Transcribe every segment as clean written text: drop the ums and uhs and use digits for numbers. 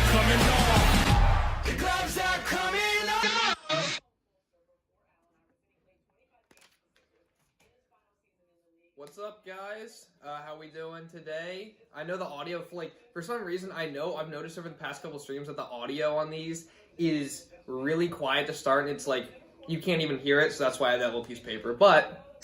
coming off. The gloves are coming off. What's up, guys? How we doing today? I know the audio, for some reason, I've noticed over the past couple streams that the audio on these is really quiet to start, and it's like, you can't even hear it, so that's why I have that little piece of paper. But,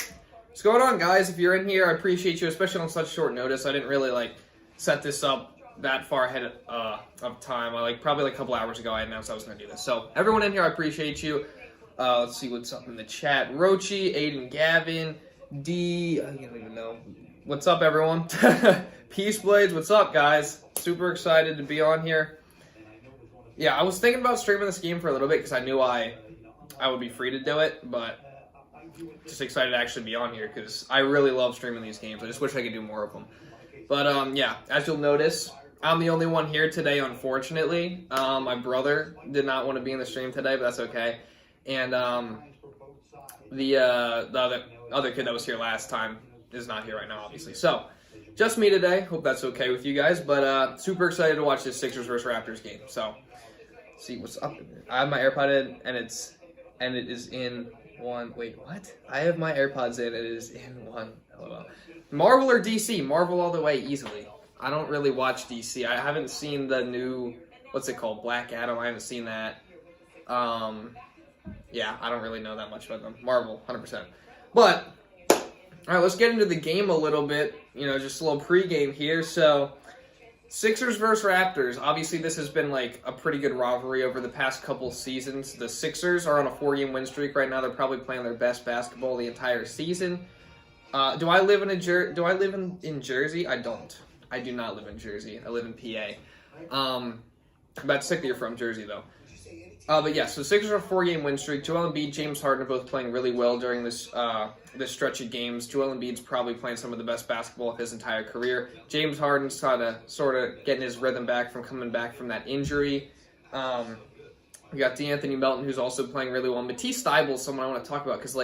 what's going on, guys? If you're in here, I appreciate you, especially on such short notice. I didn't really, set this up that far ahead of time. Probably a couple hours ago, I announced I was going to do this. So, everyone in here, I appreciate you. Let's see what's up in the chat. Rochi, Aiden, Gavin, D, I don't even know. What's up, everyone? Peace Blades, what's up, guys? Super excited to be on here. Yeah, I was thinking about streaming this game for a little bit because I knew I would be free to do it, but just excited to actually be on here because I really love streaming these games. I just wish I could do more of them. But, yeah, as you'll notice, I'm the only one here today, unfortunately. My brother did not want to be in the stream today, but that's okay. And, the other kid that was here last time is not here right now, obviously. So, just me today. Hope that's okay with you guys. But super excited to watch this Sixers versus Raptors game. So, see what's up. I have my AirPod in, and it is in one. Wait, what? I have my AirPods in. It is in one. LOL. Marvel or DC? Marvel all the way, easily. I don't really watch DC. I haven't seen the new, what's it called? Black Adam. I haven't seen that. Yeah, I don't really know that much about them. Marvel, 100%. But, alright, let's get into the game a little bit. Just a little pregame here. So, Sixers versus Raptors. Obviously, this has been, a pretty good rivalry over the past couple seasons. The Sixers are on a 4-game win streak right now. They're probably playing their best basketball the entire season. Do I live in Jersey? I don't. I do not live in Jersey. I live in PA. I'm about sick that you're from Jersey, though. But yeah, so Sixers are a 4-game win streak. Joel Embiid, James Harden are both playing really well during this stretch of games. Joel Embiid's probably playing some of the best basketball of his entire career. James Harden's trying to sort of getting his rhythm back from coming back from that injury. We got Melton, who's also playing really well. Matisse Thybulle is someone I want to talk about because,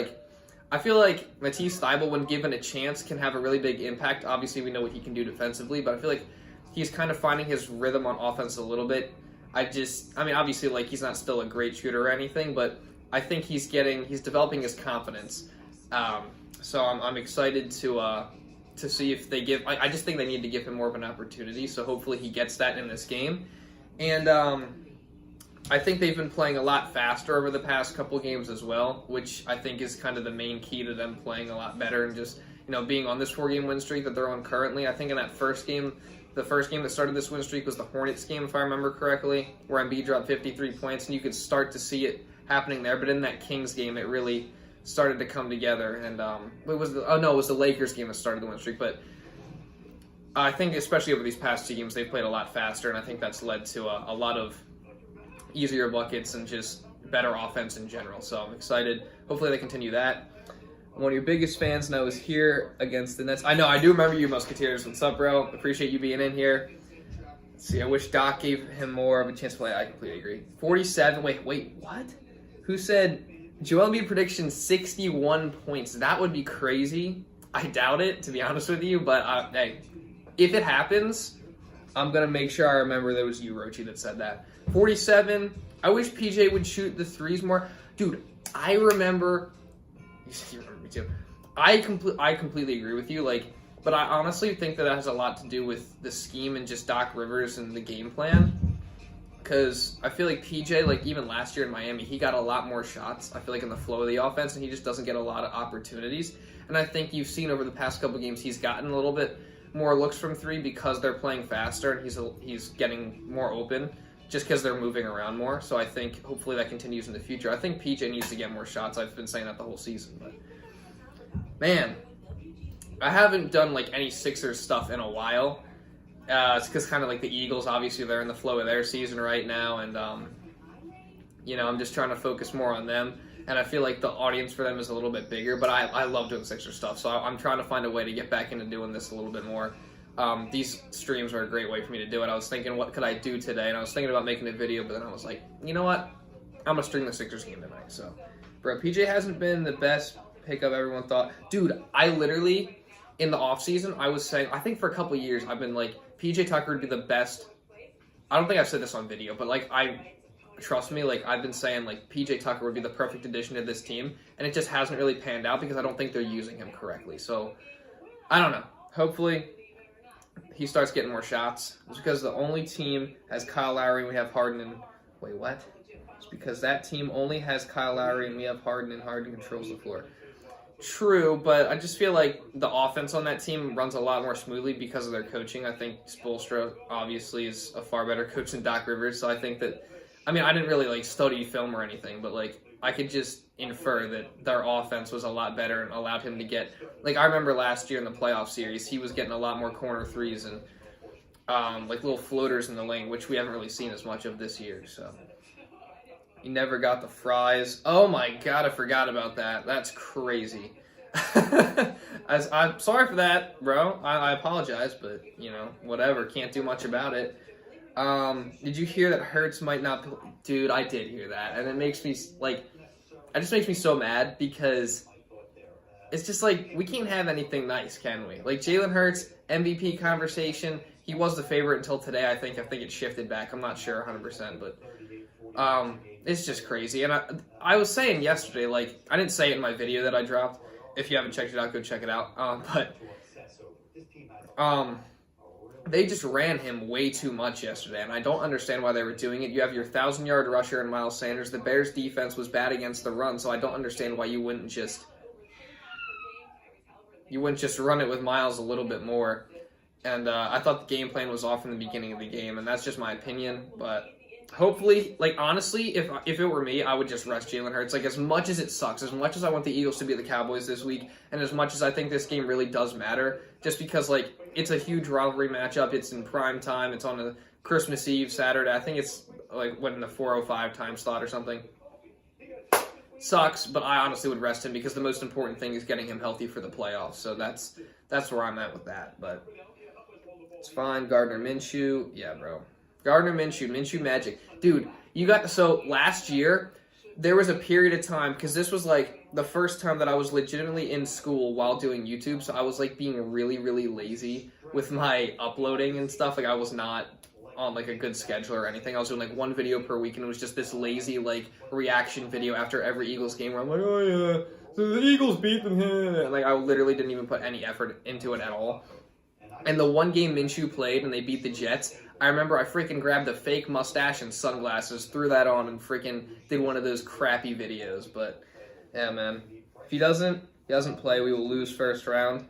I feel like Matisse Thybulle, when given a chance, can have a really big impact. Obviously, we know what he can do defensively, but I feel like he's kind of finding his rhythm on offense a little bit. Obviously, he's not still a great shooter or anything, but I think he's developing his confidence. So I'm excited to see if they give. I just think they need to give him more of an opportunity. So hopefully he gets that in this game, and I think they've been playing a lot faster over the past couple games as well, which I think is kind of the main key to them playing a lot better and just being on this 4-game win streak that they're on currently. I think in that first game. The first game that started this win streak was the Hornets game, if I remember correctly, where Embiid dropped 53 points, and you could start to see it happening there. But in that Kings game, it really started to come together. And it was the Lakers game that started the win streak. But I think, especially over these past 2 games, they've played a lot faster, and I think that's led to a lot of easier buckets and just better offense in general. So I'm excited. Hopefully they continue that. One of your biggest fans now is here against the Nets. I know, I do remember you, Musketeers. What's up, bro? Appreciate you being in here. Let's see, I wish Doc gave him more of a chance to play. I completely agree. 47. Wait, what? Who said Joel Embiid prediction 61 points? That would be crazy. I doubt it, to be honest with you. But, hey, if it happens, I'm going to make sure I remember there was you, Rochi, that said that. 47. I wish PJ would shoot the threes more. Dude, I remember... You remember me too. I completely agree with you. But I honestly think that has a lot to do with the scheme and just Doc Rivers and the game plan. Because I feel like PJ, even last year in Miami, he got a lot more shots. I feel like in the flow of the offense, and he just doesn't get a lot of opportunities. And I think you've seen over the past couple games, he's gotten a little bit more looks from 3 because they're playing faster and he's getting more open. Just because they're moving around more. So I think hopefully that continues in the future. I think PJ needs to get more shots. I've been saying that the whole season. But, man, I haven't done, any Sixers stuff in a while. It's because kind of the Eagles, obviously, they're in the flow of their season right now. And, I'm just trying to focus more on them. And I feel like the audience for them is a little bit bigger. But I love doing Sixers stuff. So I'm trying to find a way to get back into doing this a little bit more. These streams are a great way for me to do it. I was thinking, what could I do today? And I was thinking about making a video, but then I was like, you know what? I'm going to stream the Sixers game tonight. So, bro, PJ hasn't been the best pickup everyone thought. Dude, I literally, in the offseason, I was saying, I think for a couple of years, I've been like, PJ Tucker would be the best I don't think I've said this on video, but like trust me, like I've been saying like PJ Tucker would be the perfect addition to this team, and it just hasn't really panned out because I don't think they're using him correctly. So I don't know. Hopefully he starts getting more shots. It's because the only team has Kyle Lowry and we have Harden and wait, what? It's because that team only has Kyle Lowry and we have Harden and Harden controls the floor. True, but I just feel like the offense on that team runs a lot more smoothly because of their coaching. I think Spoelstra obviously is a far better coach than Doc Rivers, so I think that, I mean, I didn't really like study film or anything, but like I could just infer that their offense was a lot better and allowed him to get, like I remember last year in the playoff series, he was getting a lot more corner threes and like little floaters in the lane, which we haven't really seen as much of this year, so. He never got the fries. Oh my god, I forgot about that. That's crazy. I'm sorry for that, bro. I apologize, but, you know, whatever. Can't do much about it. Did you hear that Hurts might not... Dude, I did hear that. And it makes me, like... It just makes me so mad because it's just like, we can't have anything nice, can we? Like, Jalen Hurts, MVP conversation. He was the favorite until today, I think. I think it shifted back. I'm not sure 100%, but... it's just crazy. And I was saying yesterday, like, I didn't say it in my video that I dropped. If you haven't checked it out, go check it out. They just ran him way too much yesterday, and I don't understand why they were doing it. You have your 1,000-yard rusher in Miles Sanders. The Bears' defense was bad against the run, so I don't understand why you wouldn't just run it with Miles a little bit more. And I thought the game plan was off from the beginning of the game, and that's just my opinion, but... Hopefully, like, honestly, if it were me, I would just rest Jalen Hurts. Like, as much as it sucks, as much as I want the Eagles to be the Cowboys this week, and as much as I think this game really does matter, just because, like, it's a huge rivalry matchup. It's in prime time. It's on a Christmas Eve, Saturday. I think it's, like, what, in the 4:05 time slot or something. Sucks, but I honestly would rest him because the most important thing is getting him healthy for the playoffs. So that's where I'm at with that. But it's fine. Gardner Minshew. Yeah, bro. Gardner Minshew Magic. Dude, so last year, there was a period of time, because this was like the first time that I was legitimately in school while doing YouTube, so I was like being really, really lazy with my uploading and stuff. Like I was not on like a good schedule or anything. I was doing like one video per week, and it was just this lazy like reaction video after every Eagles game where I'm like, oh yeah, so the Eagles beat them. And like I literally didn't even put any effort into it at all. And the one game Minshew played and they beat the Jets, I remember I freaking grabbed a fake mustache and sunglasses, threw that on, and freaking did one of those crappy videos. But, yeah, man. If he doesn't play, we will lose first round.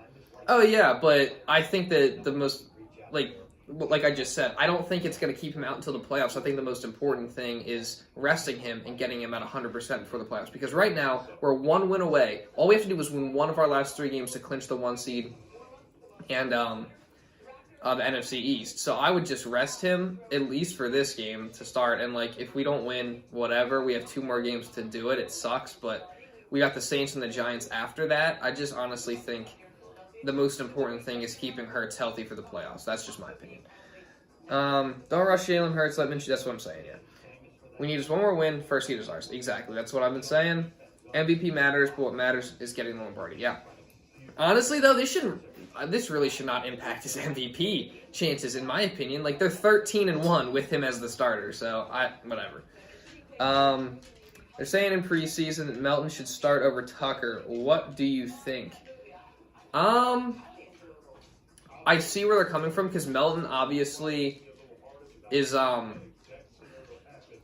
Oh, yeah, but I think that the most, like I just said, I don't think it's going to keep him out until the playoffs. I think the most important thing is resting him and getting him at 100% for the playoffs. Because right now, we're one win away. All we have to do is win one of our last 3 games to clinch the 1 seed. And, the NFC East. So I would just rest him, at least for this game, to start. And, like, if we don't win, whatever, we have 2 more games to do it. It sucks, but we got the Saints and the Giants after that. I just honestly think the most important thing is keeping Hurts healthy for the playoffs. That's just my opinion. Don't rush Jalen Hurts. That's what I'm saying, yeah. We need just one more win. First seed is ours. Exactly. That's what I've been saying. MVP matters, but what matters is getting the Lombardi. Yeah. Honestly, though, this really should not impact his MVP chances, in my opinion. Like, they're 13-1 with him as the starter, so whatever. They're saying in preseason that Melton should start over Tucker. What do you think? I see where they're coming from, because Melton obviously is,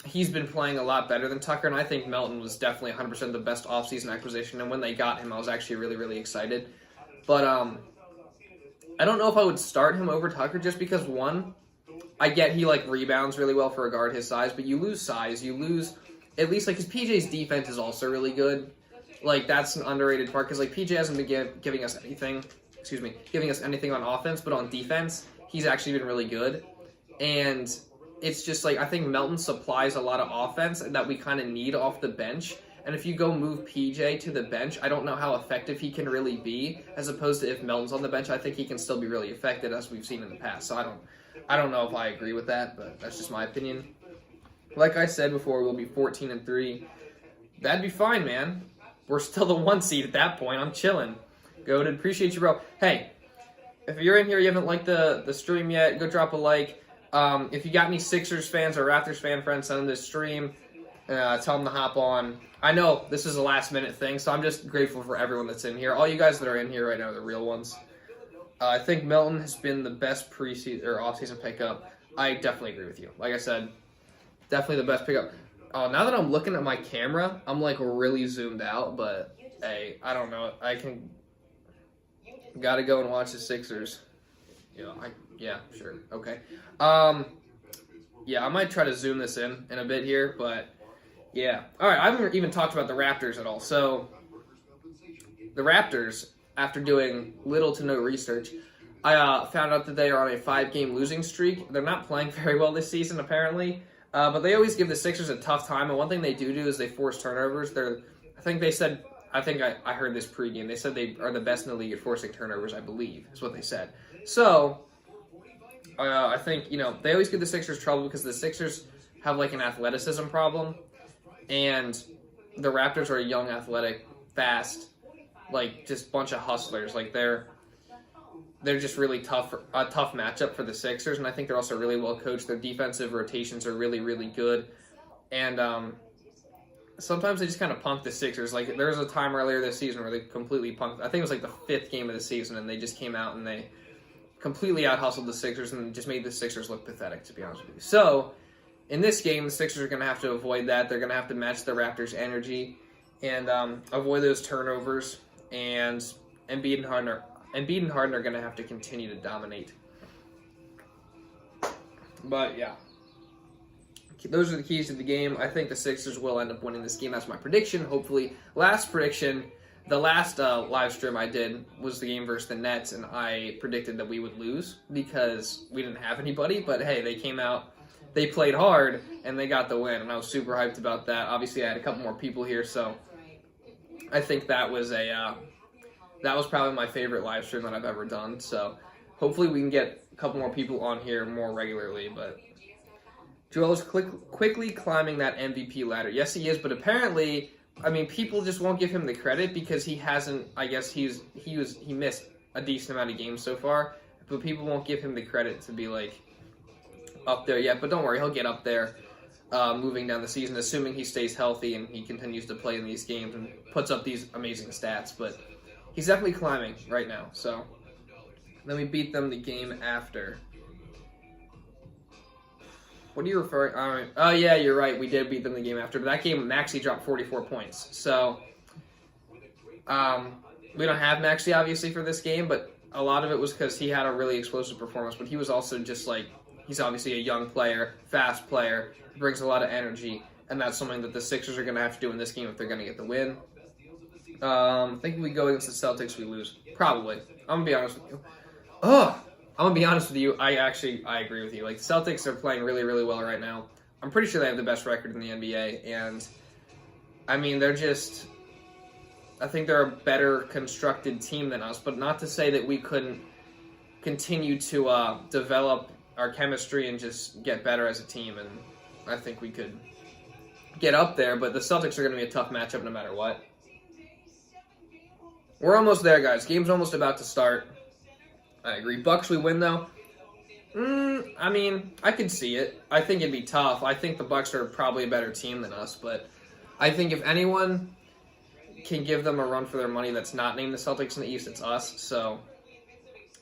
he's been playing a lot better than Tucker, and I think Melton was definitely 100% the best offseason acquisition, and when they got him, I was actually really, really excited. But, I don't know if I would start him over Tucker just because, one, I get he, like, rebounds really well for a guard his size, but you lose size. You lose, at least, like, because PJ's defense is also really good. Like, that's an underrated part, because, like, PJ hasn't been giving us anything on offense, but on defense, he's actually been really good. And it's just, like, I think Melton supplies a lot of offense that we kind of need off the bench. And if you go move PJ to the bench, I don't know how effective he can really be, as opposed to if Melton's on the bench, I think he can still be really effective, as we've seen in the past. So I don't know if I agree with that, but that's just my opinion. Like I said before, we'll be 14-3. That'd be fine, man. We're still the 1 seed at that point. I'm chilling. Goated. Appreciate you, bro. Hey, if you're in here, you haven't liked the stream yet, go drop a like. If you got any Sixers fans or Raptors fan friends, send them this stream. Tell them to hop on. I know this is a last-minute thing, so I'm just grateful for everyone that's in here. All you guys that are in here right now are the real ones. I think Melton has been the best preseason or off-season pickup. I definitely agree with you. Like I said, definitely the best pickup. Now that I'm looking at my camera, I'm like really zoomed out, but hey, I don't know. Gotta go and watch the Sixers. Yeah, sure. Okay. Yeah, I might try to zoom this in a bit here, but yeah. All right, I haven't even talked about the Raptors at all. So the Raptors, after doing little to no research, I found out that they are on a 5-game losing streak. They're not playing very well this season, apparently, but they always give the Sixers a tough time. And one thing they do is they force turnovers. I heard this pregame. They said they are the best in the league at forcing turnovers, I believe, is what they said. So I think, they always give the Sixers trouble because the Sixers have like an athleticism problem, and the Raptors are a young, athletic, fast, like just bunch of hustlers. Like they're just really tough matchup for the Sixers, and I think they're also really well coached. Their defensive rotations are really, really good, and sometimes they just kind of punk the Sixers. Like there was a time earlier this season where they completely punked. I think it was like the 5th game of the season, and they just came out and they completely out-hustled the Sixers and just made the Sixers look pathetic, to be honest with you. So, in this game, the Sixers are going to have to avoid that. They're going to have to match the Raptors' energy and avoid those turnovers. And Embiid and Harden are going to have to continue to dominate. But, yeah. Those are the keys to the game. I think the Sixers will end up winning this game. That's my prediction, hopefully. Last prediction. The last live stream I did was the game versus the Nets, and I predicted that we would lose because we didn't have anybody. But hey, they came out, they played hard, and they got the win, and I was super hyped about that. Obviously, I had a couple more people here, so I think that was probably my favorite live stream that I've ever done. So hopefully we can get a couple more people on here more regularly. But Joel is quickly climbing that MVP ladder. Yes, he is, but apparently, people just won't give him the credit because he hasn't. I guess he missed a decent amount of games so far, but people won't give him the credit to be like up there yet. But don't worry, he'll get up there moving down the season, assuming he stays healthy and he continues to play in these games and puts up these amazing stats. But he's definitely climbing right now. So then we beat them the game after. What are you referring? Oh yeah, you're right. We did beat them the game after. But that game, Maxey dropped 44 points. So we don't have Maxey obviously for this game, but a lot of it was because he had a really explosive performance. But he was also just like he's obviously a young player, fast player, brings a lot of energy, and that's something that the Sixers are going to have to do in this game if they're going to get the win. I think if we go against the Celtics, we lose. Probably. I'm gonna be honest with you. I agree with you. Like, the Celtics are playing really, really well right now. I'm pretty sure they have the best record in the NBA, and I think they're a better constructed team than us, but not to say that we couldn't continue to develop our chemistry and just get better as a team, and I think we could get up there, but the Celtics are going to be a tough matchup no matter what. We're almost there, guys. Game's almost about to start. I agree. Bucks, we win, though. I could see it. I think it'd be tough. I think the Bucks are probably a better team than us, but I think if anyone can give them a run for their money that's not named the Celtics in the East, it's us. So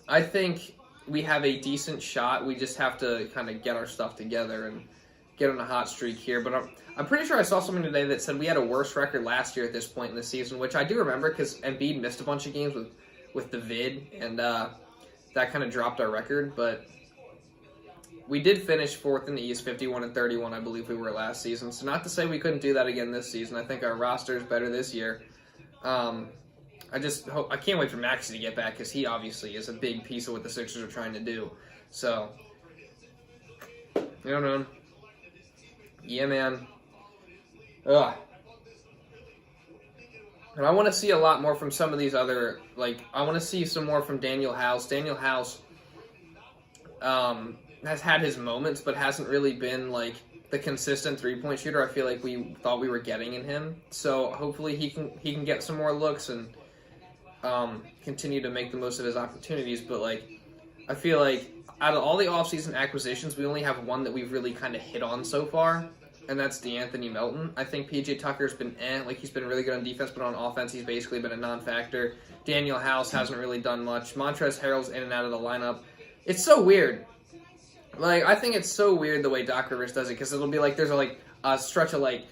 I think we have a decent shot. We just have to kind of get our stuff together and get on a hot streak here. But I'm pretty sure I saw something today that said we had a worse record last year at this point in the season, which I do remember because Embiid missed a bunch of games with the vid, and that kind of dropped our record. But we did finish 4th in the East, 51-31, I believe we were last season. So not to say we couldn't do that again this season. I think our roster is better this year. I can't wait for Maxey to get back because he obviously is a big piece of what the Sixers are trying to do. So, man. Yeah, man. Ugh. And I want to see a lot more from some of these other, I want to see some more from Danuel House. Danuel House has had his moments, but hasn't really been, the consistent three-point shooter I feel like we thought we were getting in him. So hopefully he can get some more looks and continue to make the most of his opportunities. But, I feel like out of all the offseason acquisitions, we only have one that we've really kind of hit on so far, and that's D'Anthony Melton. I think PJ Tucker's been he's been really good on defense, but on offense he's basically been a non-factor. Danuel House hasn't really done much. Montrezl Harrell's in and out of the lineup. It's so weird. Like, I think it's so weird the way Doc Rivers does it, because it'll be like there's a stretch of 8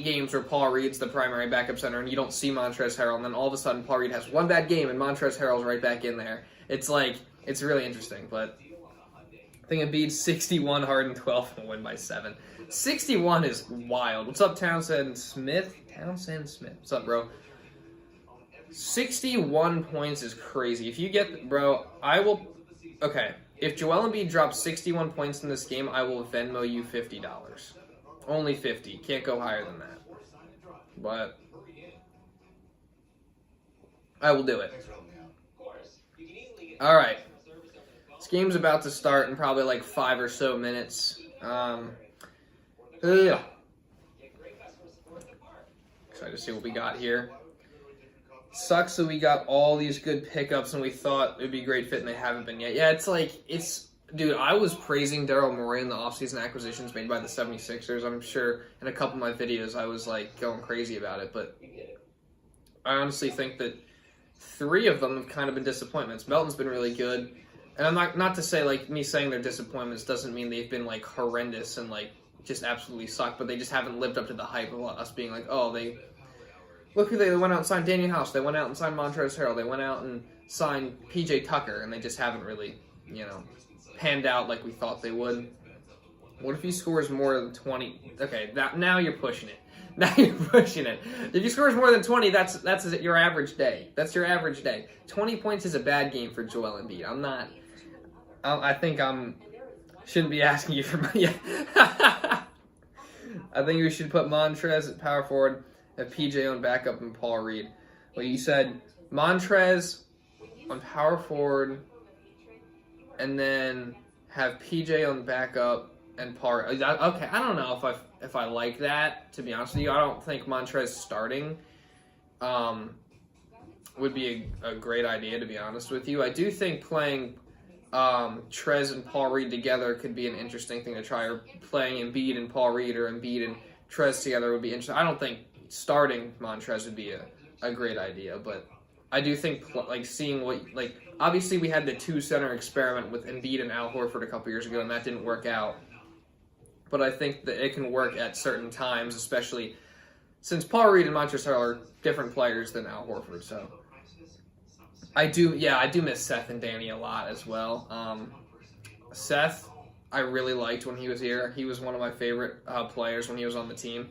games where Paul Reed's the primary backup center, and you don't see Montrezl Harrell, and then all of a sudden Paul Reed has one bad game, and Montrezl Harrell's right back in there. It's it's really interesting, but I think Embiid 61, Harden 12, and win by 7. 61 is wild. What's up, Townsend Smith? What's up, bro? 61 points is crazy. If you get, bro, okay. If Joel Embiid drops 61 points in this game, I will Venmo you $50. Only 50. Can't go higher than that. But I will do it. All right. This game's about to start in probably 5 or so minutes. Excited to see what we got here. Sucks that we got all these good pickups and we thought it would be a great fit and they haven't been yet. Yeah, dude, I was praising Daryl Morey in the offseason acquisitions made by the 76ers. I'm sure in a couple of my videos I was going crazy about it, but I honestly think that 3 of them have kind of been disappointments. Melton's been really good, and I'm not to say me saying they're disappointments doesn't mean they've been horrendous and just absolutely suck, but they just haven't lived up to the hype of us being look who they went out and signed Danuel House. They went out and signed Montrezl Harrell. They went out and signed PJ Tucker, and they just haven't really, panned out like we thought they would. What if he scores more than 20? Okay, now you're pushing it. Now you're pushing it. If he scores more than 20, that's your average day. That's your average day. 20 points is a bad game for Joel Embiid. I think shouldn't be asking you for money. I think we should put Montrez at power forward, have PJ on backup, and Paul Reed. Well, you said Montrez on power forward, and then have PJ on backup and Paul. Okay, I don't know if I like that, to be honest with you. I don't think Montrez starting would be a great idea, to be honest with you. I do think playing Trez and Paul Reed together could be an interesting thing to try, or playing Embiid and Paul Reed or Embiid and Trez together would be interesting. I don't think starting Montrez would be a great idea, but I do think seeing what obviously we had the 2-center experiment with Embiid and Al Horford a couple years ago, and that didn't work out. But I think that it can work at certain times, especially since Paul Reed and Montrezl Harrell are different players than Al Horford. So I do miss Seth and Danny a lot as well. Seth, I really liked when he was here. He was one of my favorite players when he was on the team.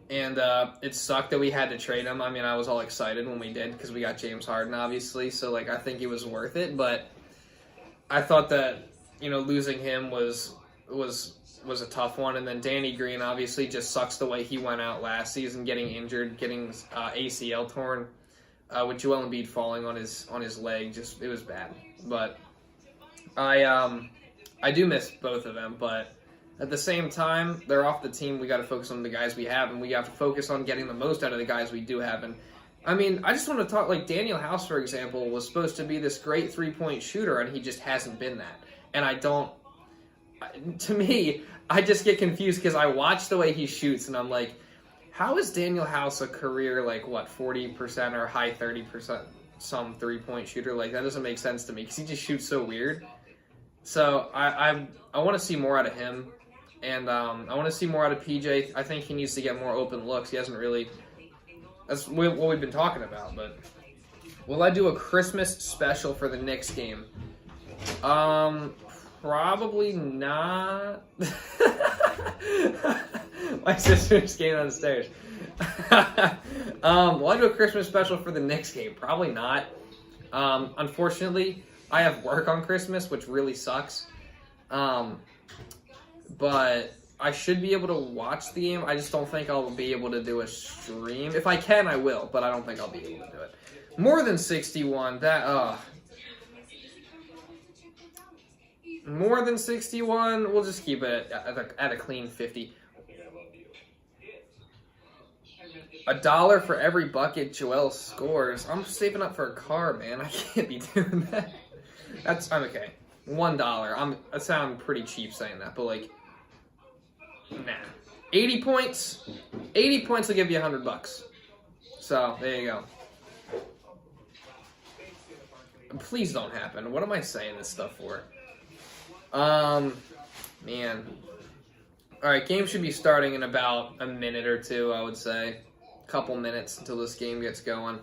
And it sucked that we had to trade him. I mean, I was all excited when we did because we got James Harden, obviously. So, I think it was worth it. But I thought that, losing him was a tough one. And then Danny Green, obviously, just sucks the way he went out last season, getting injured, getting ACL torn, with Joel Embiid falling on his leg. It was bad. But I do miss both of them, but at the same time, they're off the team. We got to focus on the guys we have, and we have to focus on getting the most out of the guys we do have. And I mean, I just want to talk Danuel House, for example, was supposed to be this great 3-point shooter, and he just hasn't been that. And to me, I just get confused because I watch the way he shoots, and I'm like, how is Danuel House a career 40% or high 30% some 3-point shooter? That doesn't make sense to me because he just shoots so weird. So I want to see more out of him. And I want to see more out of PJ. I think he needs to get more open looks. He hasn't really... That's what we've been talking about. But will I do a Christmas special for the Knicks game? Probably not. My sister's getting on the stairs. Will I do a Christmas special for the Knicks game? Probably not. Unfortunately, I have work on Christmas, which really sucks. But I should be able to watch the game. I just don't think I'll be able to do a stream. If I can, I will, but I don't think I'll be able to do it. More than 61, more than 61, we'll just keep it at a clean 50. $1 for every bucket Joel scores. I'm saving up for a car, man. I can't be doing that. I'm okay. $1. I sound pretty cheap saying that, but like, nah. 80 points. 80 points will give you $100. So there you go. Please don't happen. What am I saying this stuff for? Man. Alright, game should be starting in about a minute or two, I would say. A couple minutes until this game gets going.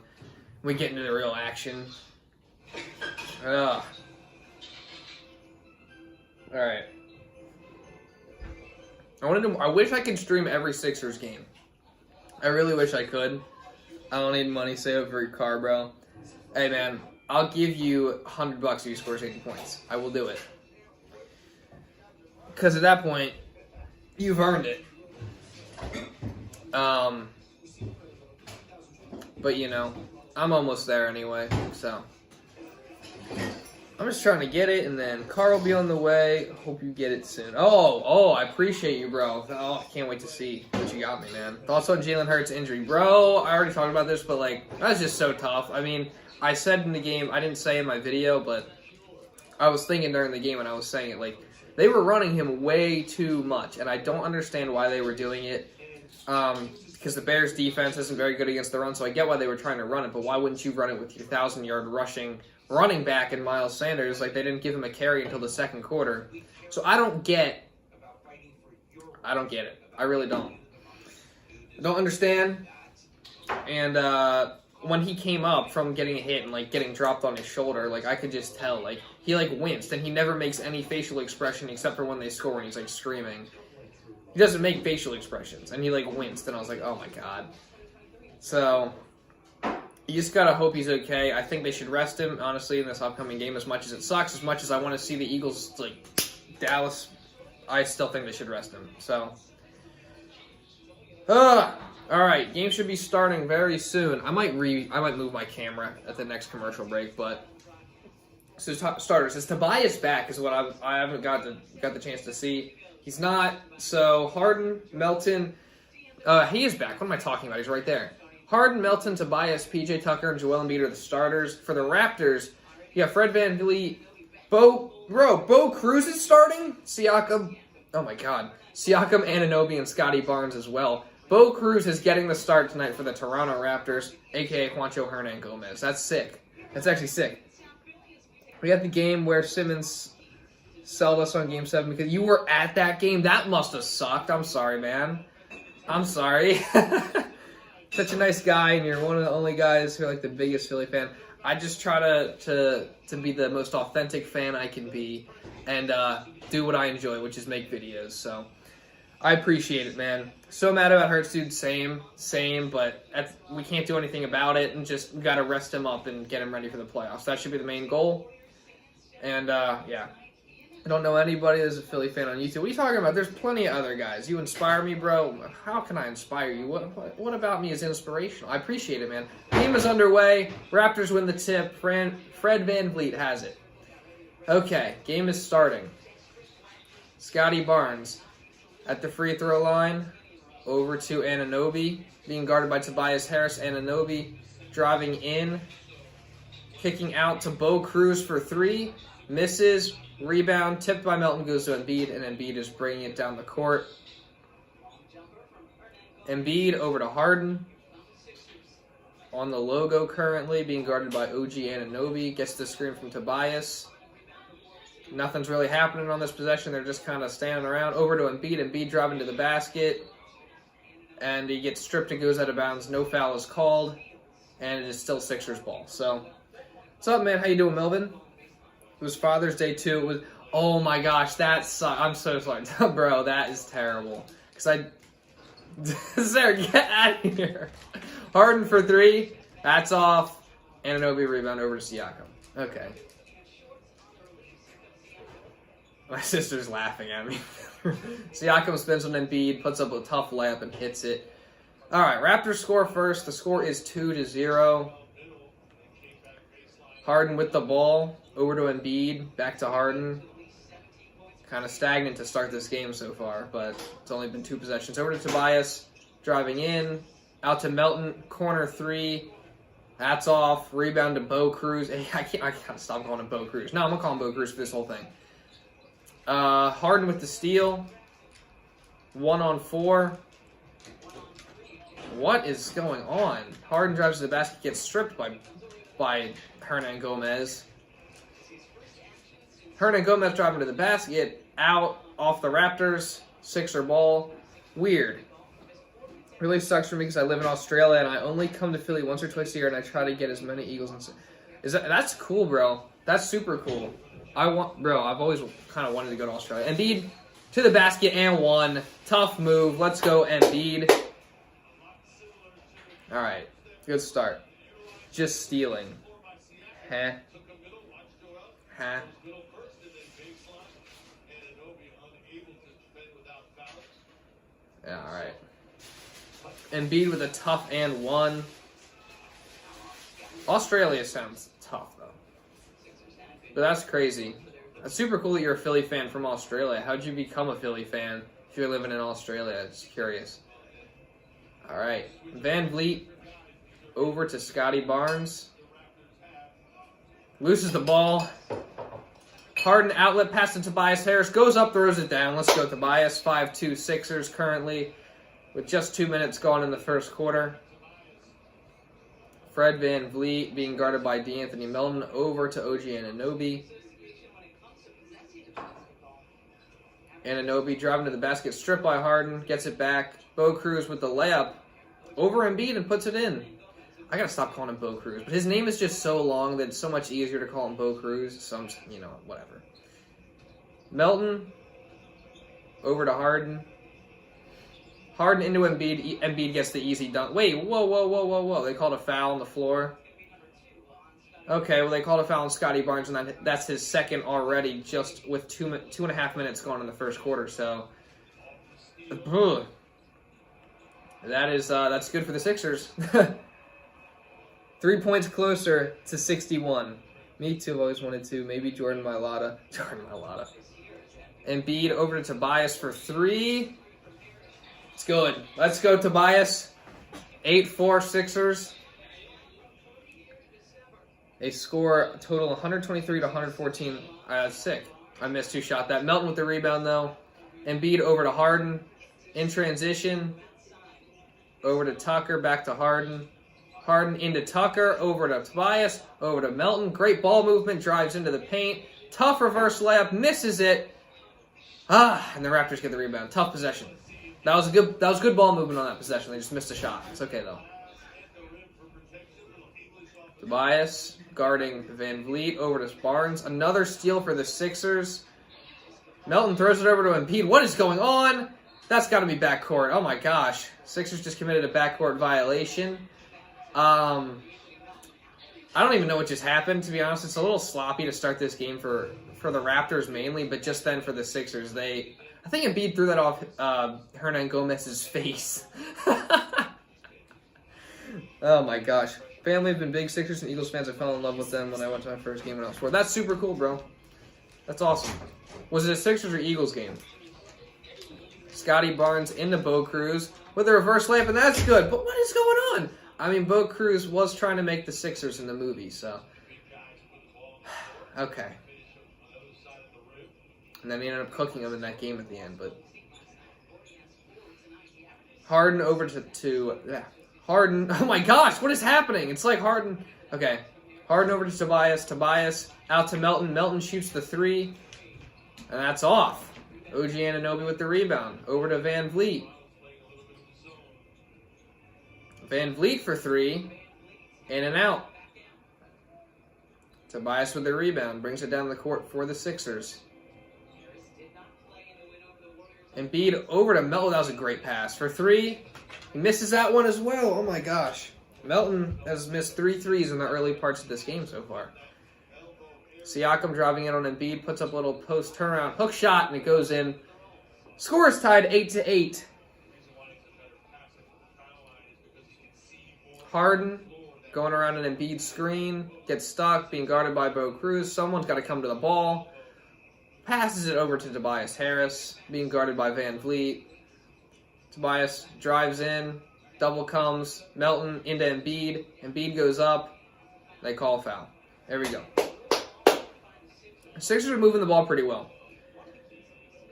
We get into the real action. Ugh. Alright. I wish I could stream every Sixers game. I really wish I could. I don't need money saved for your car, bro. Hey, man. I'll give you $100 if you score 80 points. I will do it. Because at that point, you've earned it. But you know, I'm almost there anyway, so. I'm just trying to get it, and then Carl will be on the way. Hope you get it soon. Oh, I appreciate you, bro. Oh, I can't wait to see what you got me, man. Thoughts on Jalen Hurts' injury? Bro, I already talked about this, but, like, that's just so tough. I mean, I said in the game, I didn't say in my video, but I was thinking during the game and I was saying it, like, they were running him way too much, and I don't understand why they were doing it. Because the Bears' defense isn't very good against the run, so I get why they were trying to run it, but why wouldn't you run it with your 1,000-yard rushing running back in Miles Sanders? Like, they didn't give him a carry until the second quarter. So I don't get it. I really don't. I don't understand. And when he came up from getting a hit and, like, getting dropped on his shoulder, like, I could just tell, like, he, like, winced, and he never makes any facial expression except for when they score and he's, like, screaming. He doesn't make facial expressions, and he, like, winced, and I was like, oh, my God. So, you just gotta hope he's okay. I think they should rest him, honestly, in this upcoming game, as much as it sucks, as much as I want to see the Eagles, like, Dallas, I still think they should rest him. So, alright, game should be starting very soon. I might move my camera at the next commercial break, but so starters, is Tobias back is what I haven't got the chance to see. He's not. So Harden, Melton, he is back. What am I talking about? He's right there. Harden, Melton, Tobias, PJ Tucker, and Joel Embiid are the starters. For the Raptors, you have Fred VanVleet, Bo Cruz is starting. Siakam, oh my God, Siakam, Anunoby, and Scottie Barnes as well. Bo Cruz is getting the start tonight for the Toronto Raptors, a.k.a. Juancho Hernan-Gomez. That's sick. That's actually sick. We had the game where Simmons sold us on Game 7 because you were at that game. That must have sucked. I'm sorry, man. I'm sorry. Such a nice guy, and you're one of the only guys who are like the biggest Philly fan. I just try to be the most authentic fan I can be and do what I enjoy, which is make videos. So I appreciate it, man. So mad about Hurts, dude. Same, but we can't do anything about it, and just got to rest him up and get him ready for the playoffs. That should be the main goal. And, yeah. I don't know anybody that's a Philly fan on YouTube. What are you talking about? There's plenty of other guys. You inspire me, bro. How can I inspire you? What about me is inspirational? I appreciate it, man. Game is underway. Raptors win the tip. Fred VanVleet has it. Okay, game is starting. Scottie Barnes at the free throw line. Over to Anunoby. Being guarded by Tobias Harris. Anunoby driving in. Kicking out to Bo Cruz for three. Misses. Rebound, tipped by Melton, goes to Embiid, and Embiid is bringing it down the court. Embiid over to Harden. On the logo currently, being guarded by OG Anunoby. Gets the screen from Tobias. Nothing's really happening on this possession. They're just kind of standing around. Over to Embiid. Embiid driving to the basket. And he gets stripped and goes out of bounds. No foul is called. And it is still Sixers ball. So, what's up, man? How you doing, Melvin? It was Father's Day, too. It was, oh my gosh, that sucks. I'm so sorry. Bro, that is terrible. Sarah, get out of here. Harden for three. That's off. Anunoby rebound over to Siakam. Okay. My sister's laughing at me. Siakam spins on Embiid, puts up a tough layup and hits it. All right, Raptors score first. The score is 2-0. Harden with the ball. Over to Embiid, back to Harden. Kind of stagnant to start this game so far, but it's only been two possessions. Over to Tobias, driving in. Out to Melton, corner three. That's off. Rebound to Bo Cruz. Hey, I can't stop calling him Bo Cruz. No, I'm gonna call him Bo Cruz for this whole thing. Harden with the steal. 1-on-4. What is going on? Harden drives to the basket, gets stripped by Hernan Gomez. Hernan Gomez driving to the basket, out off the Raptors. Sixer ball. Weird. Really sucks for me because I live in Australia and I only come to Philly once or twice a year and I try to get as many Eagles and that's cool, bro. That's super cool. I've always kind of wanted to go to Australia. Embiid to the basket and one. Tough move. Let's go, Embiid. All right. Good start. Just stealing. Huh? Yeah, all right. Embiid with a tough and one. Australia sounds tough, though. But that's crazy. It's super cool that you're a Philly fan from Australia. How'd you become a Philly fan if you're living in Australia? Just curious. All right. VanVleet over to Scottie Barnes. Loses the ball. Harden outlet pass to Tobias Harris. Goes up, throws it down. Let's go, Tobias. 5-2 Sixers currently with just 2 minutes gone in the first quarter. Fred VanVleet being guarded by D'Anthony Melton over to OG Anunoby. Anunoby driving to the basket, stripped by Harden, gets it back. Bo Cruz with the layup over Embiid and puts it in. I gotta stop calling him Bo Cruz, but his name is just so long that it's so much easier to call him Bo Cruz. So I'm just, whatever. Melton over to Harden. Harden into Embiid. Embiid gets the easy dunk. Wait, whoa. They called a foul on the floor. Okay, well, they called a foul on Scottie Barnes, and that's his second already, just with 2.5 minutes gone in the first quarter. So, that's good for the Sixers. 3 points closer to 61. Me too. I've always wanted to. Maybe Jordan Mailata. Embiid over to Tobias for three. It's good. Let's go, Tobias. 8-4 Sixers. They score a total 123 to 114. Sick. I missed who shot that. Melton with the rebound, though. Embiid over to Harden. In transition. Over to Tucker. Back to Harden. Harden into Tucker. Over to Tobias. Over to Melton. Great ball movement. Drives into the paint. Tough reverse layup. Misses it. And the Raptors get the rebound. Tough possession. That was good ball movement on that possession. They just missed a shot. It's okay, though. Tobias guarding VanVleet over to Barnes. Another steal for the Sixers. Melton throws it over to Embiid. What is going on? That's got to be backcourt. Oh my gosh. Sixers just committed a backcourt violation. I don't even know what just happened, to be honest. It's a little sloppy to start this game for the Raptors mainly, but just then for the Sixers, I think Embiid threw that off Hernan Gomez's face. Oh my gosh. Family have been big Sixers and Eagles fans. I fell in love with them when I went to my first game when I was 4. That's super cool, bro. That's awesome. Was it a Sixers or Eagles game? Scottie Barnes into Bo Cruz with a reverse layup, and that's good. But what is going on? I mean, Bo Cruz was trying to make the Sixers in the movie, so. Okay. And then he ended up cooking them in that game at the end, but. Harden over to Harden. Oh my gosh, what is happening? It's like Harden. Okay. Harden over to Tobias. Tobias out to Melton. Melton shoots the three. And that's off. OG Anunoby with the rebound. Over to VanVleet. VanVleet for three. In and out. Tobias with the rebound. Brings it down the court for the Sixers. Embiid over to Melton. That was a great pass. For three. He misses that one as well. Oh my gosh. Melton has missed 3 threes in the early parts of this game so far. Siakam driving in on Embiid. Puts up a little post turnaround hook shot and it goes in. Score is tied 8-8. Harden going around an Embiid screen. Gets stuck. Being guarded by Bo Cruz. Someone's got to come to the ball. Passes it over to Tobias Harris. Being guarded by VanVleet. Tobias drives in. double comes, Melton into Embiid. Embiid goes up. They call a foul. There we go. Sixers are moving the ball pretty well.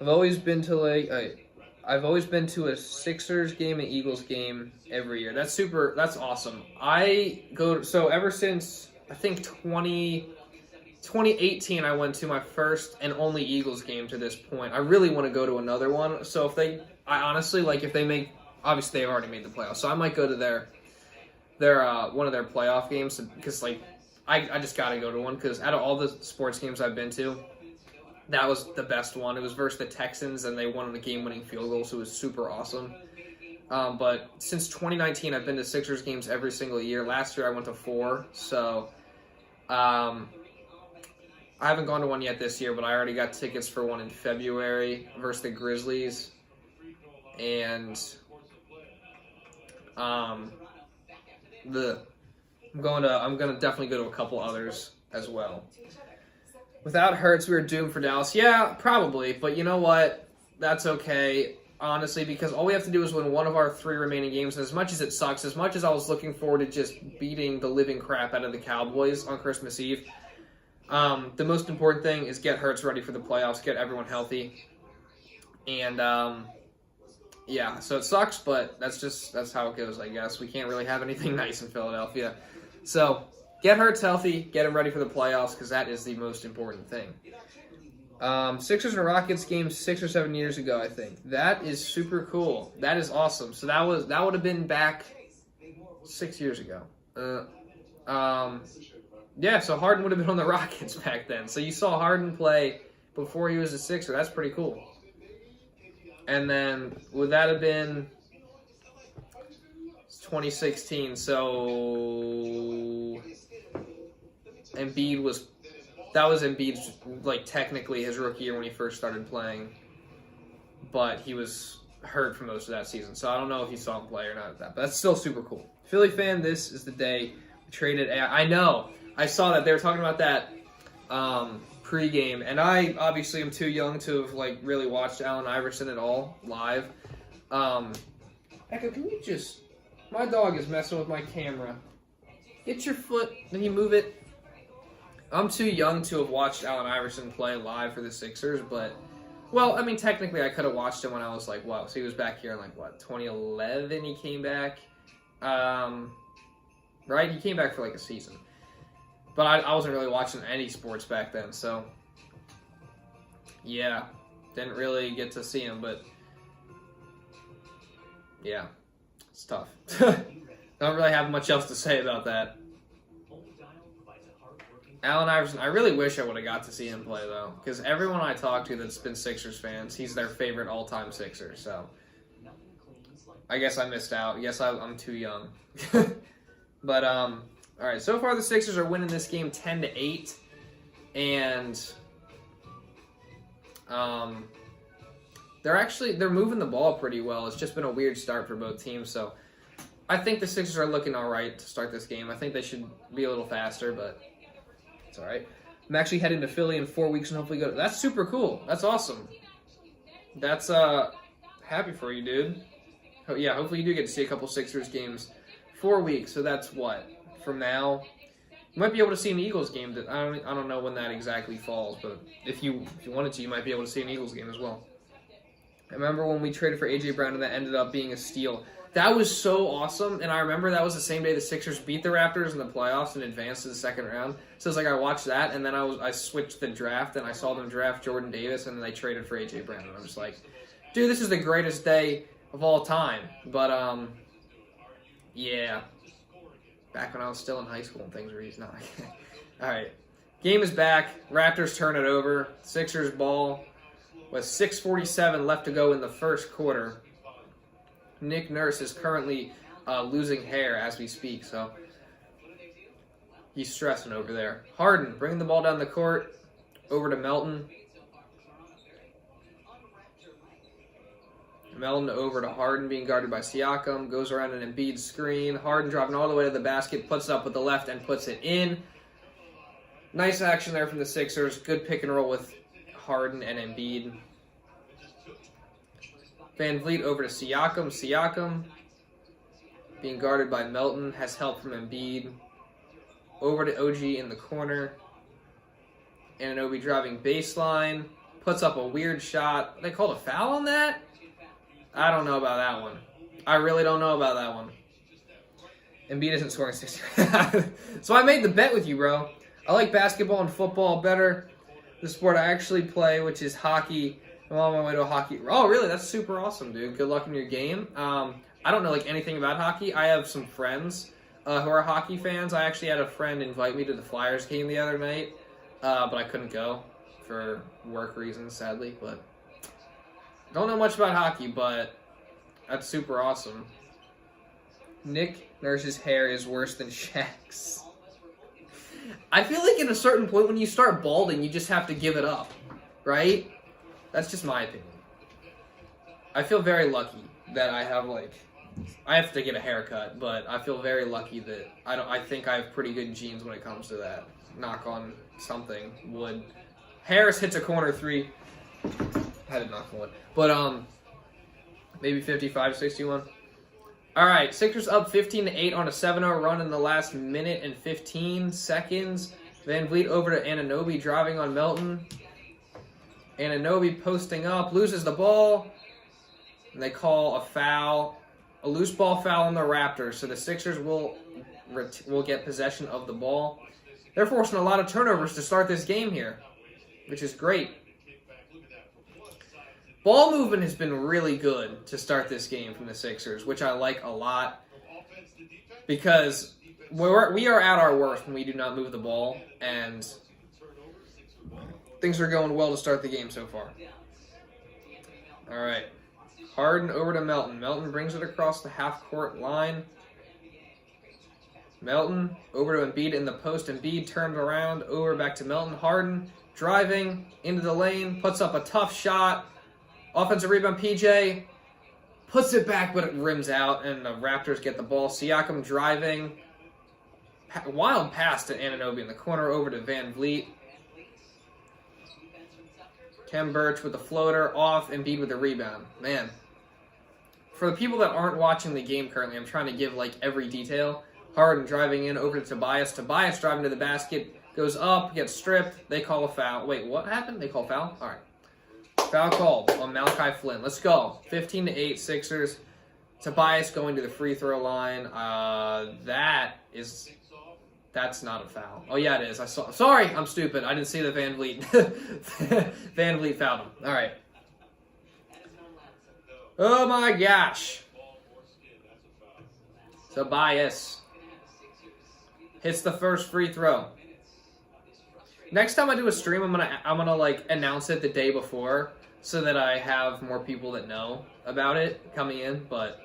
I've always been to a Sixers game and Eagles game every year. That's awesome. Ever since I think 2018, I went to my first and only Eagles game to this point. I really want to go to another one. So if they obviously they've already made the playoffs, so I might go to their one of their playoff games because I just got to go to one because out of all the sports games I've been to, that was the best one. It was versus the Texans, and they won the game-winning field goal, so it was super awesome. But since 2019, I've been to Sixers games every single year. Last year, I went to 4, so I haven't gone to one yet this year, but I already got tickets for one in February versus the Grizzlies, and I'm gonna definitely go to a couple others as well. Without Hurts, we were doomed for Dallas. Yeah, probably. But you know what? That's okay, honestly, because all we have to do is win one of our 3 remaining games. And as much as it sucks, as much as I was looking forward to just beating the living crap out of the Cowboys on Christmas Eve, the most important thing is get Hurts ready for the playoffs, get everyone healthy. And, yeah, so it sucks, but that's how it goes, I guess. We can't really have anything nice in Philadelphia. So get Hurts healthy, get him ready for the playoffs, because that is the most important thing. Sixers and Rockets game 6 or 7 years ago, I think. That is super cool. That is awesome. So that would have been back 6 years ago. Yeah, so Harden would have been on the Rockets back then. So you saw Harden play before he was a Sixer. That's pretty cool. And then would that have been 2016? So that was Embiid's technically his rookie year when he first started playing, but he was hurt for most of that season. So I don't know if you saw him play or not. But that's still super cool. Philly fan, this is the day we traded. I know. I saw that they were talking about that pregame, and I obviously am too young to have really watched Allen Iverson at all live. Echo, can you just? My dog is messing with my camera. Get your foot. Can you move it? I'm too young to have watched Allen Iverson play live for the Sixers, but technically I could have watched him when I was so he was back here in 2011 he came back. Right? He came back for a season. But I wasn't really watching any sports back then, so yeah, didn't really get to see him, but yeah, it's tough. Don't really have much else to say about that. Allen Iverson, I really wish I would have got to see him play, though, because everyone I talk to that's been Sixers fans, he's their favorite all-time Sixer, so I guess I missed out. I guess I'm too young. But, all right, so far the Sixers are winning this game 10-8, and they're moving the ball pretty well. It's just been a weird start for both teams, so I think the Sixers are looking all right to start this game. I think they should be a little faster, but it's all right. I'm actually heading to Philly in 4 weeks and hopefully go. That's super cool. That's awesome. That's happy for you, dude. Yeah, hopefully you do get to see a couple Sixers games. 4 weeks, so that's what? From now, you might be able to see an Eagles game. That I don't know when that exactly falls, but if you wanted to, you might be able to see an Eagles game as well. I remember when we traded for A.J. Brown and that ended up being a steal. That was so awesome, and I remember that was the same day the Sixers beat the Raptors in the playoffs and advanced to the second round. So it's I watched that, and then I switched the draft, and I saw them draft Jordan Davis, and then they traded for A.J. Brown, and I'm just dude, this is the greatest day of all time. But, yeah. Back when I was still in high school and things were easy. No, all right. Game is back. Raptors turn it over. Sixers ball with 6:47 left to go in the first quarter. Nick Nurse is currently losing hair as we speak, so he's stressing over there. Harden bringing the ball down the court over to Melton. Melton over to Harden, being guarded by Siakam. Goes around an Embiid screen. Harden dropping all the way to the basket. Puts it up with the left and puts it in. Nice action there from the Sixers. Good pick and roll with Harden and Embiid. VanVleet over to Siakam. Siakam being guarded by Melton, has help from Embiid. Over to OG in the corner. Anunoby driving baseline. Puts up a weird shot. They called a foul on that? I don't know about that one. I really don't know about that one. Embiid isn't scoring 60. So I made the bet with you, bro. I like basketball and football better. The sport I actually play, which is hockey. I'm on my way to a hockey. Oh, really? That's super awesome, dude. Good luck in your game. I don't know like anything about hockey. I have some friends who are hockey fans. I actually had a friend invite me to the Flyers game the other night, but I couldn't go for work reasons, sadly. But don't know much about hockey, but that's super awesome. Nick Nurse's hair is worse than Shaq's. I feel like at a certain point when you start balding, you just have to give it up, right? That's just my opinion. I feel very lucky that I have to get a haircut, but I feel very lucky that I think I have pretty good genes when it comes to that. Knock on something, wood. Harris hits a corner three. I did knock on wood. But maybe 55-61. All right, Sixers up 15-8 on a 7-0 run in the last minute and 15 seconds. VanVleet over to Anunoby driving on Melton. Anunoby posting up, loses the ball, and they call a foul, a loose ball foul on the Raptors. So the Sixers will get possession of the ball. They're forcing a lot of turnovers to start this game here, which is great. Ball movement has been really good to start this game from the Sixers, which I like a lot because we are at our worst when we do not move the ball, and things are going well to start the game so far. All right. Harden over to Melton. Melton brings it across the half-court line. Melton over to Embiid in the post. Embiid turns around, over back to Melton. Harden driving into the lane, puts up a tough shot. Offensive rebound, PJ puts it back, but it rims out, and the Raptors get the ball. Siakam driving. Wild pass to Anunoby in the corner, over to VanVleet. Kem Birch with the floater, off, Embiid with the rebound. Man, for the people that aren't watching the game currently, I'm trying to give like every detail. Harden driving in, over to Tobias. Tobias driving to the basket, goes up, gets stripped. They call a foul. Wait, what happened? They call foul? All right. Foul called on Malachi Flynn. Let's go. 15-8 Sixers. Tobias going to the free throw line. That's not a foul. Oh yeah, it is. Sorry, I'm stupid. I didn't see the VanVleet. VanVleet fouled him. All right. Oh my gosh. Tobias hits the first free throw. Next time I do a stream, I'm gonna like announce it the day before so that I have more people that know about it coming in. But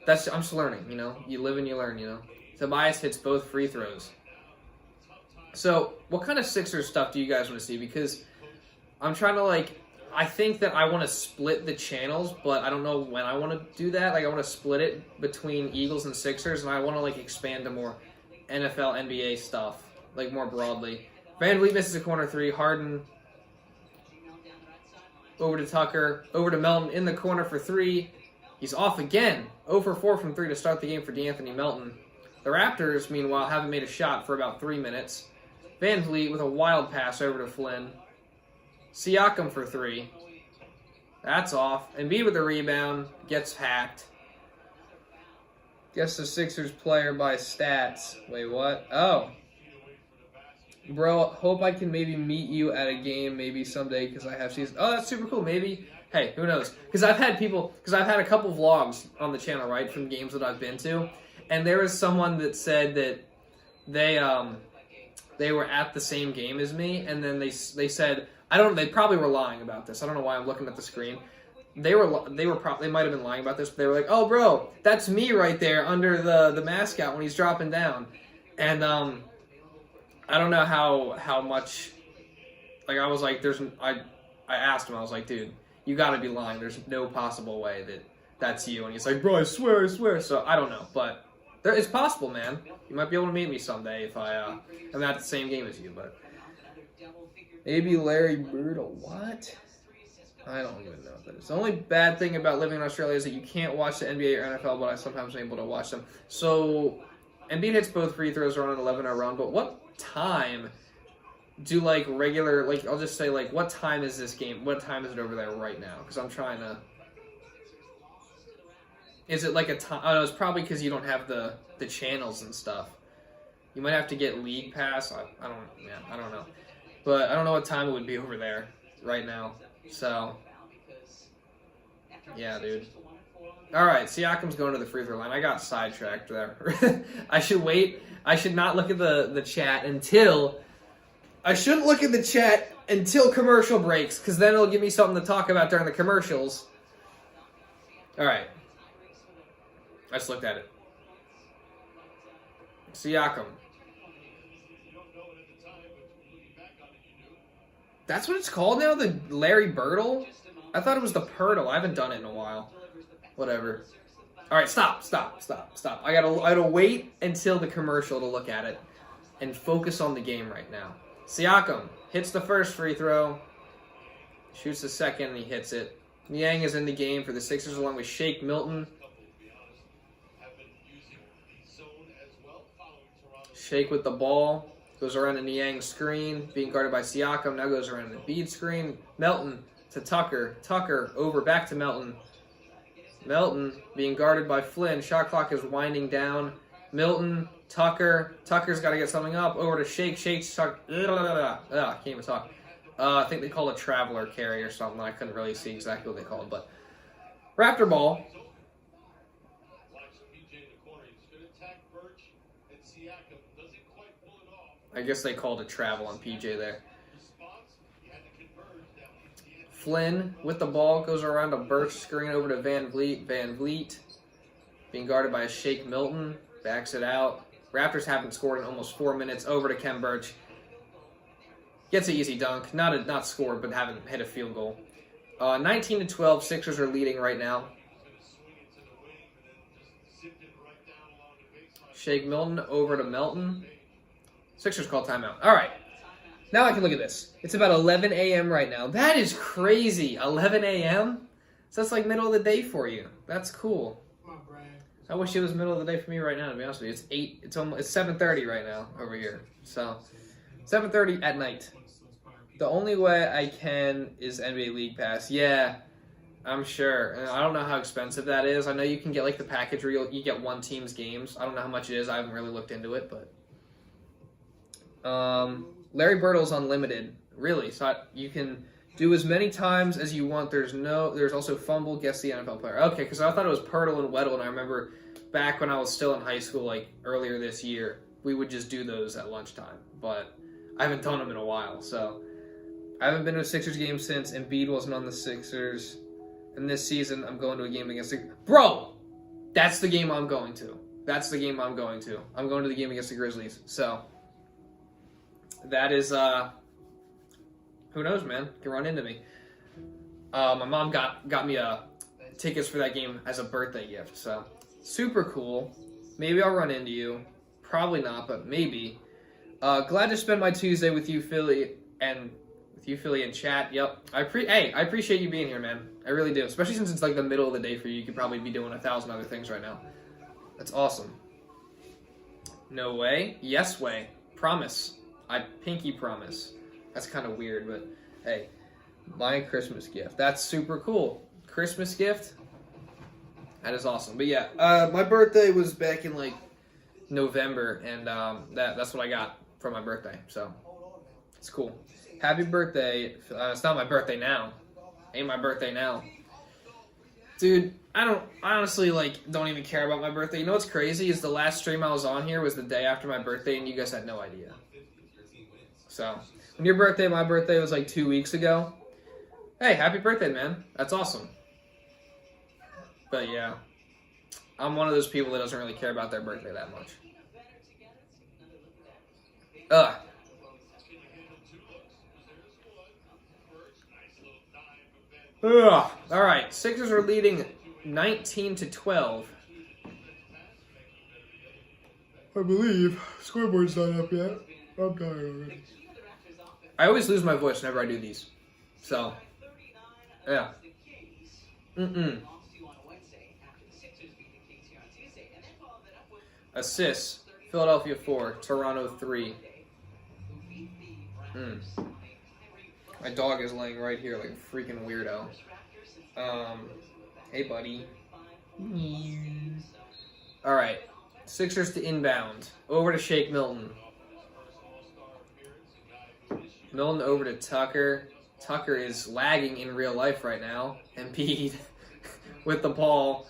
I'm just learning, you know. You live and you learn, you know. Tobias hits both free throws. So, what kind of Sixers stuff do you guys want to see? Because I'm trying to I think that I want to split the channels, but I don't know when I want to do that. Like I want to split it between Eagles and Sixers, and I want to expand to more NFL, NBA stuff, more broadly. VanVleet misses a corner three. Harden over to Tucker. Over to Melton in the corner for three. He's off again. 0 for 4 from three to start the game for DeAnthony Melton. The Raptors, meanwhile, haven't made a shot for about 3 minutes. VanVleet with a wild pass over to Flynn. Siakam for three. That's off. Embiid with a rebound. Gets hacked. Guess the Sixers player by stats. Wait, what? Oh. Bro, hope I can maybe meet you at a game maybe someday because I have season. Oh, that's super cool. Maybe. Hey, who knows? Because I've had a couple vlogs on the channel, right, from games that I've been to. And there was someone that said that they were at the same game as me, and then they said, they probably were lying about this. I don't know why I'm looking at the screen. They might have been lying about this, but they were like, "Oh, bro, that's me right there under the mascot when he's dropping down." And I don't know how much. I was like, I asked him. I was like, "Dude, you got to be lying. There's no possible way that that's you." And he's like, "Bro, I swear." So I don't know, but it's possible, man. You might be able to meet me someday if I'm at the same game as you, but maybe Larry Bird. What? I don't even know what that is. The only bad thing about living in Australia is that you can't watch the NBA or NFL, but I sometimes am able to watch them. So, Embiid hits both free throws around an 11-hour run, but what time do, like, regular, like, I'll just say, like, what time is this game? What time is it over there right now? Because I'm trying to... Is it like a time? Oh, no, it's probably because you don't have the channels and stuff. You might have to get League Pass. I don't know. But I don't know what time it would be over there right now. So, yeah, dude. All right, Siakam's going to the free throw line. I got sidetracked there. I should wait. I should not look at the chat until... I shouldn't look at the chat until commercial breaks, because then it'll give me something to talk about during the commercials. All right. I just looked at it. Siakam. That's what it's called now? The Larry Birdle? I thought it was the Purtle. I haven't done it in a while. Whatever. Alright, stop. I gotta wait until the commercial to look at it and focus on the game right now. Siakam hits the first free throw, shoots the second, and he hits it. Niang is in the game for the Sixers along with Shake Milton. Shake with the ball. Goes around a Niang screen, being guarded by Siakam. Now goes around an Embiid screen. Melton to Tucker. Tucker over back to Melton. Melton being guarded by Flynn. Shot clock is winding down. Milton, Tucker. Tucker's got to get something up. Over to Shake. Shake's talk. I can't even talk. I think they call it a traveler carry or something. I couldn't really see exactly what they called, but Raptor ball. I guess they called a travel on PJ there. Flynn with the ball goes around a Birch screen over to VanVleet. VanVleet being guarded by a Shake Milton. Backs it out. Raptors haven't scored in almost 4 minutes. Over to Kem Birch. Gets an easy dunk. Not scored, but haven't hit a field goal. 19-12. Sixers are leading right now. Shake Milton over to Melton. Sixers call timeout. All right. Now I can look at this. It's about 11 a.m. right now. That is crazy. 11 a.m.? So that's like middle of the day for you. That's cool. I wish it was middle of the day for me right now, to be honest with you. It's 7:30 right now over here. So 7:30 at night. The only way I can is NBA League Pass. Yeah, I'm sure. And I don't know how expensive that is. I know you can get like the package where you get one team's games. I don't know how much it is. I haven't really looked into it, but Larry Birdle's unlimited, really. So you can do as many times as you want. There's also fumble, guess the NFL player. Okay, because I thought it was Pirtle and Weddle, and I remember back when I was still in high school, like earlier this year, we would just do those at lunchtime. But I haven't done them in a while, so I haven't been to a Sixers game since Embiid wasn't on the Sixers. And this season, I'm going to a game against the... Bro! That's the game I'm going to. I'm going to the game against the Grizzlies. So that is, who knows, man? Can run into me. My mom got me tickets for that game as a birthday gift. So super cool. Maybe I'll run into you. Probably not, but maybe. Glad to spend my Tuesday with you, Philly, and in chat. Yep. I appreciate you being here, man. I really do. Especially since it's like the middle of the day for you. You could probably be doing 1,000 other things right now. That's awesome. No way. Yes way. Promise. I pinky promise. That's kind of weird, but hey, my Christmas gift. That's super cool. Christmas gift. That is awesome. But yeah, my birthday was back in like November, and that's what I got for my birthday. So it's cool. Happy birthday. It's not my birthday now. Ain't my birthday now. Dude, I honestly don't even care about my birthday. You know what's crazy is the last stream I was on here was the day after my birthday, and you guys had no idea. So when your birthday, my birthday was like 2 weeks ago. Hey, happy birthday, man. That's awesome. But yeah, I'm one of those people that doesn't really care about their birthday that much. Ugh. All right, Sixers are leading 19-12. I believe. Scoreboard's not up yet. I'm tired already. I always lose my voice whenever I do these. So, Yeah. Assists. Philadelphia 4, Toronto 3. My dog is laying right here like a freaking weirdo. Hey, buddy. All right. Sixers to inbound. Over to Shake Milton. Milton over to Tucker. Tucker is lagging in real life right now. Embiid with the ball.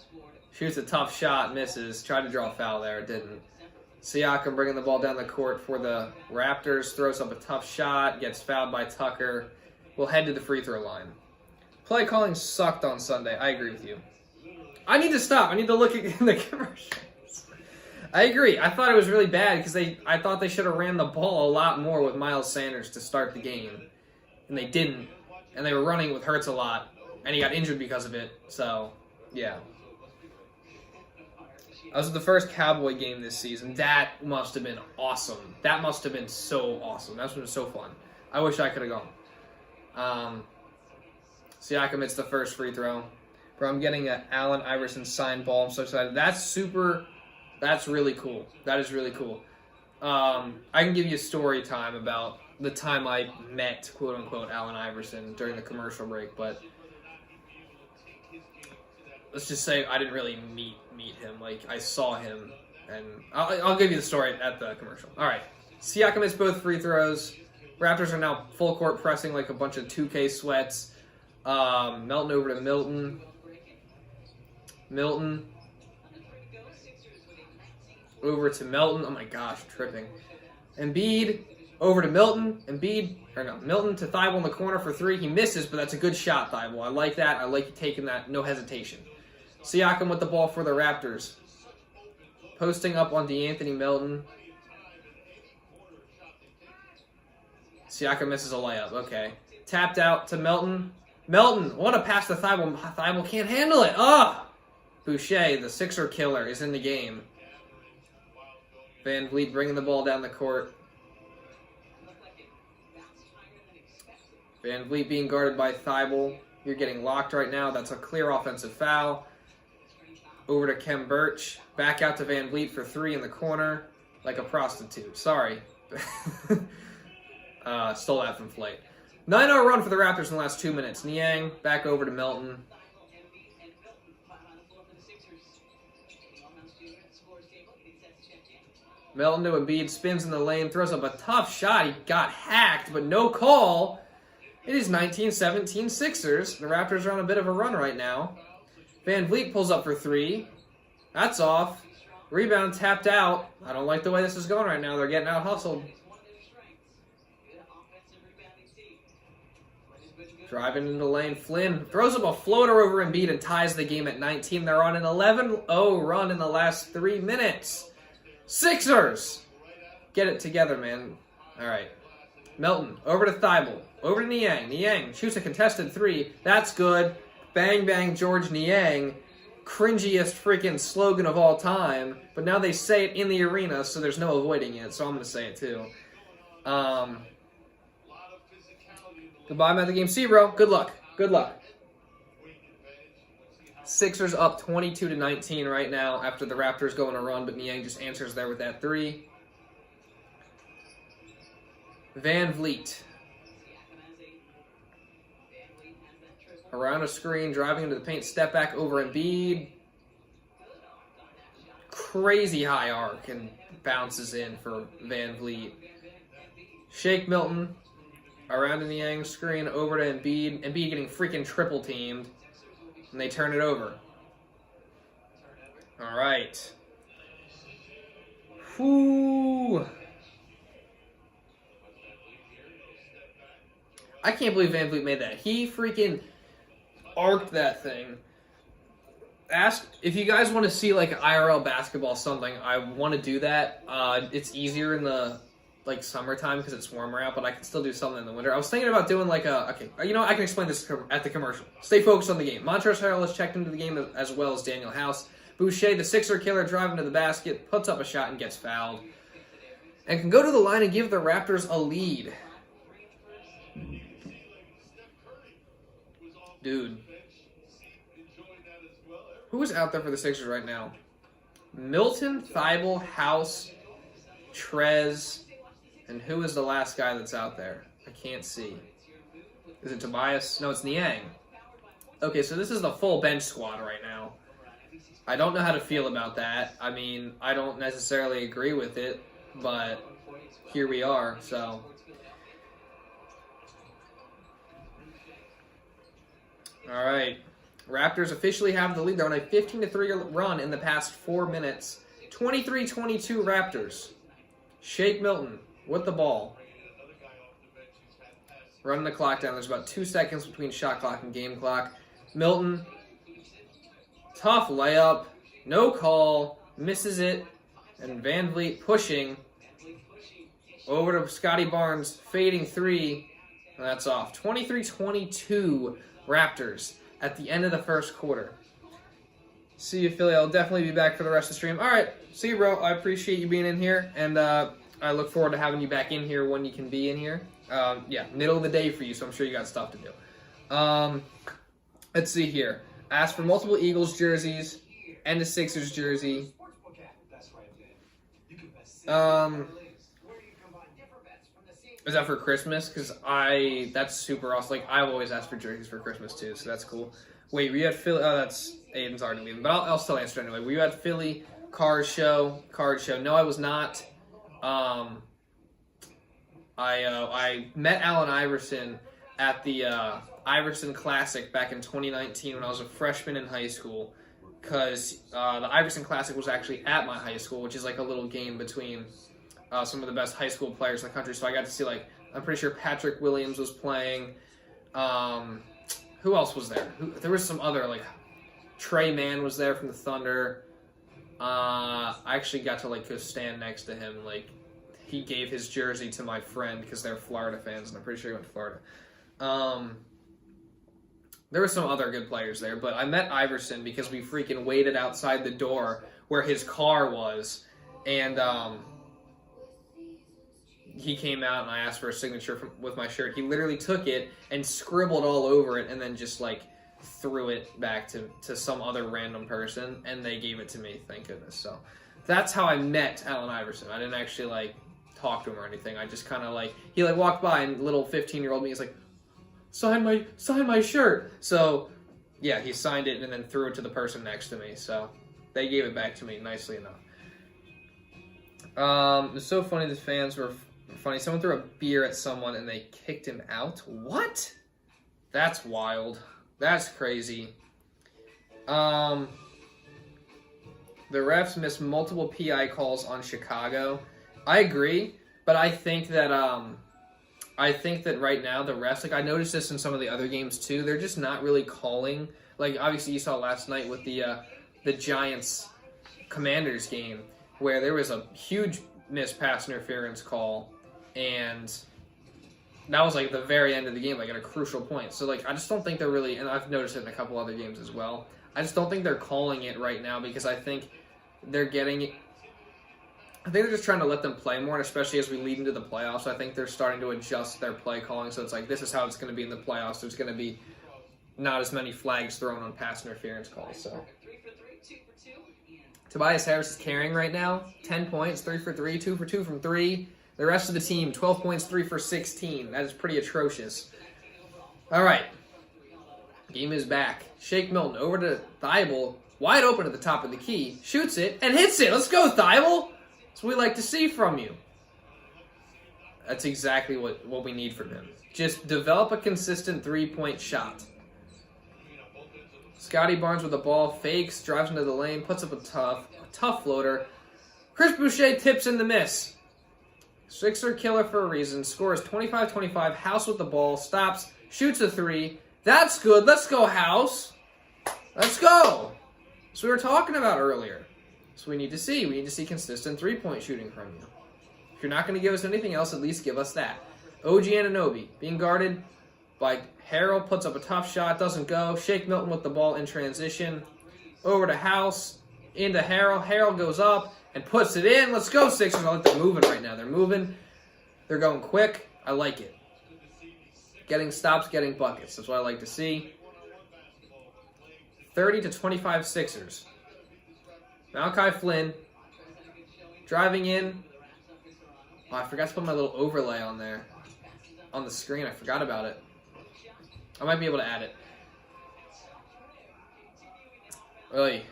Shoots a tough shot, misses. Tried to draw a foul there, didn't. Siakam bringing the ball down the court for the Raptors. Throws up a tough shot. Gets fouled by Tucker. We'll head to the free throw line. Play calling sucked on Sunday. I agree with you. I need to stop. I need to look at the commercials. I agree. I thought it was really bad because I thought they should have ran the ball a lot more with Miles Sanders to start the game. And they didn't. And they were running with Hurts a lot. And he got injured because of it. So, yeah. That was the first Cowboy game this season. That must have been awesome. That must have been so awesome. That was so fun. I wish I could have gone. Siakam hits the first free throw. Bro, I'm getting an Allen Iverson signed ball. I'm so excited. That's really cool. That is really cool. I can give you a story time about the time I met, quote-unquote, Allen Iverson during the commercial break, but let's just say I didn't really meet him. Like, I saw him, and I'll give you the story at the commercial. All right. Siakam hits both free throws. Raptors are now full court pressing like a bunch of 2K sweats. Melton over to Milton. Milton over to Melton. Oh my gosh, tripping. Embiid over to Milton. Milton to Thybulle in the corner for 3. He misses, but that's a good shot, Thybulle. I like that. I like you taking that. No hesitation. Siakam with the ball for the Raptors. Posting up on DeAnthony Melton. Siakam misses a layup. Okay. Tapped out to Melton. Melton, what a pass to Thybulle. Thybulle can't handle it. Boucher, the Sixer killer, is in the game. VanVleet bringing the ball down the court. VanVleet being guarded by Thybulle. You're getting locked right now. That's a clear offensive foul. Over to Kem Birch. Back out to VanVleet for 3 in the corner. Like a prostitute. Sorry. Stole that from Flake. 9-0 run for the Raptors in the last 2 minutes. Niang back over to Melton. Melton to Embiid, spins in the lane, throws up a tough shot. He got hacked, but no call. It is 19-17 Sixers. The Raptors are on a bit of a run right now. VanVleet pulls up for 3. That's off. Rebound tapped out. I don't like the way this is going right now. They're getting out hustled. Driving into the lane. Flynn throws up a floater over Embiid and ties the game at 19. They're on an 11-0 run in the last 3 minutes. Sixers! Get it together, man. All right. Melton, over to Thybulle. Over to Niang. Niang shoots a contested 3. That's good. Bang, bang, George Niang. Cringiest freaking slogan of all time. But now they say it in the arena, so there's no avoiding it. So I'm going to say it, too. Goodbye, man, the game. See you, bro. Good luck. Good luck. Sixers up 22-19 right now after the Raptors go on a run, but Niang just answers there with that 3. VanVleet. Around a screen, driving into the paint, step back over Embiid. Crazy high arc and bounces in for VanVleet. Shake Milton. Around the Niang screen, over to Embiid. Embiid getting freaking triple teamed. And they turn it over. All right. Whoo. I can't believe VanVleet made that. He freaking arced that thing. Ask if you guys want to see like IRL basketball something. I want to do that. It's easier in the summertime because it's warmer out, but I can still do something in the winter. I was thinking about doing I can explain this at the commercial. Stay focused on the game. Montrezl Harrell has checked into the game as well as Danuel House. Boucher, the Sixer killer, driving to the basket, puts up a shot and gets fouled. And can go to the line and give the Raptors a lead. Dude. Who is out there for the Sixers right now? Milton, Thybulle, House, Trez, and who is the last guy that's out there? I can't see. Is it Tobias? No, it's Niang. Okay, so this is the full bench squad right now. I don't know how to feel about that. I mean, I don't necessarily agree with it, but here we are, so. All right. Raptors officially have the lead. They're on a 15-3 run in the past 4 minutes. 23-22 Raptors. Shake Milton with the ball. Running the clock down. There's about 2 seconds between shot clock and game clock. Milton. Tough layup. No call. Misses it. And VanVleet pushing. Over to Scottie Barnes. Fading three. And that's off. 23-22 Raptors at the end of the first quarter. See you, Philly. I'll definitely be back for the rest of the stream. All right. See you, bro. I appreciate you being in here. And I look forward to having you back in here when you can be in here. Yeah, middle of the day for you, so I'm sure you got stuff to do. Let's see here. Asked for multiple Eagles jerseys and a Sixers jersey. Is that for Christmas? Because that's super awesome. Like, I've always asked for jerseys for Christmas too, so that's cool. Wait, were you at Philly? Oh, that's Aiden's already leaving, but I'll still answer anyway. Were you at Philly card show? No, I was not. I met Allen Iverson at the Iverson Classic back in 2019 when I was a freshman in high school, because the Iverson Classic was actually at my high school, which is like a little game between some of the best high school players in the country. So I got to see, like, I'm pretty sure Patrick Williams was playing. Who else was there? There was some other, like, Trey Mann was there from the Thunder. I actually got to, like, go stand next to him. Like, he gave his jersey to my friend because they're Florida fans, and I'm pretty sure he went to Florida. There were some other good players there, but I met Iverson because we freaking waited outside the door where his car was, and he came out and I asked for a signature with my shirt. He literally took it and scribbled all over it and then just, like, threw it back to some other random person, and they gave it to me, thank goodness. So that's how I met Allen Iverson. I didn't actually, like, talk to him or anything. I just kind of, like, he, like, walked by and little 15-year-old me is like, sign my shirt. So yeah, he signed it and then threw it to the person next to me. So they gave it back to me nicely enough. It's so funny. The fans were funny. Someone threw a beer at someone and they kicked him out. What? That's wild. That's crazy. The refs missed multiple PI calls on Chicago. I agree, but I think that right now the refs, like, I noticed this in some of the other games too, they're just not really calling. Like, obviously you saw last night with the Giants Commanders game where there was a huge missed pass interference call, and that was, like, the very end of the game, like, at a crucial point. So, like, I just don't think they're really, and I've noticed it in a couple other games as well, I just don't think they're calling it right now because I think they're just trying to let them play more, and especially as we lead into the playoffs, I think they're starting to adjust their play calling. So it's like, this is how it's going to be in the playoffs. There's going to be not as many flags thrown on pass interference calls. So Tobias Harris is carrying right now. 10 points, 3 for 3, 2 for 2 from 3. The rest of the team, 12 points, 3 for 16. That is pretty atrocious. All right. Game is back. Shake Milton over to Thybulle. Wide open at the top of the key. Shoots it and hits it. Let's go, Thybulle. That's what we like to see from you. That's exactly what we need from him. Just develop a consistent three-point shot. Scottie Barnes with the ball, fakes, drives into the lane, puts up a tough floater. Chris Boucher tips in the miss. Sixer killer for a reason. Scores 25-25. House with the ball, stops, shoots a three. That's good. Let's go, House. Let's go. That's what we were talking about earlier. So we need to see. We need to see consistent three-point shooting from you. If you're not going to give us anything else, at least give us that. OG Anunoby being guarded by Harrell, puts up a tough shot, doesn't go. Shake Milton with the ball in transition. Over to House, into Harrell. Harrell goes up and puts it in. Let's go, Sixers. I like they're moving right now. They're moving. They're going quick. I like it. Getting stops, getting buckets. That's what I like to see. 30-25 Sixers. Malachi Flynn driving in. Oh, I forgot to put my little overlay on there. On the screen. I forgot about it. I might be able to add it. Oy.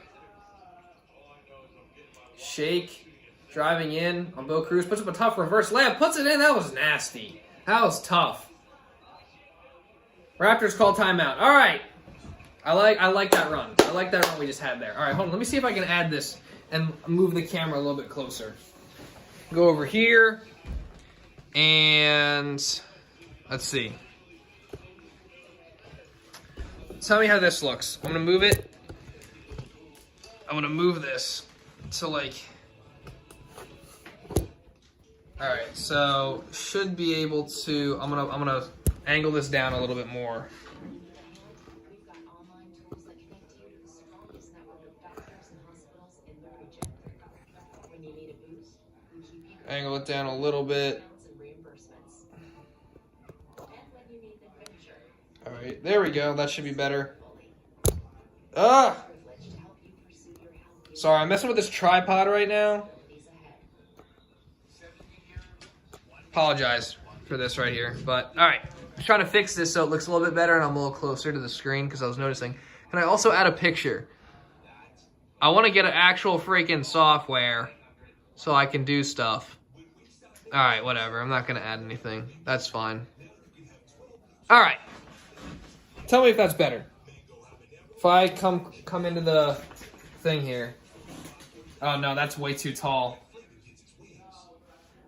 Shake driving in on Bo Cruz. Puts up a tough reverse layup. Puts it in. That was nasty. That was tough. Raptors call timeout. All right. I like that run. I like that run we just had there. All right, hold on. Let me see if I can add this and move the camera a little bit closer. Go over here. And let's see. Tell me how this looks. I'm going to move it. I'm going to move this to like... All right, so should be able to... I'm gonna angle this down a little bit more. Angle it down a little bit. All right, there we go. That should be better. Ah! Sorry, I'm messing with this tripod right now. Apologize for this right here. But, all right. I'm trying to fix this so it looks a little bit better and I'm a little closer to the screen because I was noticing. Can I also add a picture? I want to get an actual freaking software so I can do stuff. All right, whatever. I'm not going to add anything. That's fine. All right. Tell me if that's better. If I come into the thing here. Oh, no, that's way too tall.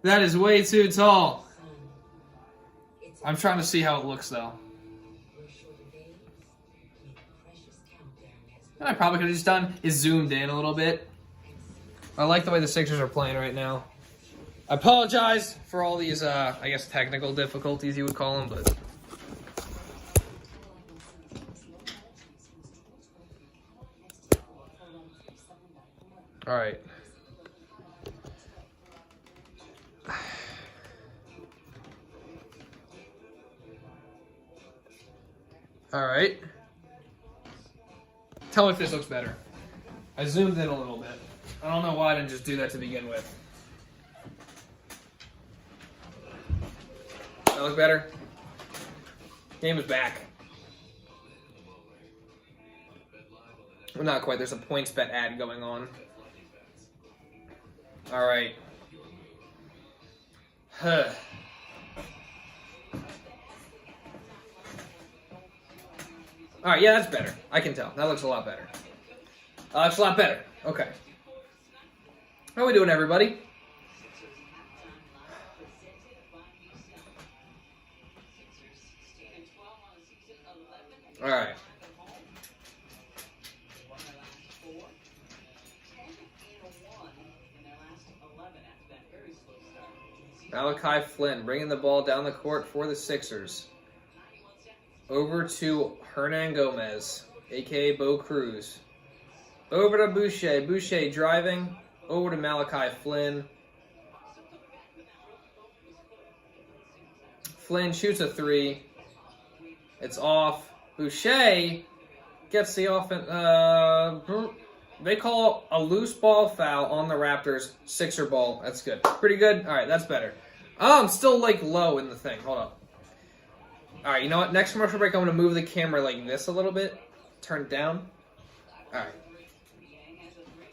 That is way too tall. I'm trying to see how it looks, though. What I probably could have just done is zoomed in a little bit. I like the way the Sixers are playing right now. I apologize for all these, I guess, technical difficulties you would call them, but... All right. All right. Tell me if this looks better. I zoomed in a little bit. I don't know why I didn't just do that to begin with. That look better? Game is back. Well, not quite. There's a points bet ad going on. All right. Huh. All right, yeah, that's better. I can tell. That looks a lot better. It's a lot better. Okay. How are we doing, everybody? All right. Malachi Flynn bringing the ball down the court for the Sixers. Over to Hernan Gomez, a.k.a. Bo Cruz. Over to Boucher. Boucher driving. Over to Malachi Flynn. Flynn shoots a three. It's off. Boucher gets the offense. They call a loose ball foul on the Raptors. Sixer ball. That's good. Pretty good. All right, that's better. Oh, I'm still like low in the thing. Hold up. All right, you know what? Next commercial break, I'm going to move the camera like this a little bit. Turn it down. All right.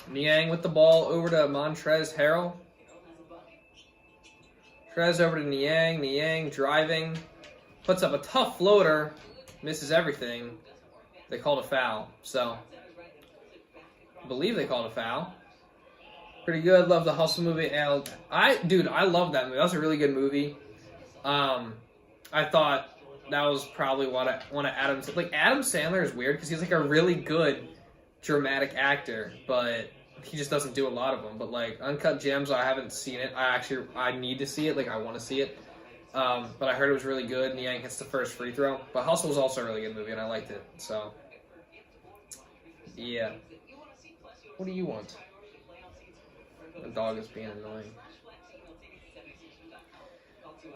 Niang with the ball over to Montrezl Harrell. Trez over to Niang. Niang driving. Puts up a tough floater. Misses everything. They called a foul. So, I believe they called a foul. Pretty good. Love the Hustle movie. Dude, I love that movie. That was a really good movie. I thought that was probably one of Adam's... Like, Adam Sandler is weird because he's like a really good dramatic actor, but he just doesn't do a lot of them. But, like, Uncut Gems, I haven't seen it. I need to see it. Like, I want to see it. But I heard it was really good. Niang hits the first free throw. But Hustle was also a really good movie, and I liked it. So, yeah. What do you want? The dog is being annoying.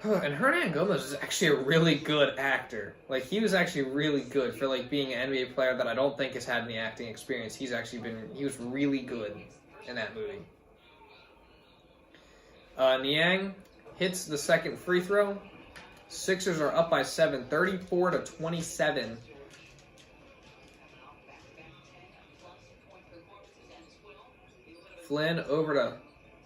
And Hernan Gomez is actually a really good actor. Like, he was actually really good for, like, being an NBA player that I don't think has had any acting experience. He was really good in that movie. Niang hits the second free throw. Sixers are up by 7, 34-27. Flynn over to,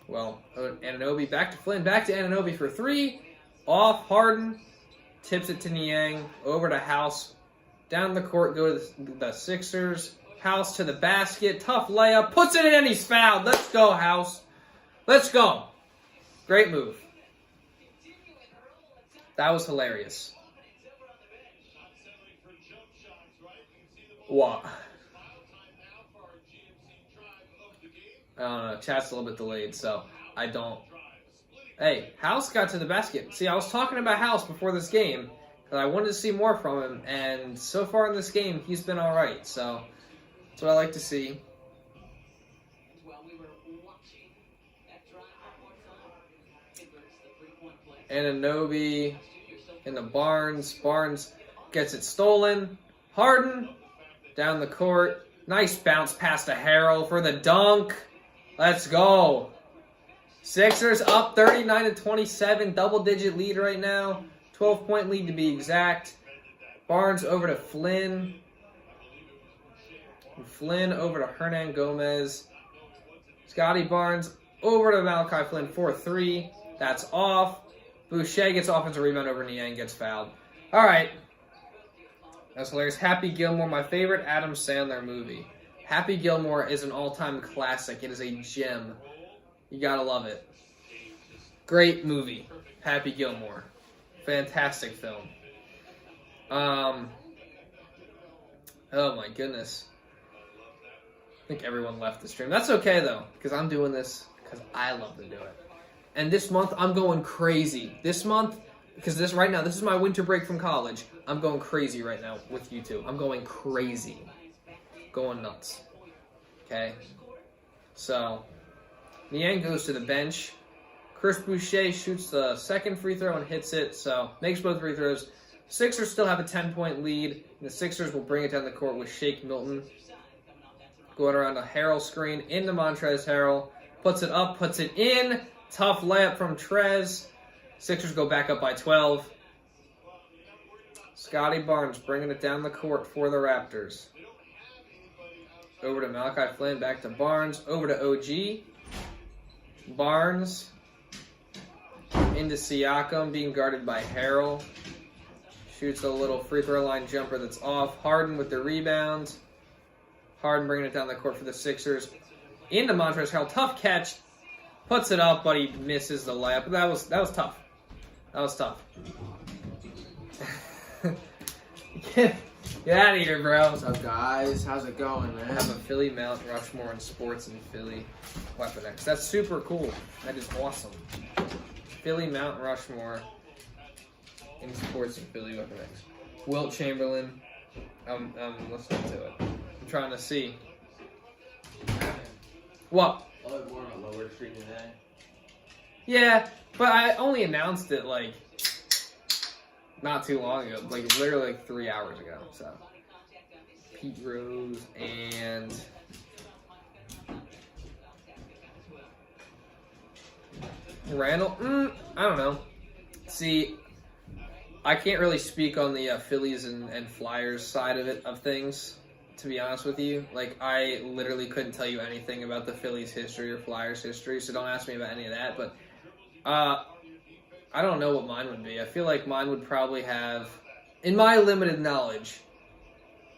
Anunoby. Back to Flynn. Back to Anunoby for 3. Off Harden. Tips it to Niang. Over to House. Down the court go to the Sixers. House to the basket. Tough layup. Puts it in and he's fouled. Let's go, House. Let's go. Great move. That was hilarious. What? I don't know. Chat's a little bit delayed, so I don't. Hey, House got to the basket. See, I was talking about House before this game, because I wanted to see more from him, and so far in this game, he's been all right. So that's what I like to see. Anunoby into Barnes. Barnes gets it stolen. Harden down the court. Nice bounce pass to Harrell for the dunk. Let's go. Sixers up 39-27. Double-digit lead right now. 12-point lead to be exact. Barnes over to Flynn. Flynn over to Hernan Gomez. Scottie Barnes over to Malachi Flynn for 3. That's off. Boucher gets offensive rebound over Niang, gets fouled. All right. That's hilarious. Happy Gilmore, my favorite Adam Sandler movie. Happy Gilmore is an all-time classic. It is a gem. You gotta love it. Great movie. Happy Gilmore. Fantastic film. Oh my goodness. I think everyone left the stream. That's okay though, because I'm doing this because I love to do it. And this month, I'm going crazy. This month, because this is my winter break from college. I'm going crazy right now with YouTube. I'm going crazy. Going nuts. Okay? So, Niang goes to the bench. Chris Boucher shoots the second free throw and hits it. So, makes both free throws. Sixers still have a 10-point lead. And the Sixers will bring it down the court with Shake Milton. Going around a Harrell screen into Montrezl Harrell. Puts it up, puts it in. Tough layup from Trez. Sixers go back up by 12. Scottie Barnes bringing it down the court for the Raptors. Over to Malachi Flynn, back to Barnes. Over to OG. Barnes into Siakam, being guarded by Harrell. Shoots a little free throw line jumper that's off. Harden with the rebound. Harden bringing it down the court for the Sixers. Into Montrezl Harrell. Tough catch. Puts it up, but he misses the layup. That was tough. That was tough. Get out of here, bro. What's up, guys? How's it going, man? I have a Philly Mount Rushmore in sports and Philly Weapon X. That's super cool. That is awesome. Philly Mount Rushmore in sports and Philly Weapon X. Wilt Chamberlain. I'm listening to it. I'm trying to see. What? Oh, we're on a lower screen today. Yeah, but I only announced it like not too long ago, like literally like 3 hours ago. So Pete Rose and Randall. I don't know. See, I can't really speak on the Phillies and Flyers side of things. To be honest with you, like I literally couldn't tell you anything about the Phillies history or Flyers history, so don't ask me about any of that. But I don't know what mine would be. I feel like mine would probably have, in my limited knowledge,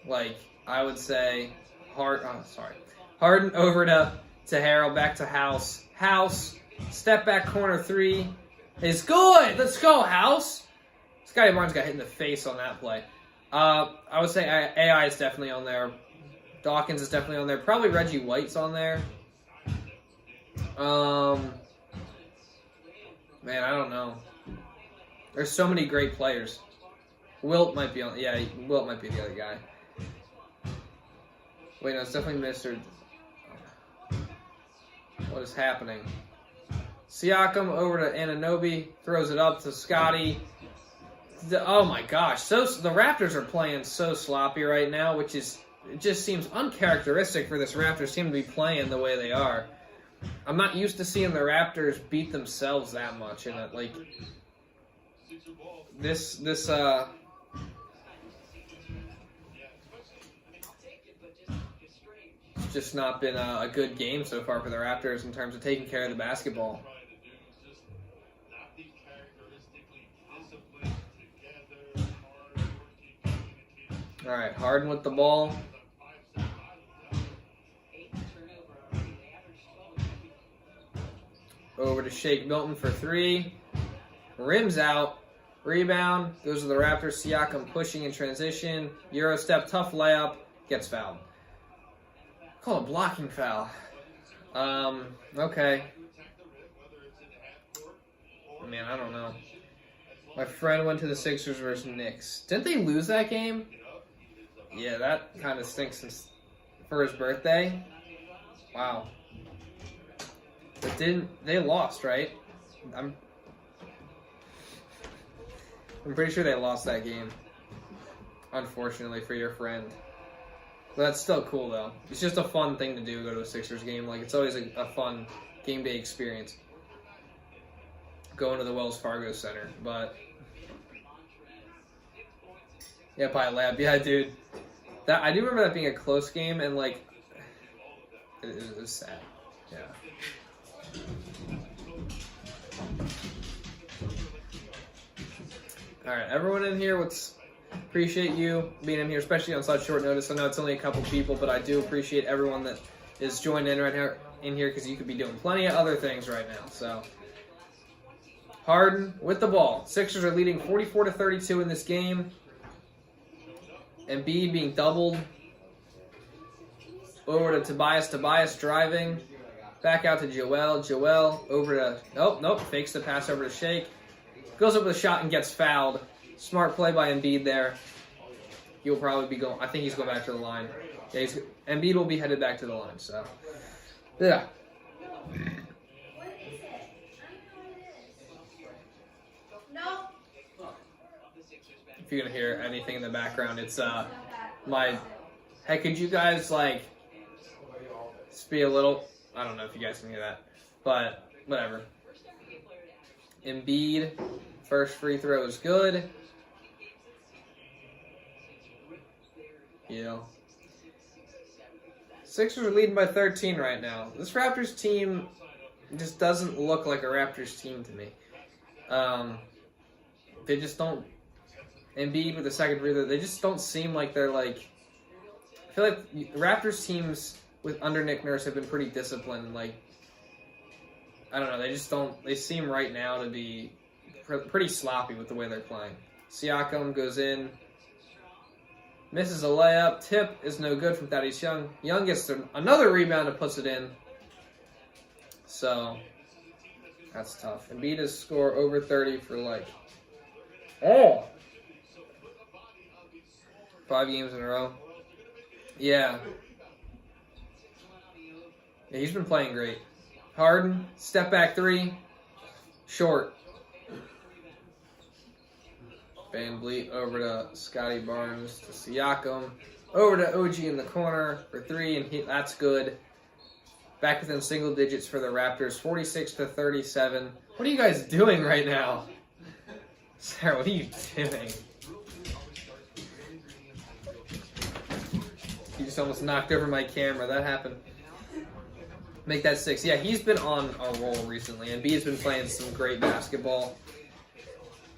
like I would say Harden over to Harrell, back to House. House, step back corner 3 is good. Let's go, House. Scottie Barnes got hit in the face on that play. I would say AI is definitely on there. Dawkins is definitely on there. Probably Reggie White's on there. Man, I don't know. There's so many great players. Wilt might be on. Yeah, Wilt might be the other guy. Wait, no, it's definitely Mr. What is happening? Siakam over to Anunoby, throws it up to Scottie. Oh my gosh, the Raptors are playing so sloppy right now, which is, it just seems uncharacteristic for this Raptors team to be playing the way they are. I'm not used to seeing the Raptors beat themselves that much in it. Like this it's just not been a good game so far for the Raptors in terms of taking care of the basketball. All right, Harden with the ball. Over to Shake Milton for 3. Rims out. Rebound. Goes to the Raptors. Siakam pushing in transition. Euro step. Tough layup. Gets fouled. Call a blocking foul. Okay. Man, I don't know. My friend went to the Sixers versus Knicks. Didn't they lose that game? Yeah, that kind of stinks for his birthday. Wow. But they lost, right? I'm pretty sure they lost that game. Unfortunately for your friend. But that's still cool though. It's just a fun thing to do, go to a Sixers game. Like, it's always a fun game day experience. Going to the Wells Fargo Center. But yeah, by a lab. Yeah, dude. I do remember that being a close game, and like it was sad. Yeah. All right, everyone in here, appreciate you being in here, especially on such short notice. I know it's only a couple people, but I do appreciate everyone that is joined in right here because you could be doing plenty of other things right now. So, Harden with the ball. Sixers are leading 44-32 in this game. Embiid being doubled. Over to Tobias. Tobias driving. Back out to Joel. Joel over to... Nope. Fakes the pass over to Shake. Goes up with a shot and gets fouled. Smart play by Embiid there. He'll probably be going... I think he's going back to the line. Yeah, Embiid will be headed back to the line, so... Yeah. If you're going to hear anything in the background, it's my... Hey, could you guys, like... Just be a little... I don't know if you guys can hear that. But, whatever. Embiid, first free throw is good. You know. Sixers are leading by 13 right now. This Raptors team just doesn't look like a Raptors team to me. They just don't... Embiid with the second free throw, they just don't seem like they're like... I feel like Raptors teams under Nick Nurse have been pretty disciplined. Like, I don't know, they just don't... They seem right now to be pretty sloppy with the way they're playing. Siakam goes in. Misses a layup. Tip is no good from Thaddeus Young. Young gets another rebound and puts it in. So, that's tough. Embiid has scored over 30 for like... 5 games in a row. Yeah. Yeah, he's been playing great. Harden, step back 3. Short. VanVleet over to Scottie Barnes to Siakam. Over to OG in the corner for 3, and that's good. Back within single digits for the Raptors, 46-37. What are you guys doing right now? Sarah, what are you doing? You just almost knocked over my camera. That happened. Make that 6. Yeah, he's been on a roll recently. And Embiid's been playing some great basketball.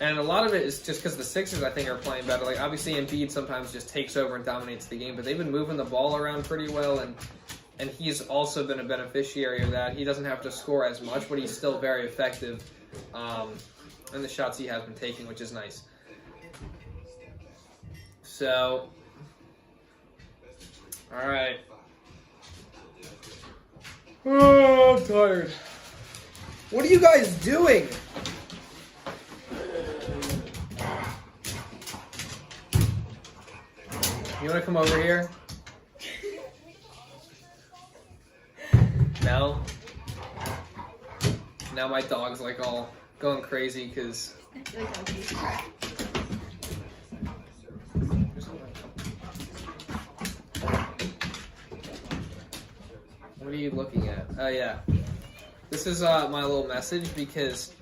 And a lot of it is just because the Sixers, I think, are playing better. Like, obviously, Embiid sometimes just takes over and dominates the game. But they've been moving the ball around pretty well. And he's also been a beneficiary of that. He doesn't have to score as much, but he's still very effective in the shots he has been taking, which is nice. So... All right. Oh, I'm tired. What are you guys doing? You want to come over here? No? Now my dog's like all going crazy because. What are you looking at? Oh yeah, this is my little message because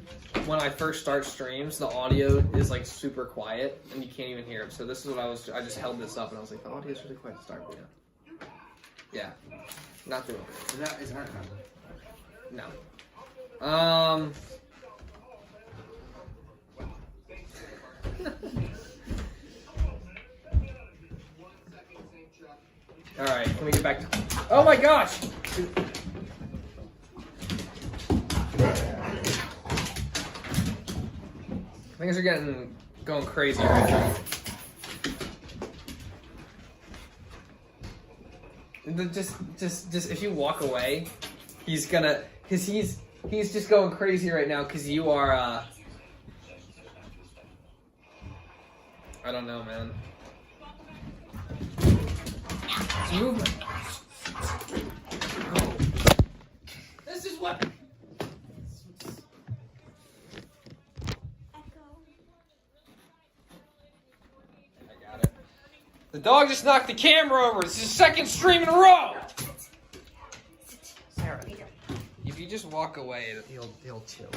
when I first start streams, the audio is like super quiet and you can't even hear it. So this is what I just held this up and I was like, the audio is really quiet to start video. Yeah, not doing it. Is that No. All right, can we get back to? Oh my gosh! Things are going crazy right now. Just if you walk away, he's just going crazy right now because you are I don't know, man. It's movement. Oh. This is what. The dog just knocked the camera over. This is his second stream in a row. Sarah, if you just walk away, he'll chill.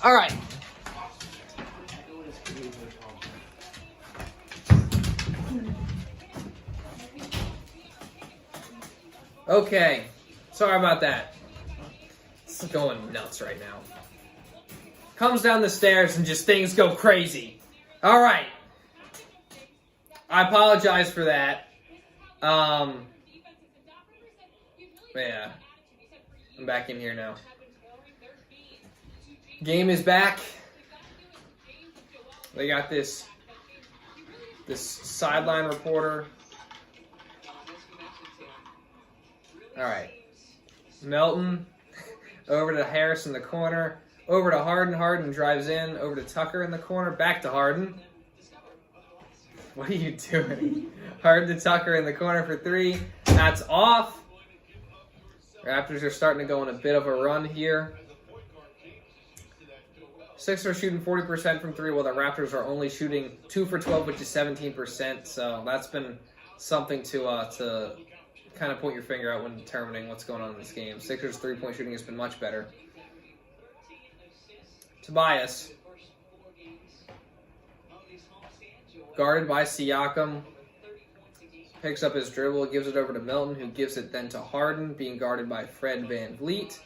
All right. Okay. Sorry about that. It's going nuts right now. Comes down the stairs and just things go crazy. All right. I apologize for that. Yeah. I'm back in here now. Game is back. They got this sideline reporter. All right. Melton over to Harris in the corner. Over to Harden. Harden drives in. Over to Tucker in the corner. Back to Harden. What are you doing? Harden to Tucker in the corner for three. That's off. Raptors are starting to go on a bit of a run here. Sixers are shooting 40% from three, while the Raptors are only shooting 2 for 12, which is 17%. So that's been something to kind of point your finger out when determining what's going on in this game. Sixers' three-point shooting has been much better. Tobias, guarded by Siakam, picks up his dribble, gives it over to Melton, who gives it then to Harden, being guarded by VanVleet.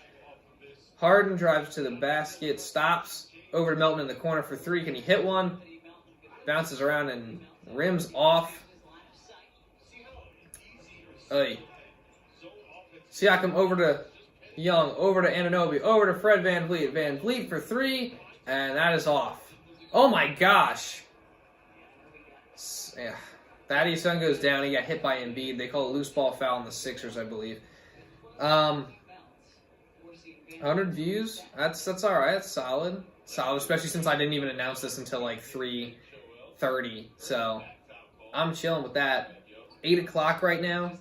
Harden drives to the basket, stops, over to Melton in the corner for three. Can he hit one? Bounces around and rims off. Oy. Siakam over to Young, over to Anunoby, over to VanVleet. VanVleet for three, and that is off. Oh my gosh. Yeah. Thaddeus Young goes down. He got hit by Embiid. They call it a loose ball foul on the Sixers, I believe. 100 views. That's all right. That's solid. Solid, especially since I didn't even announce this until like 3:30. So I'm chilling with that. 8 o'clock right now.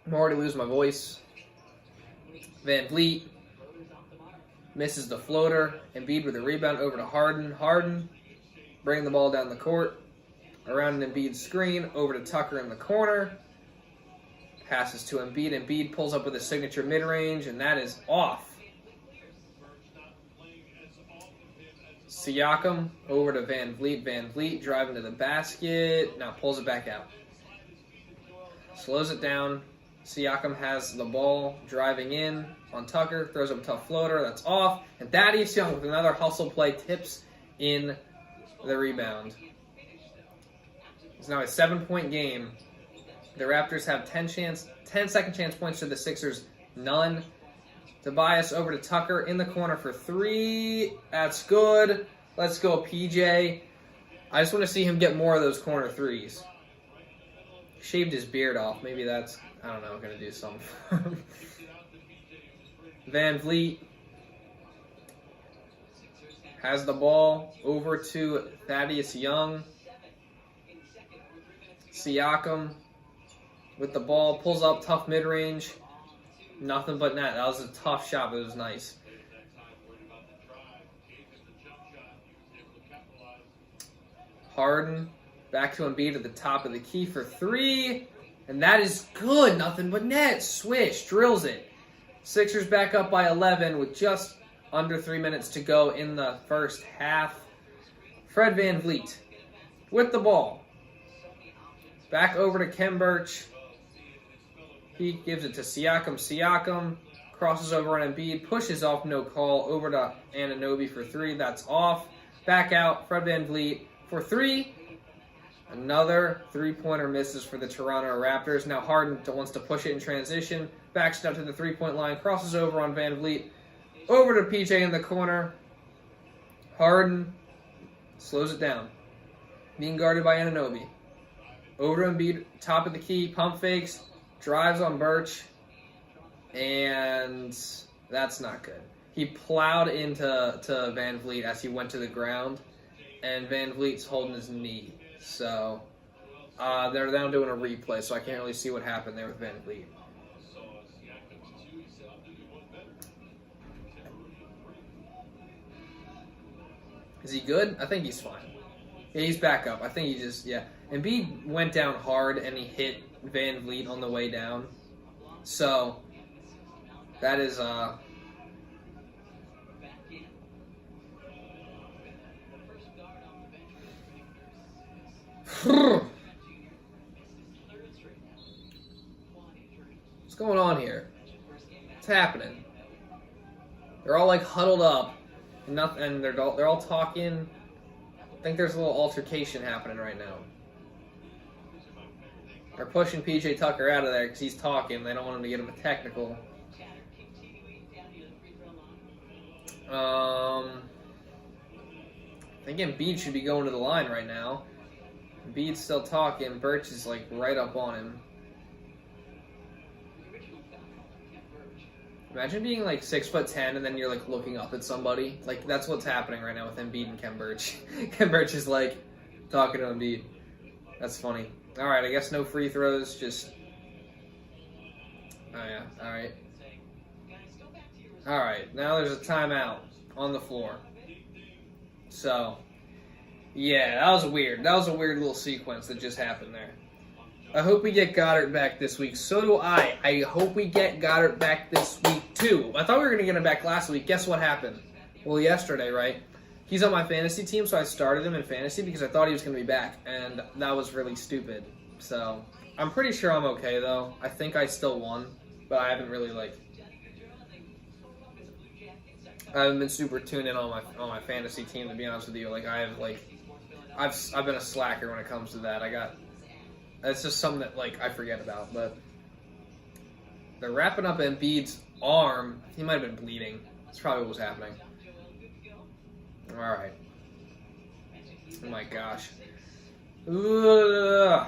I'm already losing my voice. VanVleet misses the floater. Embiid with a rebound over to Harden. Harden bringing the ball down the court. Around an Embiid screen. Over to Tucker in the corner. Passes to Embiid. Embiid pulls up with a signature mid-range, and that is off. Siakam over to VanVleet. VanVleet driving to the basket. Now pulls it back out. Slows it down. Siakam has the ball driving in on Tucker. Throws up a tough floater. That's off. And Thaddeus Young with another hustle play tips in the rebound. It's now a 7-point game. The Raptors have 10 second chance points to the Sixers. None. Tobias over to Tucker in the corner for three. That's good. Let's go, PJ. I just want to see him get more of those corner threes. Shaved his beard off. Maybe that's, I don't know, going to do something. VanVleet has the ball over to Thaddeus Young. Siakam with the ball, pulls up, tough mid-range. Nothing but net. That was a tough shot, but it was nice. Harden, back to Embiid at the top of the key for 3. And that is good. Nothing but net. Swish, drills it. Sixers back up by 11 with just under 3 minutes to go in the first half. Fred VanVleet with the ball. Back over to Kem Birch. He gives it to Siakam. Siakam crosses over on Embiid, pushes off, no call, over to Anunoby for 3. That's off. Back out, Fred VanVleet for 3. Another three-pointer misses for the Toronto Raptors. Now Harden wants to push it in transition. Backs it up to the three-point line, crosses over on VanVleet. Over to PJ in the corner. Harden slows it down. Being guarded by Anunoby. Over to Embiid, top of the key, pump fakes, drives on Birch, and that's not good. He plowed into VanVleet as he went to the ground, and VanVleet's holding his knee. So they're now doing a replay, so I can't really see what happened there with VanVleet. Is he good? I think he's fine. Yeah, he's back up. I think he just, yeah. Embiid went down hard, and he hit VanVleet on the way down. So, that is, what's going on here? What's happening? They're all, like, huddled up, and they're all talking. I think there's a little altercation happening right now. They're pushing PJ Tucker out of there because he's talking. They don't want him to get him a technical. I think Embiid should be going to the line right now. Embiid's still talking. Birch is like right up on him. Imagine being like 6'10" and then you're like looking up at somebody. Like that's what's happening right now with Embiid and Kem Birch. Kem Birch is like talking to Embiid. That's funny. All right, I guess no free throws. Just oh yeah. All right. All right. Now there's a timeout on the floor. So yeah, that was weird. That was a weird little sequence that just happened there. I hope we get Goddard back this week. So do I. I hope we get Goddard back this week, too. I thought we were going to get him back last week. Guess what happened? Well, yesterday, right? He's on my fantasy team, so I started him in fantasy because I thought he was going to be back, and that was really stupid. So, I'm pretty sure I'm okay, though. I think I still won, but I haven't really, I haven't been super tuned in on my fantasy team, to be honest with you. I've been a slacker when it comes to that. It's just something that, I forget about. But they're wrapping up Embiid's arm. He might have been bleeding. That's probably what was happening. All right. Oh, my gosh. Ugh.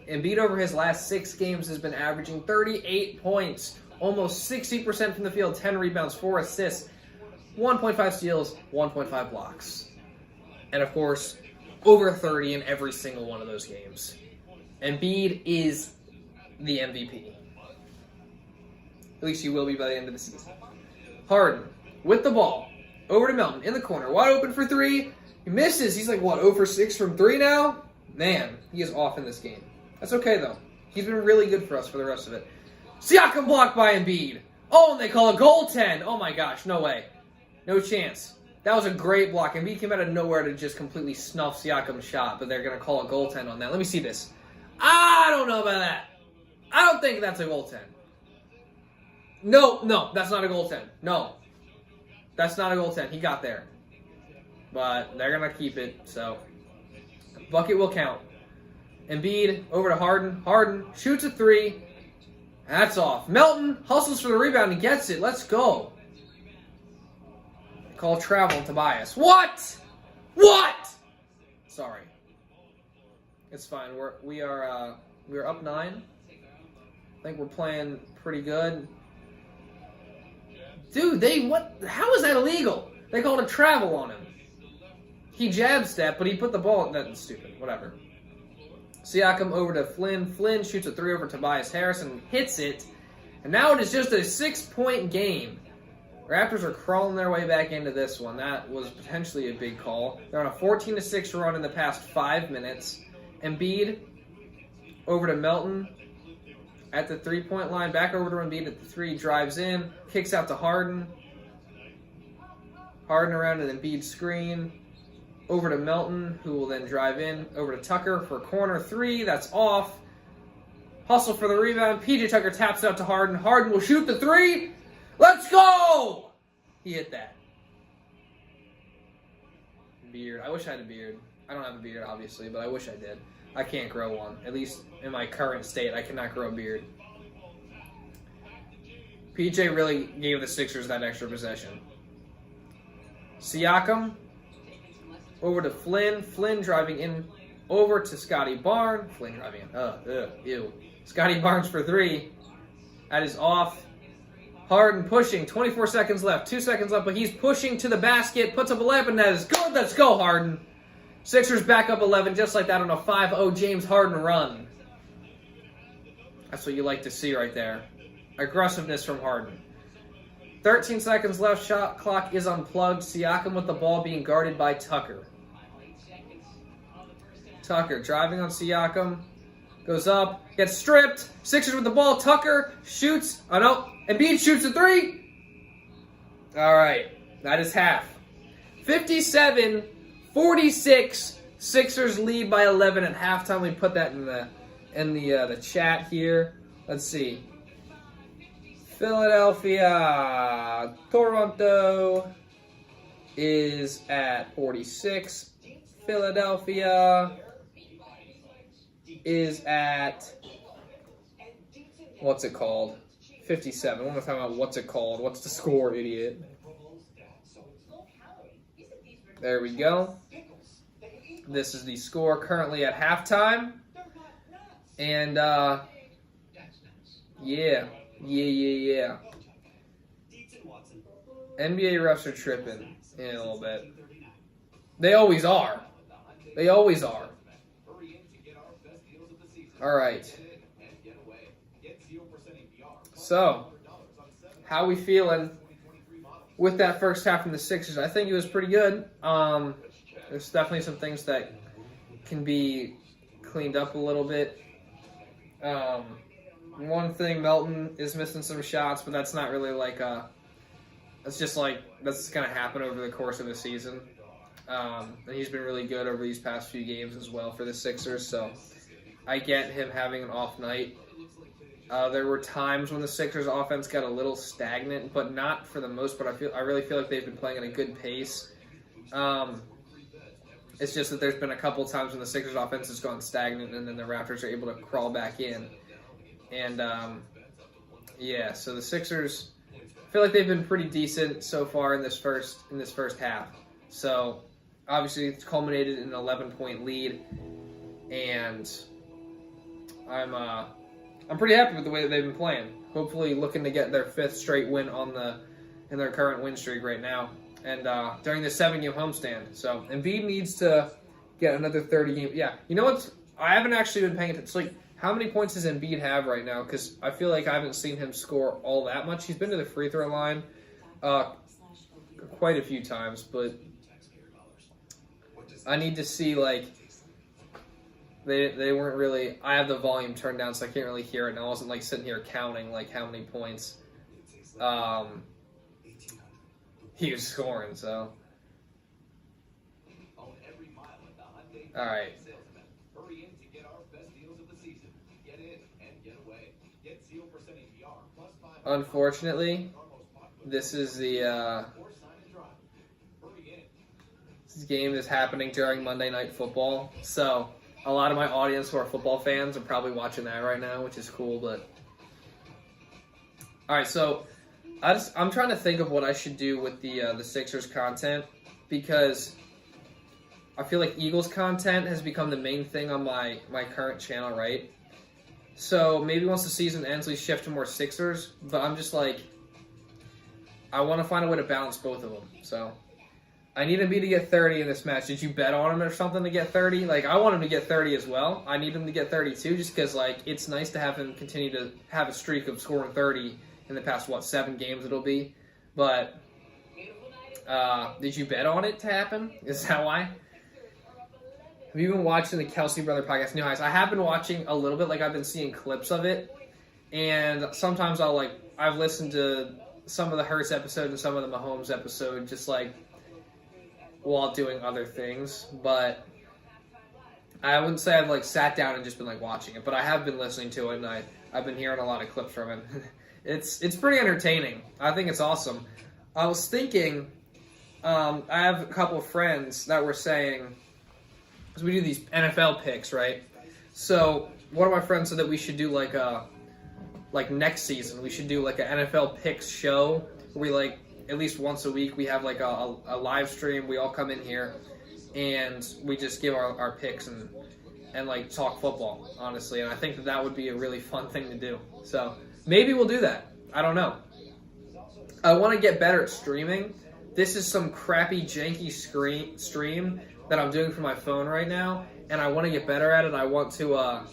Embiid over his last 6 games has been averaging 38 points, almost 60% from the field, 10 rebounds, 4 assists, 1.5 steals, 1.5 blocks. And, of course, over 30 in every single one of those games. Embiid is the MVP. At least he will be by the end of the season. Harden with the ball. Over to Melton in the corner. Wide open for 3. He misses. He's 0 for 6 from 3 now? Man, he is off in this game. That's okay, though. He's been really good for us for the rest of it. Siakam blocked by Embiid. Oh, and they call a goaltend. Oh, my gosh. No way. No chance. That was a great block. Embiid came out of nowhere to just completely snuff Siakam's shot, but they're going to call a goaltend on that. Let me see this. I don't know about that. I don't think that's a goaltend. No, that's not a goaltend. No. That's not a goaltend. He got there. But they're going to keep it, so bucket will count. Embiid over to Harden. Harden shoots a 3. That's off. Melton hustles for the rebound and gets it. Let's go. Call travel on Tobias. What? Sorry. It's fine. We are up 9. I think we're playing pretty good. Dude, how is that illegal? They called a travel on him. He jab stepped, but he put the ball. That's stupid. Whatever. Siakam over to Flynn. Flynn shoots a 3 over Tobias Harris and hits it. And now it is just a 6-point game. Raptors are crawling their way back into this one. That was potentially a big call. They're on a 14-6 run in the past 5 minutes. Embiid over to Melton at the 3-point line. Back over to Embiid at the 3. Drives in. Kicks out to Harden. Harden around an Embiid screen. Over to Melton, who will then drive in. Over to Tucker for corner 3. That's off. Hustle for the rebound. PJ Tucker taps it out to Harden. Harden will shoot the 3. Let's go! He hit that. Beard. I wish I had a beard. I don't have a beard, obviously, but I wish I did. I can't grow one. At least in my current state, I cannot grow a beard. PJ really gave the Sixers that extra possession. Siakam over to Flynn. Flynn driving in over to Scottie Barnes. Flynn driving in. Ew. Scottie Barnes for 3. That is off. Harden pushing. 24 seconds left. 2 seconds left, but he's pushing to the basket. Puts up a layup, and that is good. Let's go, Harden. Sixers back up 11, just like that on a 5-0 James Harden run. That's what you like to see right there. Aggressiveness from Harden. 13 seconds left. Shot clock is unplugged. Siakam with the ball being guarded by Tucker. Tucker driving on Siakam. Goes up. Gets stripped. Sixers with the ball. Tucker shoots. Oh, no. Embiid shoots a 3. All right. That is half. 57-46. Sixers lead by 11 at halftime. We put that in the chat here. Let's see. Philadelphia, Toronto is at 46. Philadelphia is at, what's it called? 57. One more time about what's it called. What's the score, idiot? There we go. This is the score currently at halftime. And, yeah. NBA refs are tripping in a little bit. They always are. All right. So, how we feeling with that first half from the Sixers? I think it was pretty good. There's definitely some things that can be cleaned up a little bit. One thing, Melton is missing some shots, but that's not really like that's just like, that's going to happen over the course of the season. And he's been really good over these past few games as well for the Sixers, so I get him having an off night. There were times when the Sixers offense got a little stagnant, but not for the most part. I really feel like they've been playing at a good pace. It's just that there's been a couple times when the Sixers offense has gone stagnant, and then the Raptors are able to crawl back in. And, so the Sixers, I feel like they've been pretty decent so far in this first half. So, obviously, it's culminated in an 11-point lead, and I'm pretty happy with the way that they've been playing. Hopefully looking to get their 5th straight win in their current win streak right now, and during the 7-game homestand. So, Embiid needs to get another 30 game. Yeah, you know what? I haven't actually been paying attention. It's like, how many points does Embiid have right now? Because I feel like I haven't seen him score all that much. He's been to the free throw line quite a few times, but I need to see, like, they weren't really, I have the volume turned down, so I can't really hear it, and I wasn't, like, sitting here counting, like, how many points he was scoring, so. All right. Unfortunately, this is the this game is happening during Monday Night Football, so a lot of my audience who are football fans are probably watching that right now, which is cool. But all right, so I'm trying to think of what I should do with the Sixers content, because I feel like Eagles content has become the main thing on my current channel, right? So maybe once the season ends, we shift to more Sixers. But I'm just like, I want to find a way to balance both of them. So I need Embiid to get 30 in this match. Did you bet on him or something to get 30? Like, I want him to get 30 as well. I need him to get 30 too, just because, like, it's nice to have him continue to have a streak of scoring 30 in the past, 7 games it'll be. But, did you bet on it to happen? Is that why? Have you been watching the Kelsey Brother podcast, New Heights? I have been watching a little bit, like, I've been seeing clips of it. And sometimes I've listened to some of the Hurts episode and some of the Mahomes episode, just, like, while doing other things. But I wouldn't say I've, like, sat down and just been, like, watching it. But I have been listening to it, and I've been hearing a lot of clips from it. It's pretty entertaining. I think it's awesome. I was thinking, I have a couple of friends that were saying, because we do these NFL picks, right? So one of my friends said that we should do like next season, we should do like an NFL picks show where we, like, at least once a week we have like a live stream. We all come in here and we just give our picks and like talk football, honestly. And I think that would be a really fun thing to do. So maybe we'll do that. I don't know. I want to get better at streaming. This is some crappy janky stream that I'm doing from my phone right now, and I want to get better at it. I want to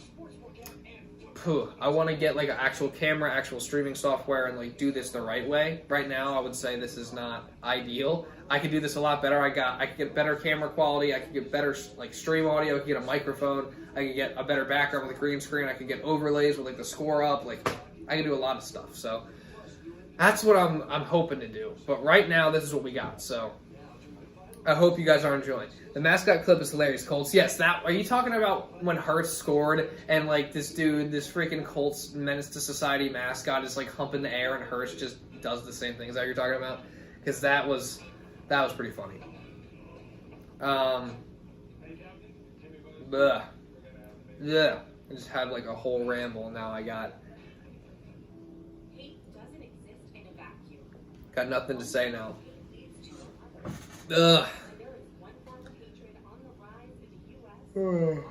get like an actual camera, actual streaming software, and like do this the right way. Right now, I would say this is not ideal. I could do this a lot better. I could get better camera quality. I could get better like stream audio. I could get a microphone. I could get a better background with a green screen. I could get overlays with like the score up. Like, I could do a lot of stuff. So that's what I'm hoping to do. But right now, this is what we got. So I hope you guys are enjoying. The mascot clip is hilarious, Colts. Yes, are you talking about when Hurts scored and like this dude, this freaking Colts Menace to Society mascot is like humping the air and Hurts just does the same thing? Is that what you're talking about? Because that was pretty funny. Yeah. I just had like a whole ramble, and now I got nothing to say now. Ugh. Oh,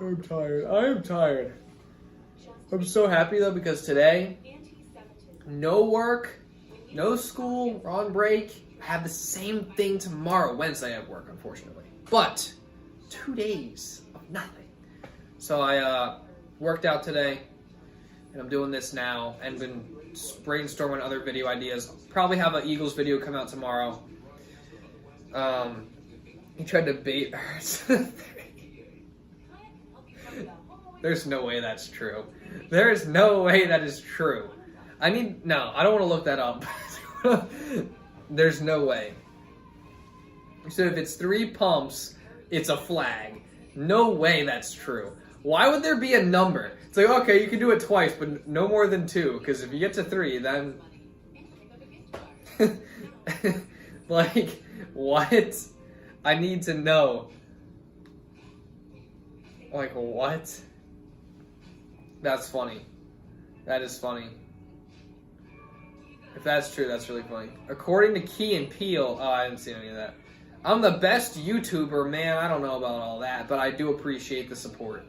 I'm tired. I am tired. I'm so happy though, because today, no work, no school, we're on break. I have the same thing tomorrow. Wednesday I have work, unfortunately. But 2 days of nothing. So I worked out today, and I'm doing this now, and been brainstorming other video ideas. Probably have an Eagles video come out tomorrow. He tried to bait Hurts. There's no way that's true. There is no way that is true. I don't want to look that up. There's no way. He said if it's 3 pumps, it's a flag. No way that's true. Why would there be a number? It's like, okay, you can do it twice, but no more than 2, because if you get to 3, then... like, what? I need to know. Like, what? That's funny. That is funny. If that's true, that's really funny. According to Key and Peele, I haven't seen any of that. I'm the best YouTuber, man. I don't know about all that, but I do appreciate the support.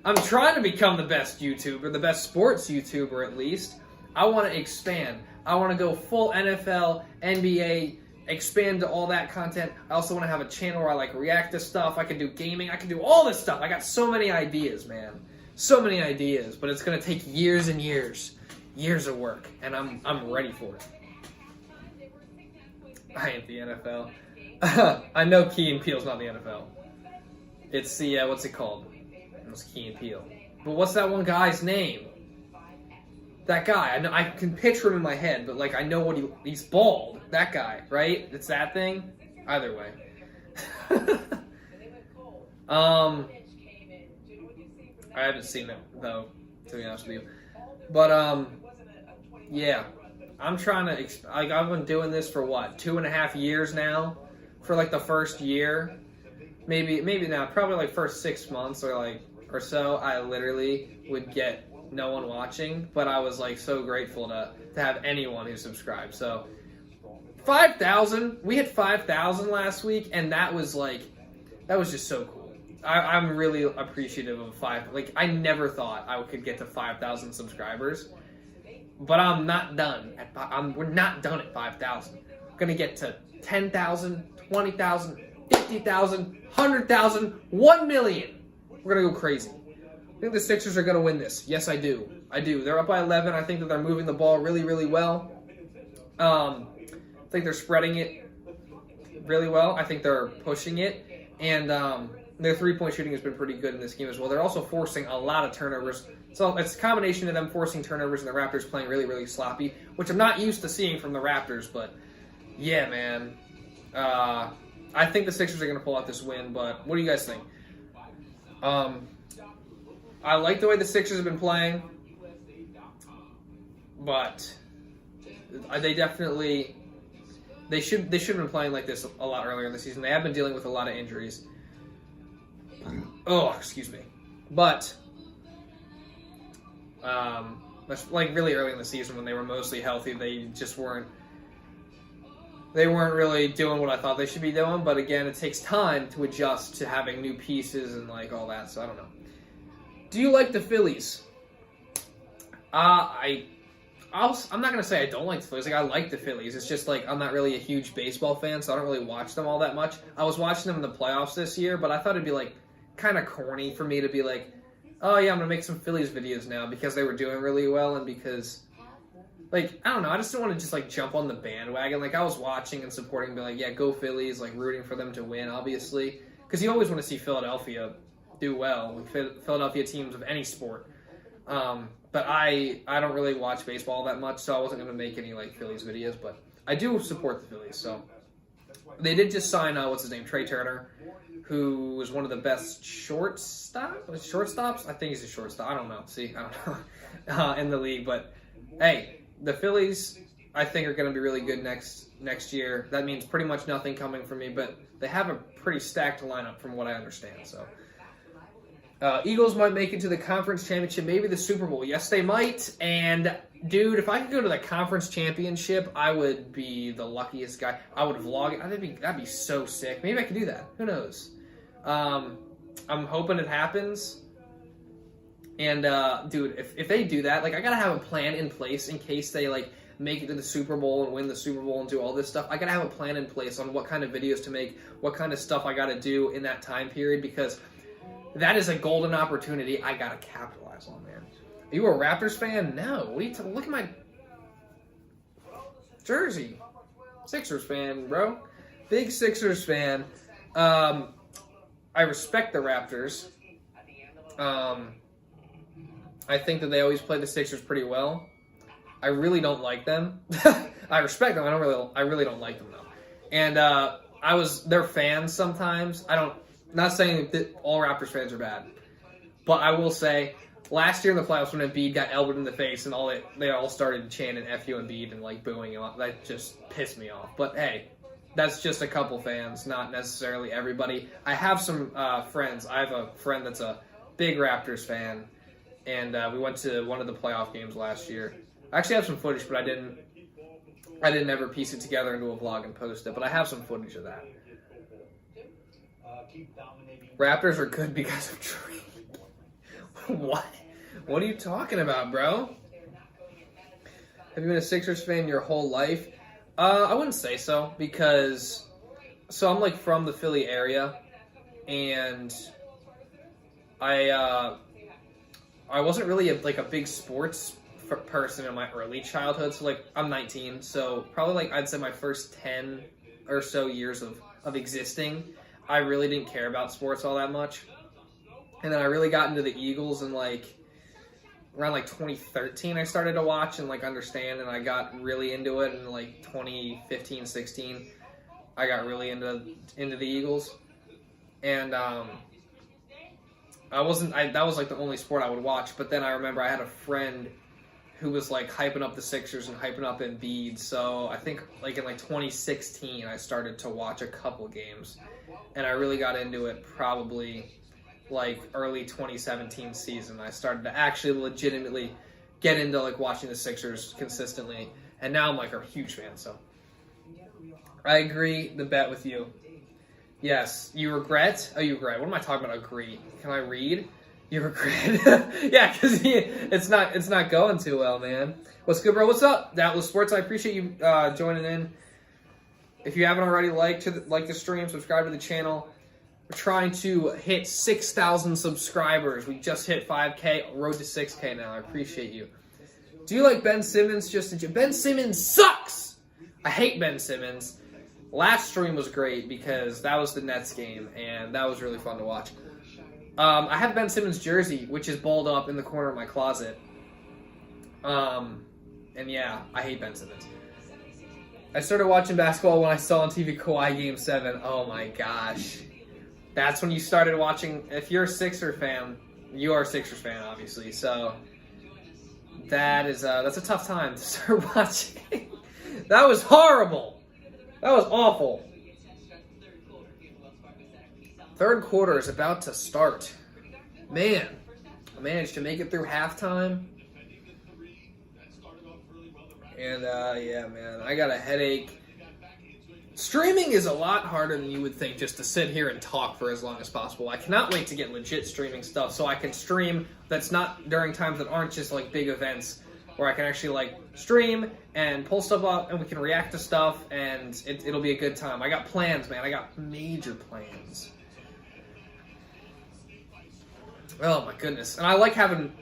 I'm trying to become the best YouTuber, the best sports YouTuber at least. I want to expand. I want to go full NFL, NBA, expand to all that content. I also want to have a channel where I like react to stuff. I can do gaming. I can do all this stuff. I got so many ideas, man. So many ideas, but it's going to take years and years. Years of work, and I'm ready for it. I ain't the NFL. I know Key and Peele's not the NFL. It's the, what's it called? It's Key and Peele. But what's that one guy's name? That guy. I know. I can picture him in my head, but like I know what he's bald. That guy, right? It's that thing. Either way. I haven't seen it though, to be honest with you. But yeah, I'm trying to. I've been doing this for what, 2.5 years now. For like the first year, maybe now, probably like first 6 months or so, I literally would get no one watching, but I was like so grateful to have anyone who subscribed. So 5,000, we hit 5,000 last week, and that was just so cool. I'm really appreciative of like I never thought I could get to 5,000 subscribers, but I'm not done. We're not done at 5,000. going to get to 10,000, 20,000, 50,000, 100,000, 1 million. We're going to go crazy. I think the Sixers are going to win this. Yes, I do. I do. They're up by 11. I think that they're moving the ball really, really well. I think they're spreading it really well. I think they're pushing it. And their three-point shooting has been pretty good in this game as well. They're also forcing a lot of turnovers. So it's a combination of them forcing turnovers and the Raptors playing really, really sloppy, which I'm not used to seeing from the Raptors. But, yeah, man. I think the Sixers are going to pull out this win, but what do you guys think? I like the way the Sixers have been playing, but they definitely they should have been playing like this a lot earlier in the season. They have been dealing with a lot of injuries. Oh, excuse me. But that's like really early in the season when they were mostly healthy, they just weren't really doing what I thought they should be doing. But again, it takes time to adjust to having new pieces and like all that. So I don't know. Do you like the Phillies? I'm not going to say I don't like the Phillies. Like, I like the Phillies. It's just, like, I'm not really a huge baseball fan, so I don't really watch them all that much. I was watching them in the playoffs this year, but I thought it'd be, like, kind of corny for me to be like, oh, yeah, I'm going to make some Phillies videos now because they were doing really well and because, like, I don't know. I just don't want to just, like, jump on the bandwagon. Like, I was watching and supporting and be like, yeah, go Phillies, like, rooting for them to win, obviously. Because you always want to see Philadelphia do well with Philadelphia teams of any sport. But I don't really watch baseball that much, so I wasn't going to make any like Phillies videos. But I do support the Phillies. So they did just sign Trey Turner, who was one of the best shortstops. I think he's a shortstop. I don't know. See, I don't know in the league. But hey, the Phillies I think are going to be really good next year. That means pretty much nothing coming from me, but they have a pretty stacked lineup from what I understand. So. Eagles might make it to the conference championship, maybe the Super Bowl. Yes, they might. And, dude, if I could go to the conference championship, I would be the luckiest guy. I would vlog it. That'd be so sick. Maybe I could do that. Who knows? I'm hoping it happens. And, dude, if they do that, like, I gotta have a plan in place in case they, like, make it to the Super Bowl and win the Super Bowl and do all this stuff. I gotta have a plan in place on what kind of videos to make, what kind of stuff I gotta do in that time period, because that is a golden opportunity I gotta capitalize on, man. Are you a Raptors fan? No. What are you look at my jersey. Sixers fan, bro. Big Sixers fan. I respect the Raptors. I think that they always play the Sixers pretty well. I really don't like them. I respect them. I really don't like them though. And they're fans sometimes. Not saying that all Raptors fans are bad, but I will say last year in the playoffs when Embiid got elbowed in the face and they all started chanting "F you Embiid" and like booing him, that just pissed me off. But hey, that's just a couple fans, not necessarily everybody. I have some friends. I have a friend that's a big Raptors fan, and we went to one of the playoff games last year. I actually have some footage, but I didn't ever piece it together into a vlog and post it. But I have some footage of that. Raptors are good because of Trey. What? What are you talking about, bro? Have you been a Sixers fan your whole life? I wouldn't say so because I'm like from the Philly area, and I wasn't really a big sports person in my early childhood. So like I'm 19, so probably like I'd say my first 10 or so years of existing, I really didn't care about sports all that much. And then I really got into the Eagles in like around like 2013 I started to watch and like understand, and I got really into it in like 2015, 16. I got really into the Eagles. And that was like the only sport I would watch, but then I remember I had a friend who was like hyping up the Sixers and hyping up Embiid. So I think like in like 2016 I started to watch a couple games. And I really got into it probably like early 2017 season. I started to actually legitimately get into like watching the Sixers consistently. And now I'm like a huge fan. So I agree the bet with you. Yes. You regret? Oh, you regret. What am I talking about? Agree. Can I read? You regret? Yeah, because it's not going too well, man. What's good, bro? What's up? Doubtless Sports. I appreciate you joining in. If you haven't already, like the stream, subscribe to the channel. We're trying to hit 6,000 subscribers. We just hit 5K. Road to 6K now. I appreciate you. Do you like Ben Simmons? Ben Simmons sucks! I hate Ben Simmons. Last stream was great because that was the Nets game, and that was really fun to watch. I have Ben Simmons jersey, which is balled up in the corner of my closet. And yeah, I hate Ben Simmons. I started watching basketball when I saw on TV Kawhi Game 7. Oh my gosh. That's when you started watching. If you're a Sixer fan, you are a Sixers fan, obviously. So that's a tough time to start watching. That was horrible. That was awful. Third quarter is about to start. Man, I managed to make it through halftime. And, yeah, man, I got a headache. Streaming is a lot harder than you would think just to sit here and talk for as long as possible. I cannot wait to get legit streaming stuff so I can stream that's not during times that aren't just, like, big events where I can actually, like, stream and pull stuff up and we can react to stuff and it'll be a good time. I got plans, man. I got major plans. Oh, my goodness. And I like having...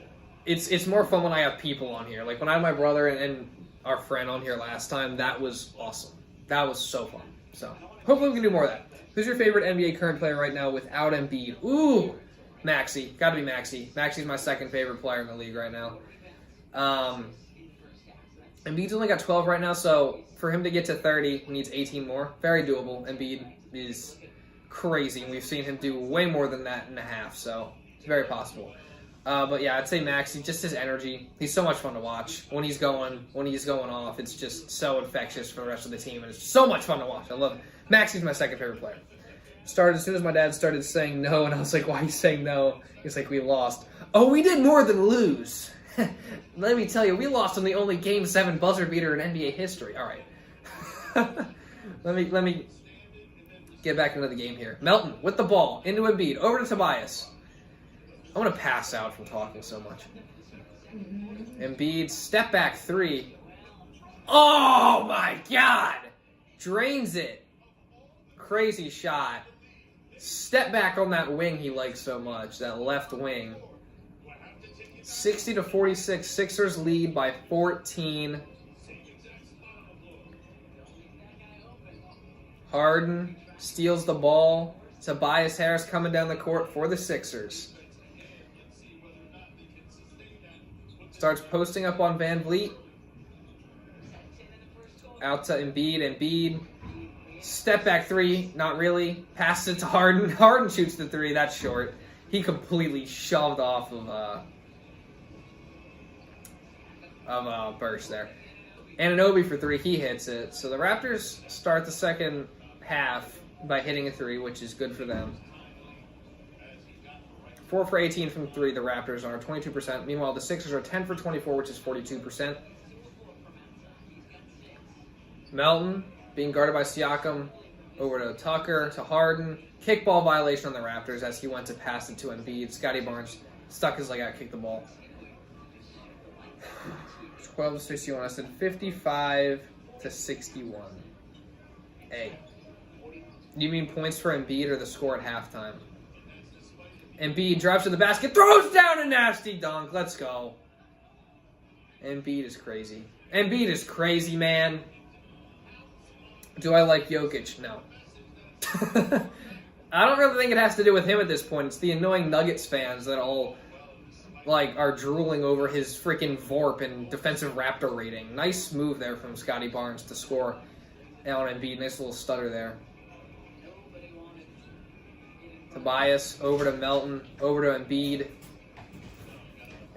It's more fun when I have people on here. Like, when I had my brother and our friend on here last time, that was awesome. That was so fun. So, hopefully we can do more of that. Who's your favorite NBA current player right now without Embiid? Ooh, Maxey. Gotta be Maxey. Maxey's my second favorite player in the league right now. Embiid's only got 12 right now, so for him to get to 30, he needs 18 more. Very doable. Embiid is crazy, and we've seen him do way more than that in a half, so it's very possible. But yeah, I'd say Maxey, just his energy. He's so much fun to watch. When he's going off, it's just so infectious for the rest of the team, and it's so much fun to watch. I love it. Maxey's my second favorite player. Started as soon as my dad started saying no, and I was like, why are you saying no? He's like, we lost. Oh, we did more than lose. Let me tell you, we lost on the only Game 7 buzzer beater in NBA history. All right. let me get back into the game here. Melton with the ball, into Embiid, over to Tobias. I want to pass out from talking so much. Embiid, step back three. Oh my God! Drains it. Crazy shot. Step back on that wing he likes so much, that left wing. 60-46, Sixers lead by 14. Harden steals the ball. Tobias Harris coming down the court for the Sixers. Starts posting up on VanVleet. Out to Embiid. Embiid. Step back three. Not really. Passes it to Harden. Harden shoots the three. That's short. He completely shoved off of Burst there. Anunoby for three. He hits it. So the Raptors start the second half by hitting a three, which is good for them. 4 for 18 from three, the Raptors are 22%. Meanwhile, the Sixers are 10 for 24, which is 42%. Melton being guarded by Siakam, over to Tucker, to Harden. Kickball violation on the Raptors as he went to pass it to Embiid. Scottie Barnes stuck his leg out, kicked the ball. 12-61. I said 55-61. Hey. Do you mean points for Embiid or the score at halftime? Embiid drives to the basket, throws down a nasty dunk. Let's go. Embiid is crazy. Embiid is crazy, man. Do I like Jokic? No. I don't really think it has to do with him at this point. It's the annoying Nuggets fans that all are drooling over his freaking VORP and defensive Raptor rating. Nice move there from Scottie Barnes to score on Embiid. Nice little stutter there. Tobias, over to Melton, over to Embiid.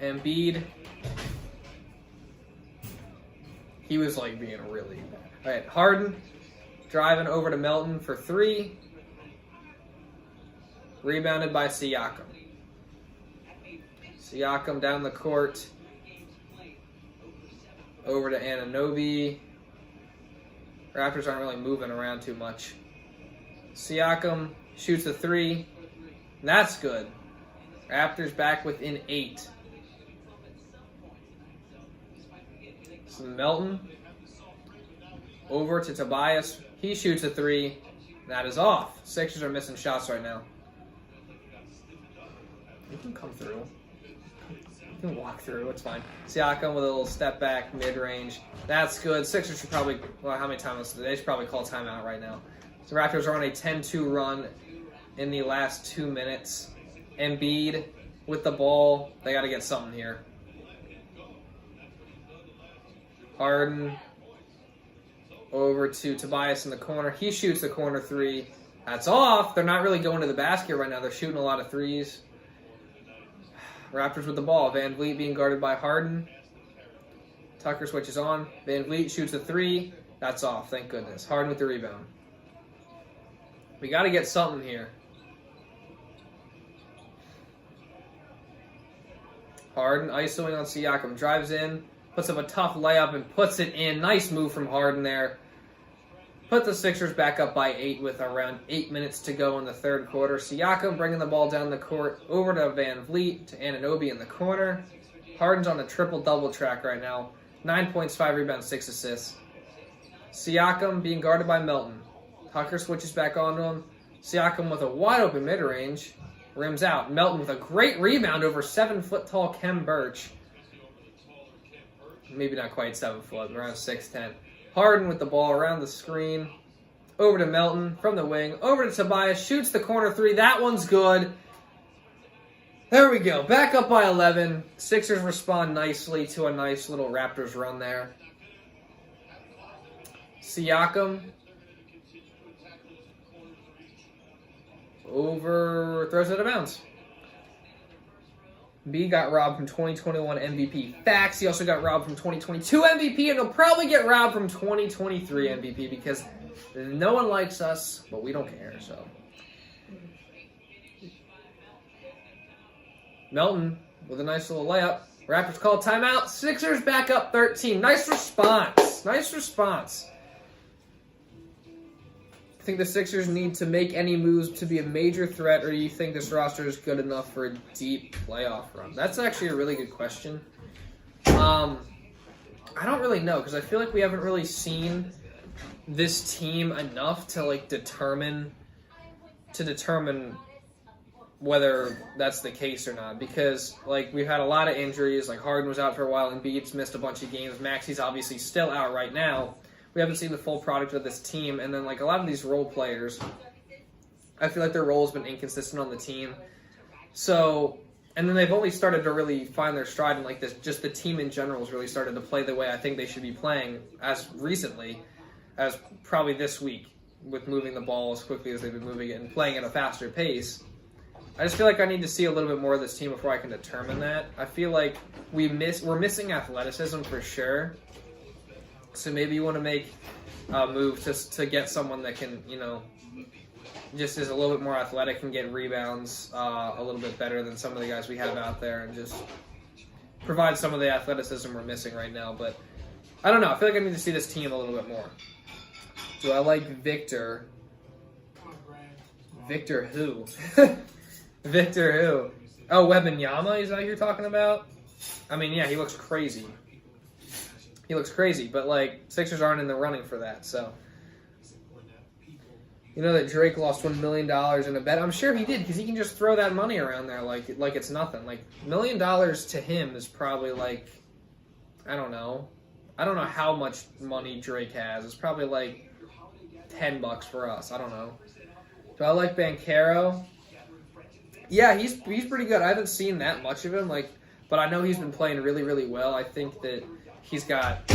Embiid. He was being really bad. All right, Harden driving over to Melton for three. Rebounded by Siakam. Siakam down the court. Over to Anunoby. Raptors aren't really moving around too much. Siakam shoots a three. That's good. Raptors back within 8. So Melton over to Tobias. He shoots a three. That is off. Sixers are missing shots right now. You can come through. You can walk through. It's fine. Siakam with a little step back, mid-range. That's good. Sixers should probably, well, how many times? They should probably call timeout right now. The Raptors are on a 10-2 run in the last 2 minutes. Embiid with the ball. They got to get something here. Harden over to Tobias in the corner. He shoots the corner three. That's off. They're not really going to the basket right now. They're shooting a lot of threes. Raptors with the ball. VanVleet being guarded by Harden. Tucker switches on. VanVleet shoots a three. That's off. Thank goodness. Harden with the rebound. We got to get something here. Harden isoing on Siakam. Drives in. Puts up a tough layup and puts it in. Nice move from Harden there. Put the Sixers back up by 8 with around 8 minutes to go in the third quarter. Siakam bringing the ball down the court over to VanVleet to Anunoby in the corner. Harden's on a triple-double track right now. 9 points, 5 rebounds, 6 assists. Siakam being guarded by Melton. Tucker switches back onto him. Siakam with a wide-open mid-range. Rims out. Melton with a great rebound over 7-foot-tall Kem Birch. Maybe not quite 7 foot, around 6'10". Harden with the ball around the screen. Over to Melton from the wing. Over to Tobias. Shoots the corner three. That one's good. There we go. Back up by 11. Sixers respond nicely to a nice little Raptors run there. Siakam. Throws it out of bounds. B got robbed from 2021 MVP. Facts. He also got robbed from 2022 MVP, and he'll probably get robbed from 2023 MVP because no one likes us, but we don't care. So, Melton with a nice little layup. Raptors call timeout. Sixers back up 13. Nice response. Nice response. I think the Sixers need to make any moves to be a major threat, or do you think this roster is good enough for a deep playoff run? That's actually a really good question. I don't really know, because I feel like we haven't really seen this team enough to determine whether that's the case or not. Because we've had a lot of injuries. Harden was out for a while, Embiid's missed a bunch of games. Maxi's obviously still out right now. We haven't seen the full product of this team, and then a lot of these role players, I feel like their role has been inconsistent on the team. So, and then they've only started to really find their stride, and just the team in general has really started to play the way I think they should be playing as recently as probably this week, with moving the ball as quickly as they've been moving it and playing at a faster pace. I just feel like I need to see a little bit more of this team before I can determine that. I feel like we're missing athleticism for sure. So maybe you want to make a move just to get someone that can, just is a little bit more athletic and get rebounds a little bit better than some of the guys we have out there, and just provide some of the athleticism we're missing right now. But I don't know. I feel like I need to see this team a little bit more. Do I like Victor? Victor who? Victor who? Oh, Wembanyama, is that who you're talking about? I mean, yeah, he looks crazy. He looks crazy, but Sixers aren't in the running for that, so. You know that Drake lost $1 million in a bet? I'm sure he did, because he can just throw that money around there like it's nothing. $1 million to him is probably I don't know. I don't know how much money Drake has. It's probably $10 for us. I don't know. Do I like Banchero? Yeah, he's pretty good. I haven't seen that much of him, but I know he's been playing really, really well. I think that he's got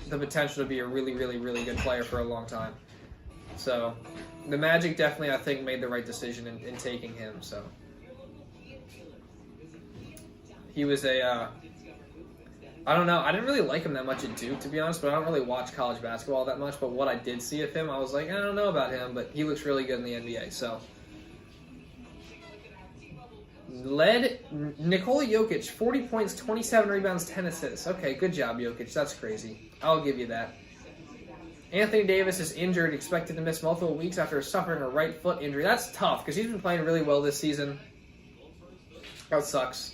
the potential to be a really, really, really good player for a long time. So, the Magic definitely, I think, made the right decision in taking him. So, he was I don't know. I didn't really like him that much at Duke, to be honest, but I don't really watch college basketball that much. But what I did see of him, I was I don't know about him, but he looks really good in the NBA. So, led Nikola Jokic, 40 points, 27 rebounds, 10 assists. Okay, good job, Jokic. That's crazy. I'll give you that. Anthony Davis is injured, expected to miss multiple weeks after suffering a right foot injury. That's tough, because he's been playing really well this season. That sucks.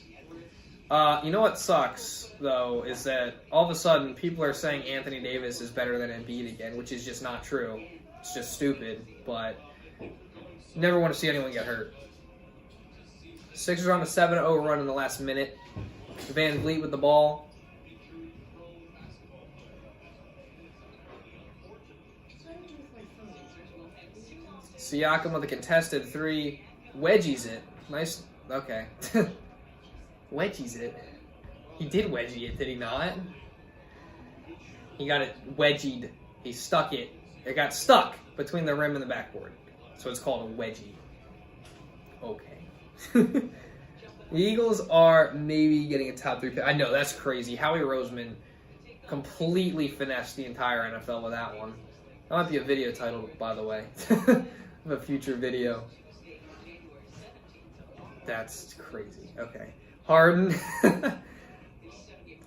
You know what sucks, though, is that all of a sudden people are saying Anthony Davis is better than Embiid again, which is just not true. It's just stupid, but never want to see anyone get hurt. Sixers on a 7-0 run in the last minute. VanVleet with the ball. Siakam with a contested 3. Wedgies it. Nice. Okay. Wedgies it. He did wedgie it, did he not? He got it wedgied. He stuck it. It got stuck between the rim and the backboard. So it's called a wedgie. Okay. The Eagles are maybe getting a top 3 pick. I know, that's crazy. Howie Roseman completely finessed the entire NFL with that one. That might be a video title, by the way. Of a future video. That's crazy. Okay. Harden.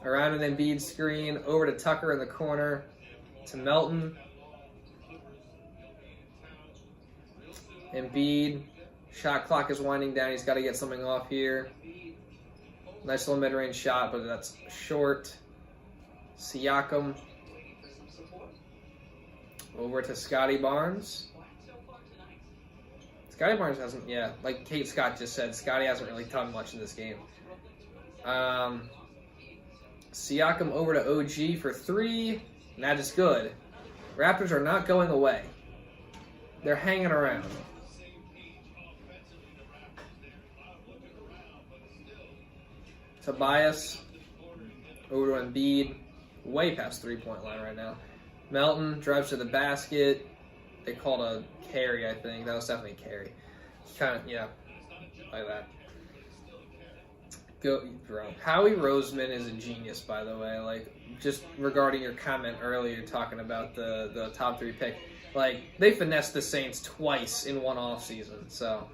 Around an Embiid screen. Over to Tucker in the corner. To Melton. Embiid. Shot clock is winding down. He's got to get something off here. Nice little mid-range shot, but that's short. Siakam. Over to Scottie Barnes. Scottie Barnes hasn't, like Kate Scott just said, Scottie hasn't really done much in this game. Siakam over to OG for 3. And that is good. Raptors are not going away. They're hanging around. Tobias over to Embiid. Way past 3-point line right now. Melton drives to the basket. They called a carry, I think. That was definitely a carry. Kind of, like that. Go, bro. Howie Roseman is a genius, by the way. Like, just regarding your comment earlier talking about the top 3 pick. Like, they finessed the Saints twice in one offseason, so.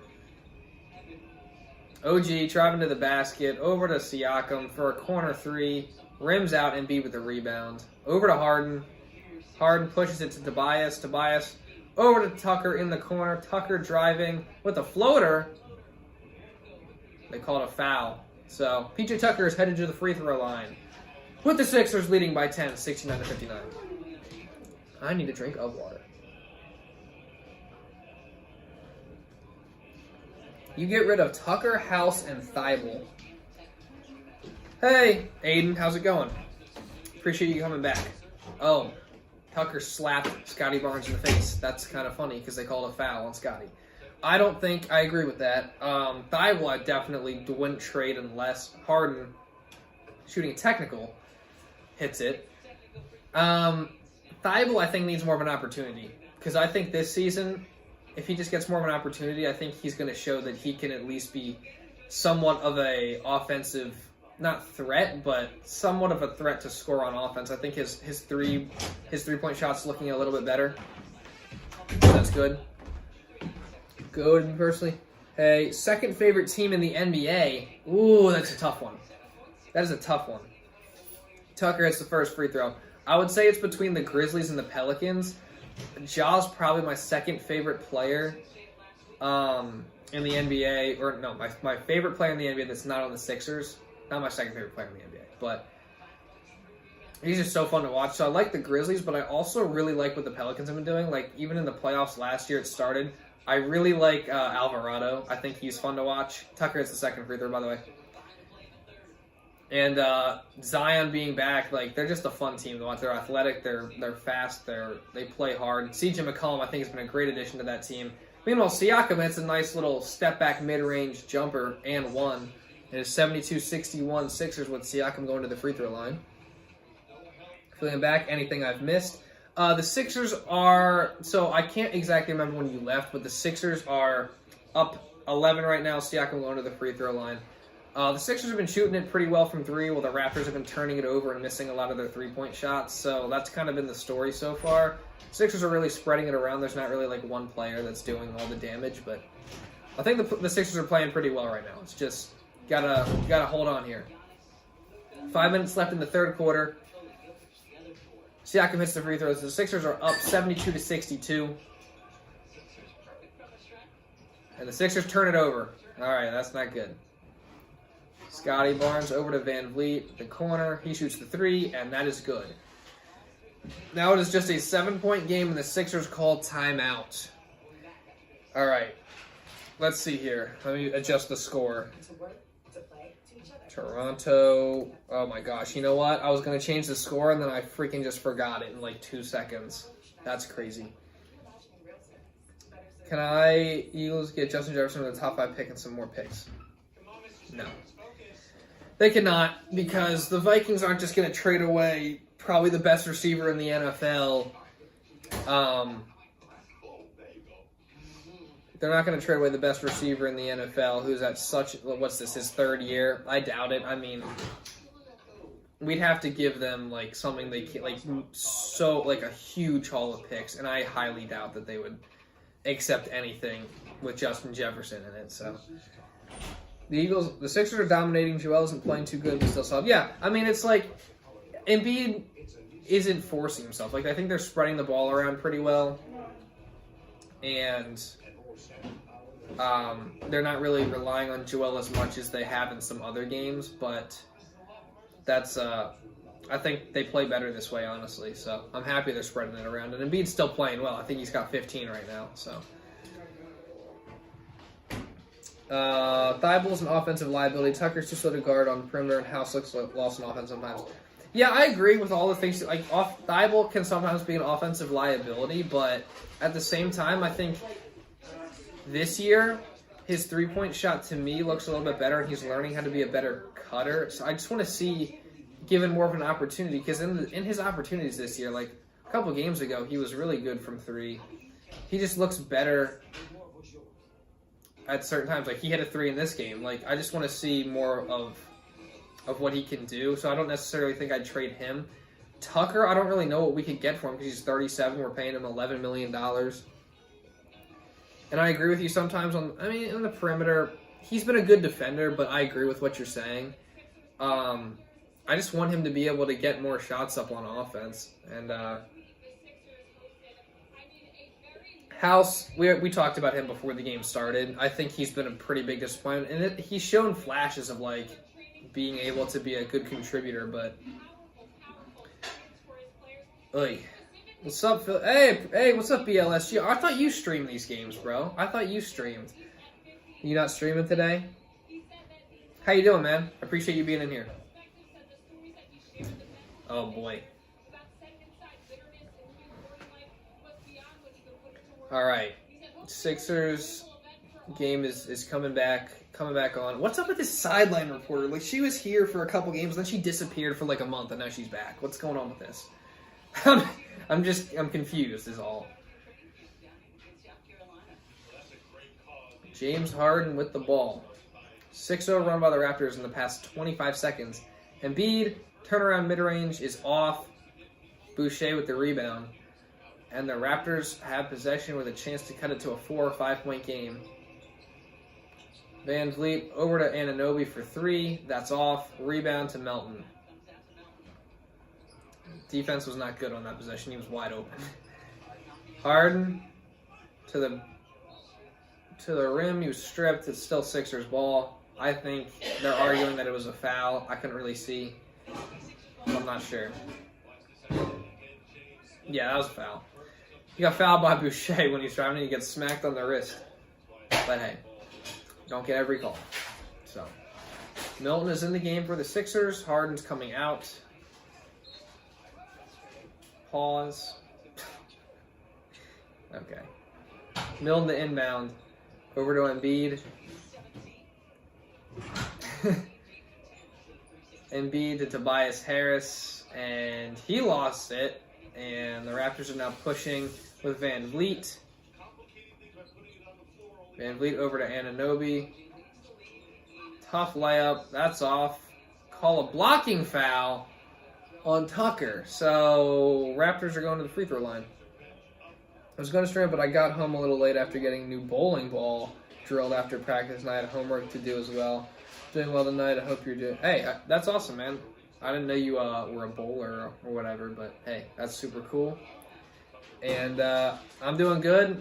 OG driving to the basket. Over to Siakam for a corner 3. Rims out and Embiid with the rebound. Over to Harden. Harden pushes it to Tobias. Tobias over to Tucker in the corner. Tucker driving with a floater. They call it a foul. So, PJ Tucker is headed to the free throw line. With the Sixers leading by 10, 69-59. I need a drink of water. You get rid of Tucker, House, and Thybulle. Hey, Aiden, how's it going? Appreciate you coming back. Oh, Tucker slapped Scottie Barnes in the face. That's kind of funny because they called a foul on Scottie. I don't think I agree with that. Thybulle, I definitely wouldn't trade unless Harden, shooting a technical, hits it. Thybulle, I think, needs more of an opportunity because I think this season, if he just gets more of an opportunity, I think he's going to show that he can at least be somewhat of a offensive, not threat, but somewhat of a threat to score on offense. I think his 3-point shot's looking a little bit better. That's good. Good, personally. Hey, second favorite team in the NBA. Ooh, that's a tough one. That is a tough one. Tucker hits the first free throw. I would say it's between the Grizzlies and the Pelicans. Ja's probably my second favorite player in the NBA. Or no, my favorite player in the NBA that's not on the Sixers. Not my second favorite player in the NBA. But he's just so fun to watch. So I like the Grizzlies, but I also really like what the Pelicans have been doing. Like, even in the playoffs last year it started, I really like Alvarado. I think he's fun to watch. Tucker hits the second free throw, by the way. And Zion being back, like, they're just a fun team to watch. They're athletic, they're fast, they play hard. CJ McCollum, I think, has been a great addition to that team. Meanwhile, Siakam hits a nice little step-back mid-range jumper and one. It is 72-61 Sixers with Siakam going to the free throw line. Feeling back, anything I've missed? The Sixers are, so I can't exactly remember when you left, but the Sixers are up 11 right now. Siakam going to the free throw line. The Sixers have been shooting it pretty well from 3, while the Raptors have been turning it over and missing a lot of their 3-point shots. So that's kind of been the story so far. Sixers are really spreading it around. There's not really like one player that's doing all the damage, but I think the Sixers are playing pretty well right now. It's just gotta hold on here. 5 minutes left in the third quarter. Siakam hits the free throws. The Sixers are up 72-62. And the Sixers turn it over. All right, that's not good. Scottie Barnes over to VanVleet, the corner. He shoots the 3, and that is good. Now it is just a 7-point game, and the Sixers call timeout. All right. Let's see here. Let me adjust the score. Toronto. Oh my gosh. You know what? I was going to change the score, and then I freaking just forgot it in like 2 seconds. That's crazy. Can Eagles get Justin Jefferson with the top 5 pick and some more picks? No. They cannot, because the Vikings aren't just going to trade away probably the best receiver in the NFL. They're not going to trade away the best receiver in the NFL, who's at what's this, his 3rd year? I doubt it. I mean, we'd have to give them, like, something they can, like a huge haul of picks, and I highly doubt that they would accept anything with Justin Jefferson in it, so. The Sixers are dominating. Joel isn't playing too good, but still solid. Yeah, I mean, it's like, Embiid isn't forcing himself. Like, I think they're spreading the ball around pretty well, and they're not really relying on Joel as much as they have in some other games, but that's, I think they play better this way, honestly, so I'm happy they're spreading it around, and Embiid's still playing well. I think he's got 15 right now, so. Thybulle's an offensive liability. Tucker's too slow to guard on the perimeter, and House looks lost in offense sometimes. Yeah, I agree with all the things. Like, Thybulle can sometimes be an offensive liability, but at the same time, I think this year his 3-point shot to me looks a little bit better, and he's learning how to be a better cutter. So I just want to see given more of an opportunity, because in his opportunities this year, like a couple games ago, he was really good from 3. He just looks better at certain times. Like, he hit a 3 in this game. Like, I just want to see more of what he can do. So I don't necessarily think I'd trade him. Tucker, I don't really know what we could get for him because he's 37. We're paying him $11 million. And I agree with you sometimes in the perimeter, he's been a good defender, but I agree with what you're saying. I just want him to be able to get more shots up on offense. And House, we talked about him before the game started. I think he's been a pretty big disappointment, and he's shown flashes of like being able to be a good contributor. But, what's up, Phil? Hey, what's up, BLSG? I thought you streamed these games, bro. I thought you streamed. You not streaming today? How you doing, man? I appreciate you being in here. Oh boy. All right, Sixers game is coming back on. What's up with this sideline reporter? Like, she was here for a couple games, then she disappeared for like a month, and now she's back. What's going on with this? I'm confused is all. James Harden with the ball. 6-0 run by the Raptors in the past 25 seconds. Embiid, turnaround mid-range is off. Boucher with the rebound. And the Raptors have possession with a chance to cut it to a 4 or 5 point game. VanVleet over to Anunoby for 3. That's off. Rebound to Melton. Defense was not good on that possession. He was wide open. Harden to the rim. He was stripped. It's still Sixers ball. I think they're arguing that it was a foul. I couldn't really see. I'm not sure. Yeah, that was a foul. He got fouled by Boucher when he's driving and he gets smacked on the wrist. But hey, don't get every call. So, Milton is in the game for the Sixers. Harden's coming out. Pause. Okay. Milton to inbound. Over to Embiid. Embiid to Tobias Harris. And he lost it. And the Raptors are now pushing with VanVleet. VanVleet over to Anunoby. Tough layup. That's off. Call a blocking foul on Tucker. So, Raptors are going to the free throw line. I was going to stream it, but I got home a little late after getting a new bowling ball drilled after practice, and I had homework to do as well. Doing well tonight. I hope you're doing... Hey, that's awesome, man. I didn't know you were a bowler or whatever, but hey, that's super cool. And I'm doing good,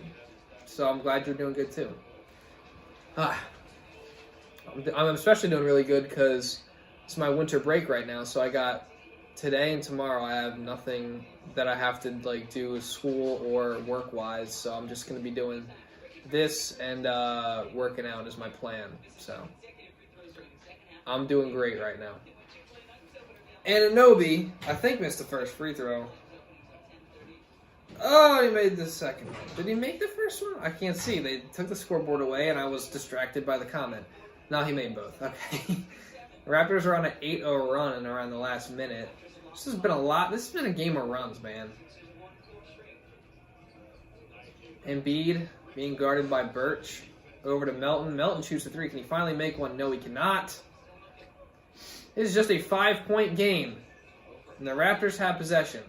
so I'm glad you're doing good too. I'm especially doing really good because it's my winter break right now, so I got today and tomorrow I have nothing that I have to like do school or work wise, so I'm just gonna be doing this and working out is my plan. So I'm doing great right now. Anunoby, I think, missed the first free throw. Oh, he made the second one. Did he make the first one? I can't see. They took the scoreboard away, and I was distracted by the comment. No, he made both. Okay. The Raptors are on an 8-0 run around the last minute. This has been a lot. This has been a game of runs, man. Embiid being guarded by Birch. Over to Melton. Melton shoots the three. Can he finally make one? No, he cannot. This is just a 5-point game. And the Raptors have possession.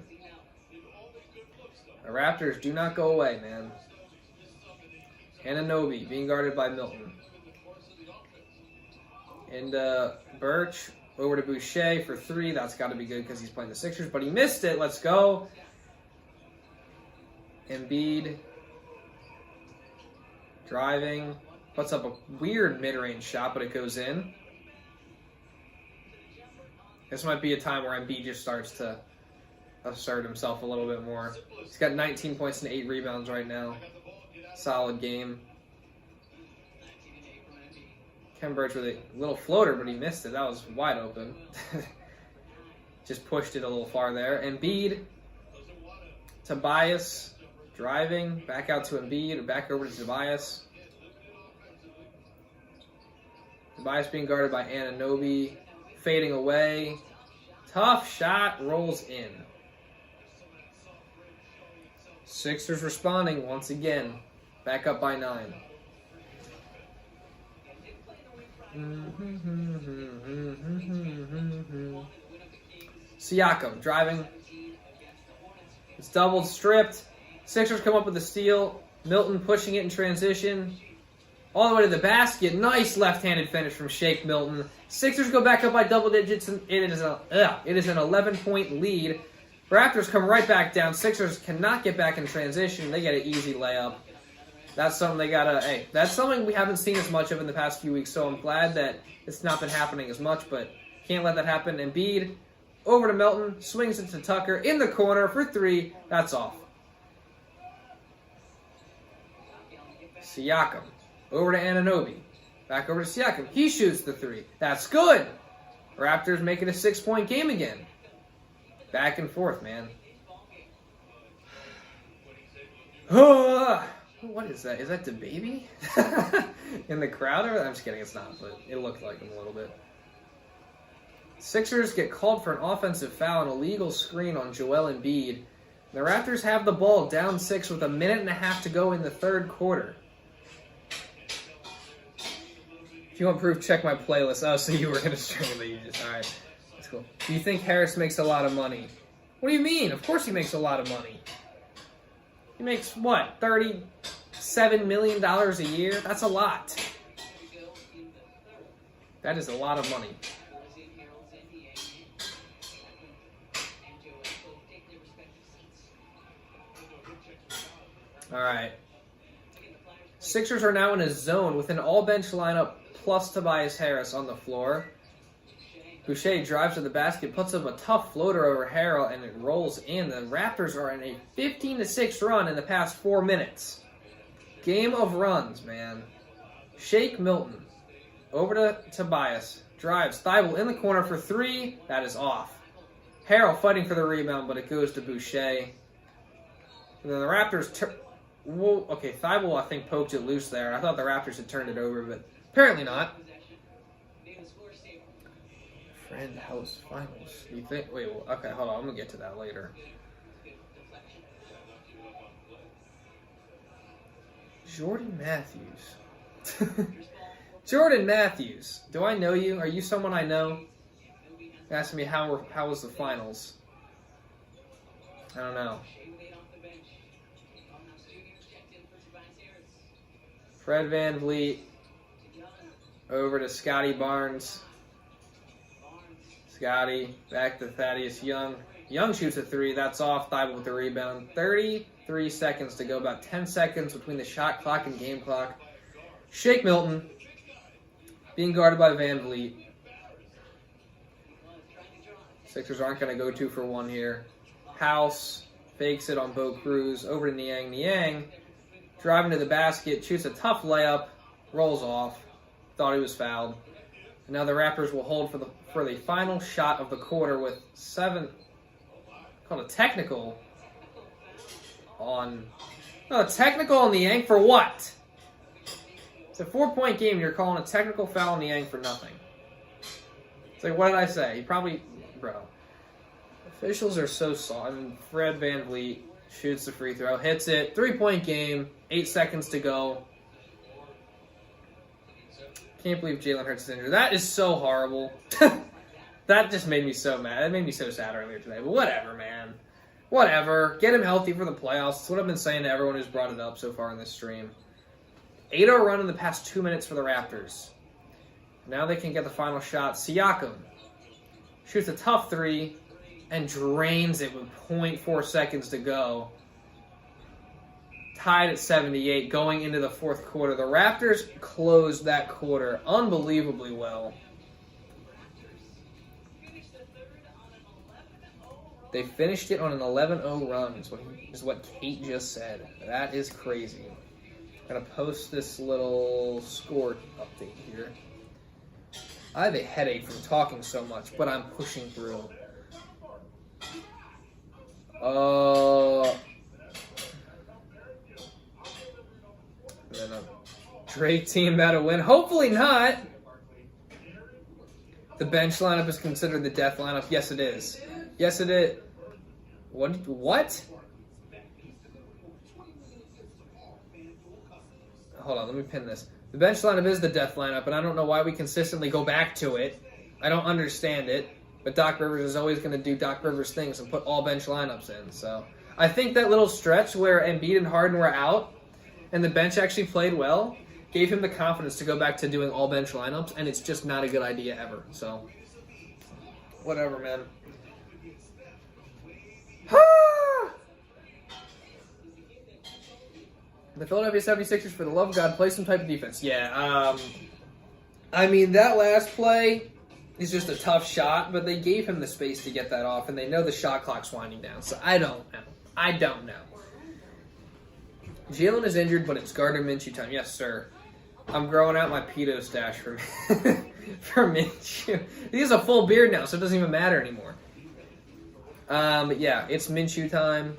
The Raptors do not go away, man. Anunoby being guarded by Milton. And Birch over to Boucher for three. That's got to be good because he's playing the Sixers. But he missed it. Let's go. Embiid driving. Puts up a weird mid-range shot, but it goes in. This might be a time where Embiid just starts to assert himself a little bit more. He's got 19 points and 8 rebounds right now. Solid game. Ken Birch with a little floater, but he missed it. That was wide open. Just pushed it a little far there. Embiid. Tobias driving. Back out to Embiid. Back over to Tobias. Tobias being guarded by Anunoby. Fading away. Tough shot. Rolls in. Sixers responding once again. Back up by 9. Siakam driving. It's doubled, stripped. Sixers come up with a steal. Milton pushing it in transition. All the way to the basket. Nice left-handed finish from Shake Milton. Sixers go back up by double digits, and it is an 11-point lead. Raptors come right back down. Sixers cannot get back in transition. They get an easy layup. That's something they gotta. Hey, that's something we haven't seen as much of in the past few weeks. So I'm glad that it's not been happening as much, but can't let that happen. Embiid over to Melton, swings it to Tucker in the corner for three. That's off. Siakam over to Anunoby, back over to Siakam. He shoots the three. That's good. Raptors make it a 6-point game again. Back and forth, man. What is that? Is that the baby? In the crowd? I'm just kidding, it's not, but it looked like him a little bit. Sixers get called for an offensive foul and a legal screen on Joel Embiid. The Raptors have the ball down 6 with 1.5 minutes to go in the third quarter. If you want proof, check my playlist. Oh, so you were going to stream it, you just... Alright, that's cool. Do you think Harris makes a lot of money? What do you mean? Of course he makes a lot of money. He makes, what, $37 million a year? That's a lot. That is a lot of money. All right. Sixers are now in a zone with an all-bench lineup plus Tobias Harris on the floor. Boucher drives to the basket, puts up a tough floater over Harrell, and it rolls in. The Raptors are in a 15-6 run in the past 4 minutes. Game of runs, man. Shake Milton over to Tobias. Drives. Thybulle in the corner for three. That is off. Harrell fighting for the rebound, but it goes to Boucher. And then the Raptors... okay, Thybulle, I think, poked it loose there. I thought the Raptors had turned it over, but apparently not. Friend House Finals. You think? Wait, okay, hold on. I'm going to get to that later. Jordan Matthews. Jordan Matthews. Do I know you? Are you someone I know? Asking me how was the finals. I don't know. Fred VanVleet over to Scottie Barnes. Scottie back to Thaddeus Young. Young shoots a three. That's off. Thybulle with the rebound. 33 seconds to go. About 10 seconds between the shot clock and game clock. Shake Milton being guarded by VanVleet. Sixers aren't going to go 2 for 1 here. House fakes it on Bo Cruz over to Niang. Niang driving to the basket, shoots a tough layup, rolls off. Thought he was fouled. And now the Raptors will hold for the final shot of the quarter with 7. Called a technical on. No, a technical on Niang for what? It's a 4-point game. You're calling a technical foul on Niang for nothing. It's like, what did I say? He probably, bro. Officials are so soft. I mean, Fred VanVleet shoots the free throw, hits it. 3-point game. 8 seconds to go. Can't believe Jalen Hurts is injured. That is so horrible. That just made me so mad. That made me so sad earlier today. But whatever, man. Whatever. Get him healthy for the playoffs. That's what I've been saying to everyone who's brought it up so far in this stream. 8-0 run in the past 2 minutes for the Raptors. Now they can get the final shot. Siakam shoots a tough 3 and drains it with 0.4 seconds to go. Tied at 78 going into the fourth quarter. The Raptors closed that quarter unbelievably well. They finished it on an 11-0 run, is what Kate just said. That is crazy. I'm going to post this little score update here. I have a headache from talking so much, but I'm pushing through. And then a Drake team about to win. Hopefully not. The bench lineup is considered the death lineup. Yes, it is. Yes, it is. What? Hold on, let me pin this. The bench lineup is the death lineup, and I don't know why we consistently go back to it. I don't understand it. But Doc Rivers is always going to do Doc Rivers things and put all bench lineups in. So I think that little stretch where Embiid and Harden were out and the bench actually played well gave him the confidence to go back to doing all bench lineups, and it's just not a good idea ever. So whatever, man. The Philadelphia 76ers, for the love of God, play some type of defense. Yeah, I mean, that last play is just a tough shot, but they gave him the space to get that off, and they know the shot clock's winding down, so I don't know. Jalen is injured, but it's Gardner Minshew time. Yes, sir. I'm growing out my pedo stash for Minshew. He has a full beard now, so it doesn't even matter anymore. But yeah, it's Minshew time.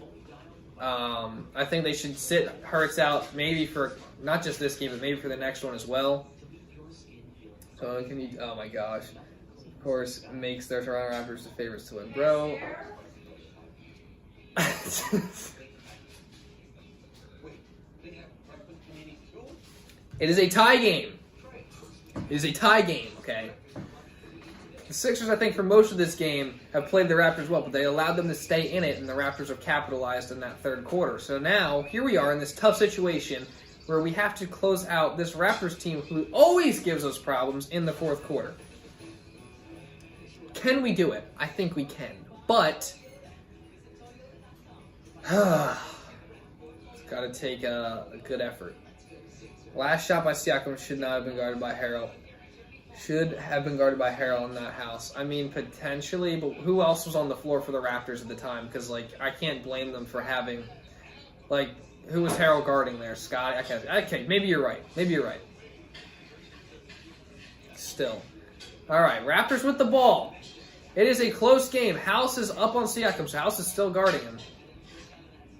I think they should sit Hurts out maybe for not just this game, but maybe for the next one as well. So can you? Oh my gosh! Of course, makes their Toronto Raptors the favorites to win, bro. It is a tie game. It is a tie game. Okay. The Sixers, I think, for most of this game, have played the Raptors well, but they allowed them to stay in it, and the Raptors have capitalized in that third quarter. So now, here we are in this tough situation where we have to close out this Raptors team who always gives us problems in the fourth quarter. Can we do it? I think we can. But it's got to take a good effort. Last shot by Siakam should not have been guarded by Harrell. Should have been guarded by Harrell in that house. I mean, potentially, but who else was on the floor for the Raptors at the time? Because, I can't blame them for having, who was Harrell guarding there? Scottie? Okay, maybe you're right. Still. All right, Raptors with the ball. It is a close game. House is up on Siakam, so House is still guarding him.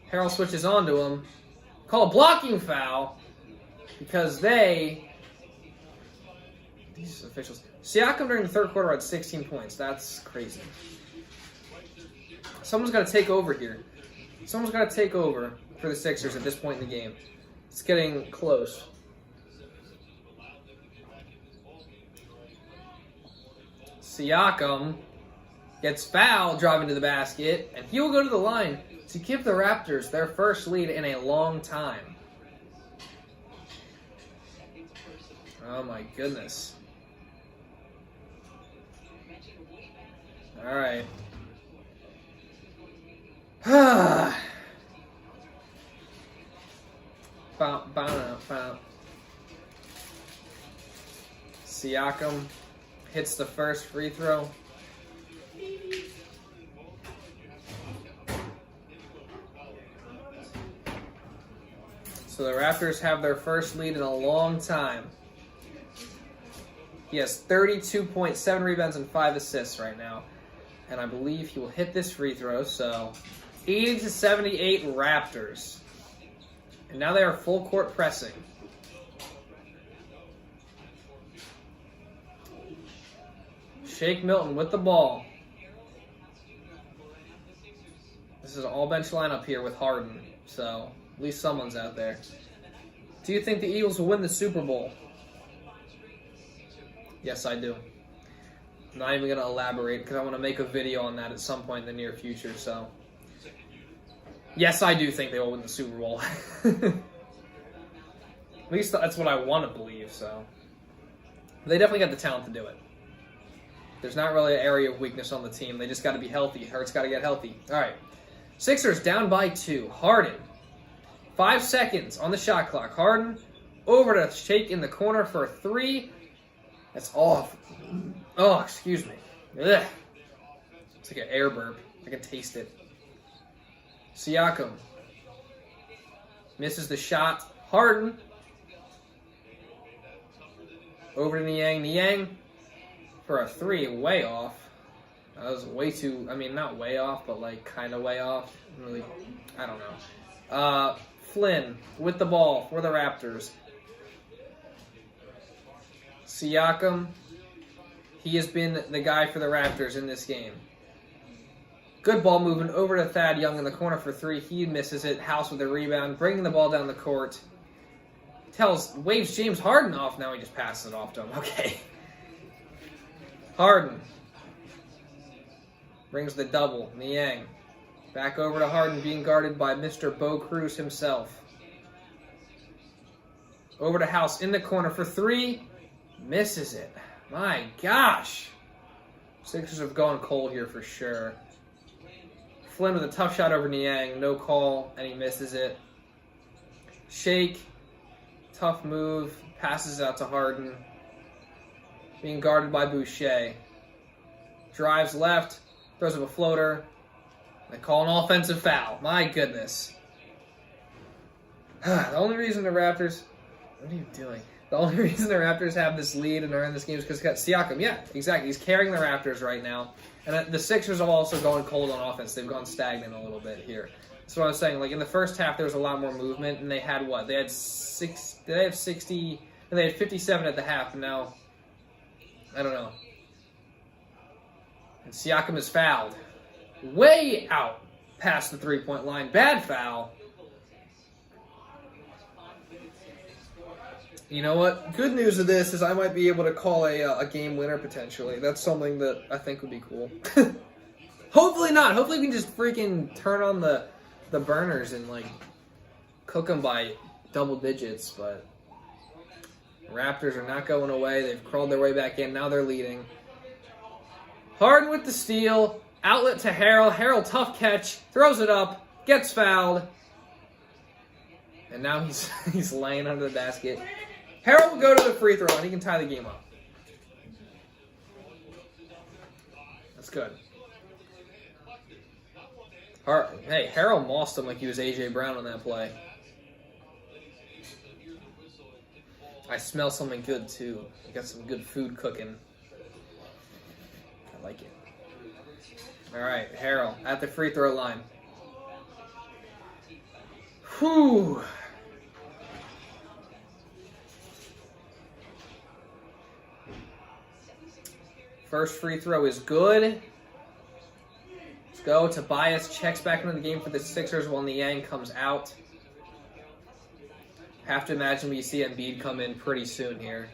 Harrell switches on to him. Call a blocking foul because these officials. Siakam during the third quarter had 16 points. That's crazy. Someone's got to take over here. Someone's got to take over for the Sixers at this point in the game. It's getting close. Siakam gets fouled driving to the basket, and he will go to the line to give the Raptors their first lead in a long time. Oh my goodness. All right. Siakam hits the first free throw. So the Raptors have their first lead in a long time. He has 32.7 rebounds and 5 assists right now. And I believe he will hit this free throw. So 80-78 Raptors. And now they are full court pressing. Shake Milton with the ball. This is an all-bench lineup here with Harden. So at least someone's out there. Do you think the Eagles will win the Super Bowl? Yes, I do. I'm not even going to elaborate because I want to make a video on that at some point in the near future. So, yes, I do think they will win the Super Bowl. At least that's what I want to believe. So, they definitely got the talent to do it. There's not really an area of weakness on the team. They just got to be healthy. Hurt's got to get healthy. All right. Sixers down by 2. Harden. 5 seconds on the shot clock. Harden over to Shake in the corner for a 3. That's off. Oh, excuse me. Ugh. It's like an air burp. I can taste it. Siakam. Misses the shot. Harden. Over to Niang. Niang for a 3. Way off. That was way too... I mean, not way off, but like kind of way off. Really, I don't know. Flynn with the ball for the Raptors. Siakam, he has been the guy for the Raptors in this game. Good ball movement over to Thad Young in the corner for 3. He misses it. House with the rebound, bringing the ball down the court. Waves James Harden off. Now he just passes it off to him. Okay. Harden brings the double. Niang. Back over to Harden, being guarded by Mr. Bo Cruz himself. Over to House in the corner for 3. Misses it. My gosh. Sixers have gone cold here for sure. Flynn with a tough shot over Niang. No call, and he misses it. Shake. Tough move. Passes out to Harden. Being guarded by Boucher. Drives left. Throws up a floater. They call an offensive foul. My goodness. The only reason the Raptors... What are you doing? The only reason the Raptors have this lead and are in this game is because Siakam. Yeah, exactly. He's carrying the Raptors right now. And the Sixers have also gone cold on offense. They've gone stagnant a little bit here. That's what I was saying. Like in the first half, there was a lot more movement, and they had what? They had 60. They had 60. And they had 57 at the half. And now, I don't know. And Siakam is fouled. Way out past the 3-point line. Bad foul. You know what? Good news of this is I might be able to call a game winner potentially. That's something that I think would be cool. Hopefully not. Hopefully we can just freaking turn on the burners and like cook them by double digits. But Raptors are not going away. They've crawled their way back in. Now they're leading. Harden with the steal. Outlet to Harrell. Harrell, tough catch. Throws it up. Gets fouled. And now he's laying under the basket. Harrell will go to the free throw, and he can tie the game up. That's good. Hey, Harrell mossed him like he was A.J. Brown on that play. I smell something good, too. I got some good food cooking. I like it. All right, Harrell at the free throw line. Whew. First free throw is good. Let's go. Tobias checks back into the game for the Sixers while Niang comes out. Have to imagine we see Embiid come in pretty soon here.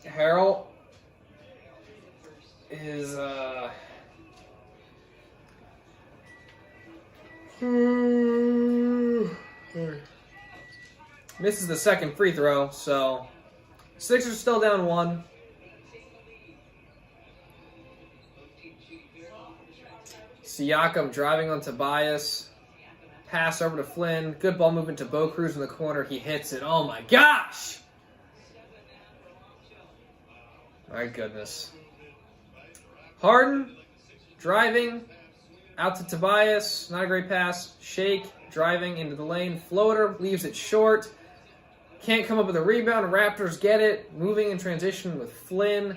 Harrell is misses the second free throw, so Sixers still down 1. Siakam driving on Tobias. Pass over to Flynn. Good ball movement to Bo Cruz in the corner. He hits it. Oh my gosh! My goodness. Harden driving. Out to Tobias. Not a great pass. Shake. Driving into the lane. Floater. Leaves it short. Can't come up with a rebound. Raptors get it. Moving in transition with Flynn.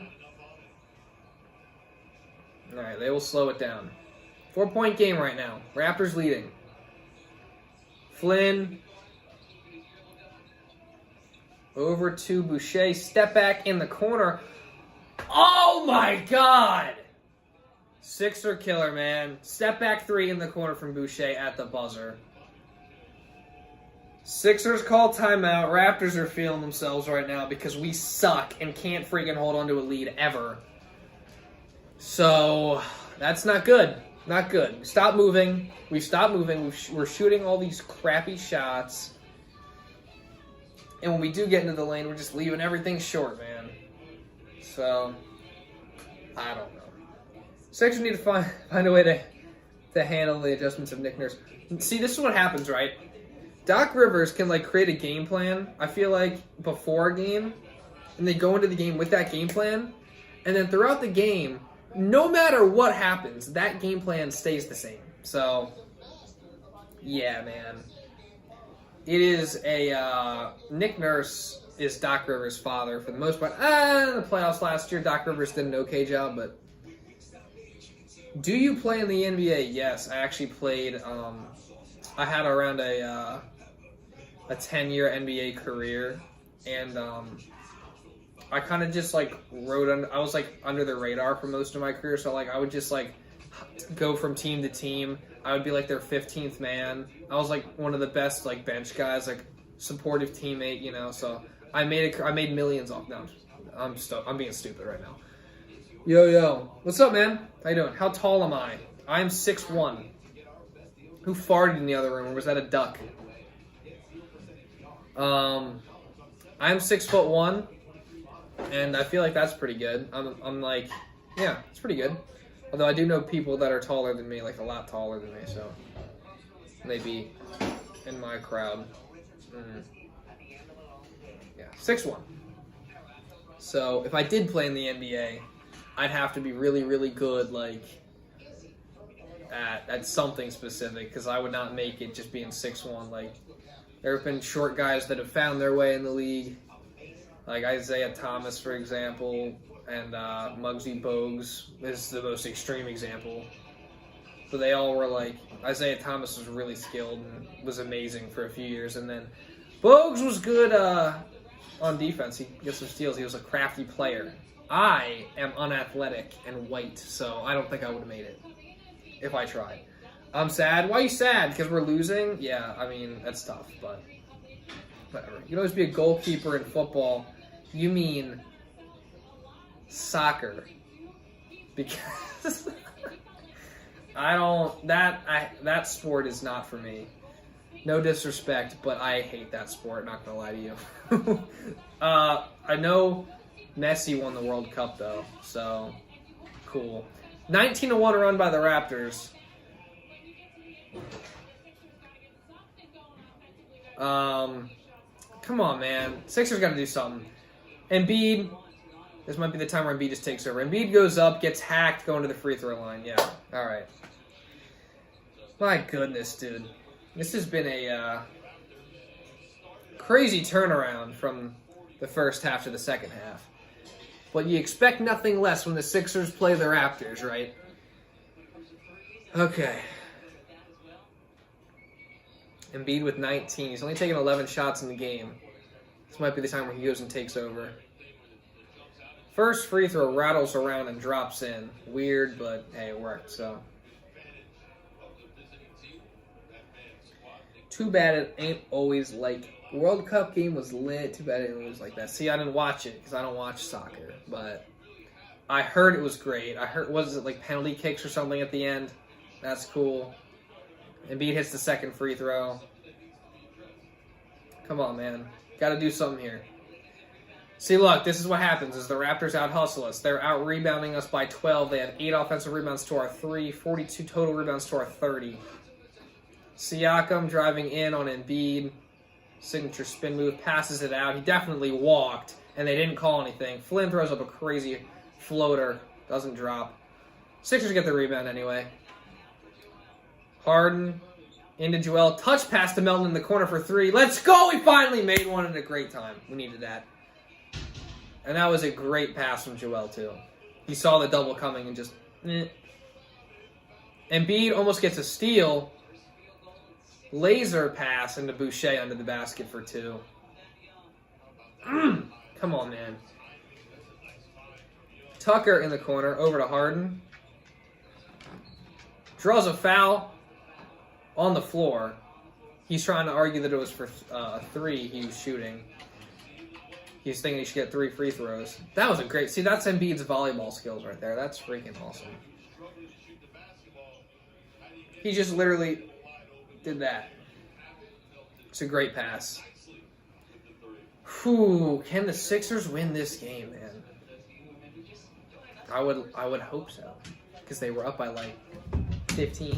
All right, they will slow it down. 4-point game right now. Raptors leading. Flynn. Over to Boucher. Step back in the corner. Oh my God! Sixer killer, man. Step back three in the corner from Boucher at the buzzer. Sixers call timeout. Raptors are feeling themselves right now because we suck and can't freaking hold on to a lead ever. So, that's not good. Not good. Stop moving. We've stopped moving. We're shooting all these crappy shots. And when we do get into the lane, we're just leaving everything short, man. So, I don't know. Sixers need to find a way to handle the adjustments of Nick Nurse. See, this is what happens, right? Doc Rivers can, create a game plan, I feel like, before a game. And they go into the game with that game plan. And then throughout the game, no matter what happens, that game plan stays the same. So, yeah, man. It is Nick Nurse is Doc Rivers' father for the most part. In the playoffs last year, Doc Rivers did an okay job, but do you play in the NBA? Yes, I actually played. I had around a 10-year NBA career, and I kind of just rode under. I was under the radar for most of my career, so I would just go from team to team. I would be their 15th man. I was one of the best bench guys, supportive teammate, So I made millions off. No, I'm being stupid right now. Yo, what's up, man? How you doing? How tall am I? I'm 6'1". Who farted in the other room, or was that a duck? I'm 6'1", and I feel like that's pretty good. Yeah, it's pretty good. Although I do know people that are taller than me, a lot taller than me, so maybe in my crowd. Yeah, 6'1". So if I did play in the NBA, I'd have to be really, really good, at something specific, because I would not make it just being 6'1". There have been short guys that have found their way in the league, like Isaiah Thomas, for example, and Muggsy Bogues is the most extreme example. So they all were Isaiah Thomas was really skilled and was amazing for a few years, and then Bogues was good on defense. He gets some steals. He was a crafty player. I am unathletic and white, so I don't think I would have made it if I tried. I'm sad. Why are you sad? Because we're losing? Yeah, I mean, that's tough, but whatever. You can always be a goalkeeper in football. You mean soccer. Because that sport is not for me. No disrespect, but I hate that sport, not gonna lie to you. I know Messi won the World Cup, though, so cool. 19-1 run by the Raptors. Come on, man. Sixers got to do something. Embiid, this might be the time where Embiid just takes over. Embiid goes up, gets hacked, going to the free throw line. Yeah, all right. My goodness, dude. This has been a crazy turnaround from the first half to the second half. But you expect nothing less when the Sixers play the Raptors, right? Okay. Embiid with 19. He's only taken 11 shots in the game. This might be the time where he goes and takes over. First free throw rattles around and drops in. Weird, but hey, it worked, so. Too bad it ain't always World Cup game was lit. Too bad it ain't always like that. See, I didn't watch it because I don't watch soccer, but I heard it was great. I heard, was it penalty kicks or something at the end? That's cool. Embiid hits the second free throw. Come on, man. Got to do something here. See, look, this is what happens is the Raptors out-hustle us. They're out-rebounding us by 12. They have 8 offensive rebounds to our 3, 42 total rebounds to our 30. Siakam driving in on Embiid. Signature spin move, passes it out. He definitely walked, and they didn't call anything. Flynn throws up a crazy floater. Doesn't drop. Sixers get the rebound anyway. Harden into Joel. Touch pass to Melton in the corner for 3. Let's go! He finally made one at a great time. We needed that. And that was a great pass from Joel, too. He saw the double coming and just... Embiid almost gets a steal. Laser pass into Boucher under the basket for 2. Come on, man. Tucker in the corner, over to Harden. Draws a foul on the floor. He's trying to argue that it was for 3 he was shooting. He's thinking he should get 3 free throws. That was a great... See, that's Embiid's volleyball skills right there. That's freaking awesome. He just literally did that. It's a great pass. Whew, can the Sixers win this game, man? I would hope so. Because they were up by like 15.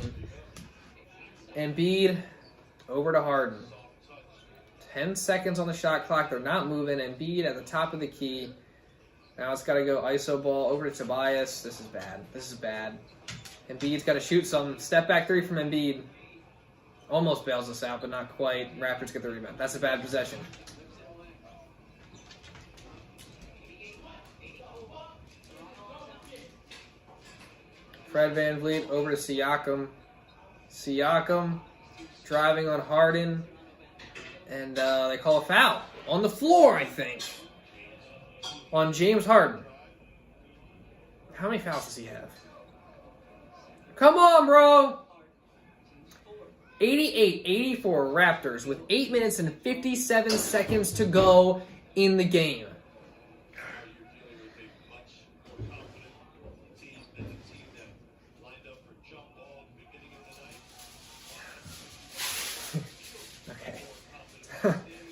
Embiid over to Harden. 10 seconds on the shot clock. They're not moving. Embiid at the top of the key. Now it's got to go ISO ball over to Tobias. This is bad. This is bad. Embiid's got to shoot some. Step back 3 from Embiid. Almost bails us out, but not quite. Raptors get the rebound. That's a bad possession. Fred VanVleet over to Siakam. Siakam driving on Harden. And they call a foul on the floor, I think, on James Harden. How many fouls does he have? Come on, bro. 88-84 Raptors with 8 minutes and 57 seconds to go in the game.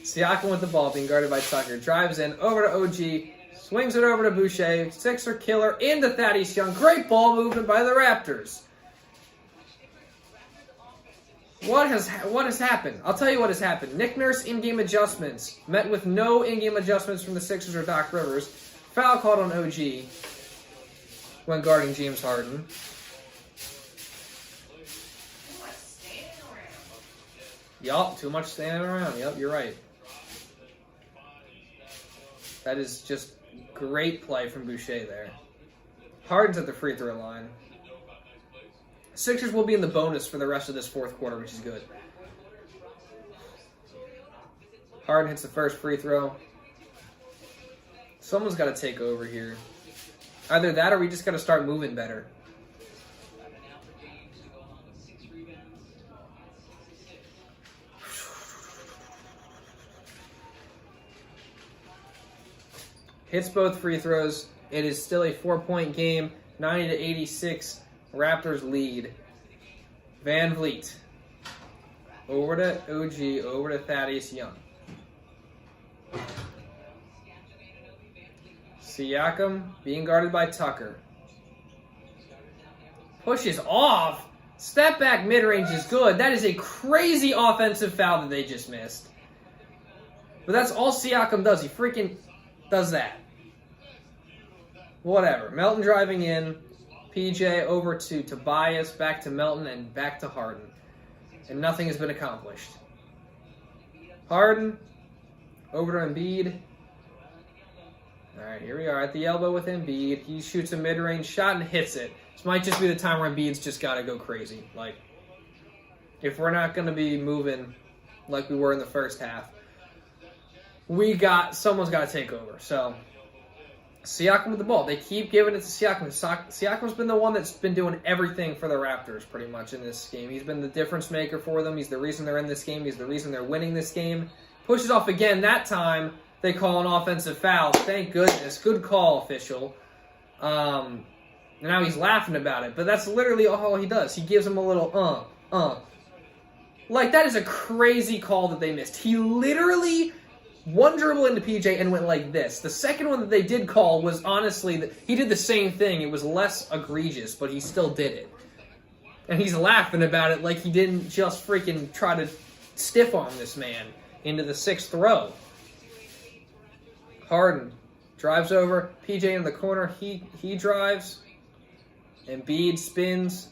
Siakam with the ball, being guarded by Tucker. Drives in, over to OG. Swings it over to Boucher. Sixer killer into Thaddeus Young. Great ball movement by the Raptors. What has happened? I'll tell you what has happened. Nick Nurse in-game adjustments. Met with no in-game adjustments from the Sixers or Doc Rivers. Foul called on OG when guarding James Harden. Yup, too much standing around. Yup, you're right. That is just great play from Boucher there. Harden's at the free throw line. Sixers will be in the bonus for the rest of this fourth quarter, which is good. Harden hits the first free throw. Someone's got to take over here. Either that or we just got to start moving better. Hits both free throws. It is still a 4-point game. 90-86. Raptors lead. VanVleet. Over to OG. Over to Thaddeus Young. Siakam being guarded by Tucker. Pushes off. Step back mid-range is good. That is a crazy offensive foul that they just missed. But that's all Siakam does. He freaking does that. Whatever. Melton driving in. PJ over to Tobias. Back to Melton and back to Harden. And nothing has been accomplished. Harden. Over to Embiid. Alright, here we are at the elbow with Embiid. He shoots a mid-range shot and hits it. This might just be the time where Embiid's just got to go crazy. Like, if we're not going to be moving like we were in the first half, someone's got to take over. So, Siakam with the ball. They keep giving it to Siakam. Siakam's been the one that's been doing everything for the Raptors pretty much in this game. He's been the difference maker for them. He's the reason they're in this game. He's the reason they're winning this game. Pushes off again. That time, they call an offensive foul. Thank goodness. Good call, official. Now he's laughing about it. But that's literally all he does. He gives him a little, Like, that is a crazy call that they missed. He literally one dribble into PJ and went like this. The second one that they did call was honestly, he did the same thing. It was less egregious, but he still did it. And he's laughing about it like he didn't just freaking try to stiff arm this man into the sixth row. Harden drives over. PJ in the corner. He drives. Embiid spins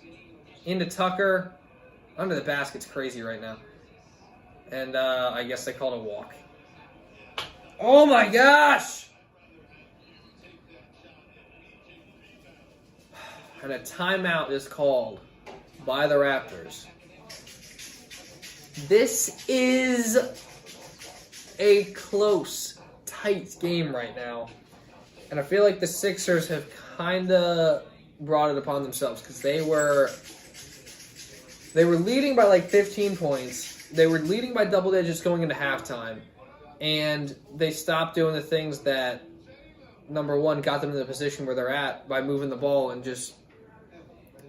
into Tucker. Under the basket's crazy right now. And I guess they called a walk. Oh my gosh! And a timeout is called by the Raptors. This is a close, tight game right now. And I feel like the Sixers have kind of brought it upon themselves because they were leading by like 15 points. They were leading by double digits going into halftime. And they stopped doing the things that, number one, got them in the position where they're at by moving the ball and just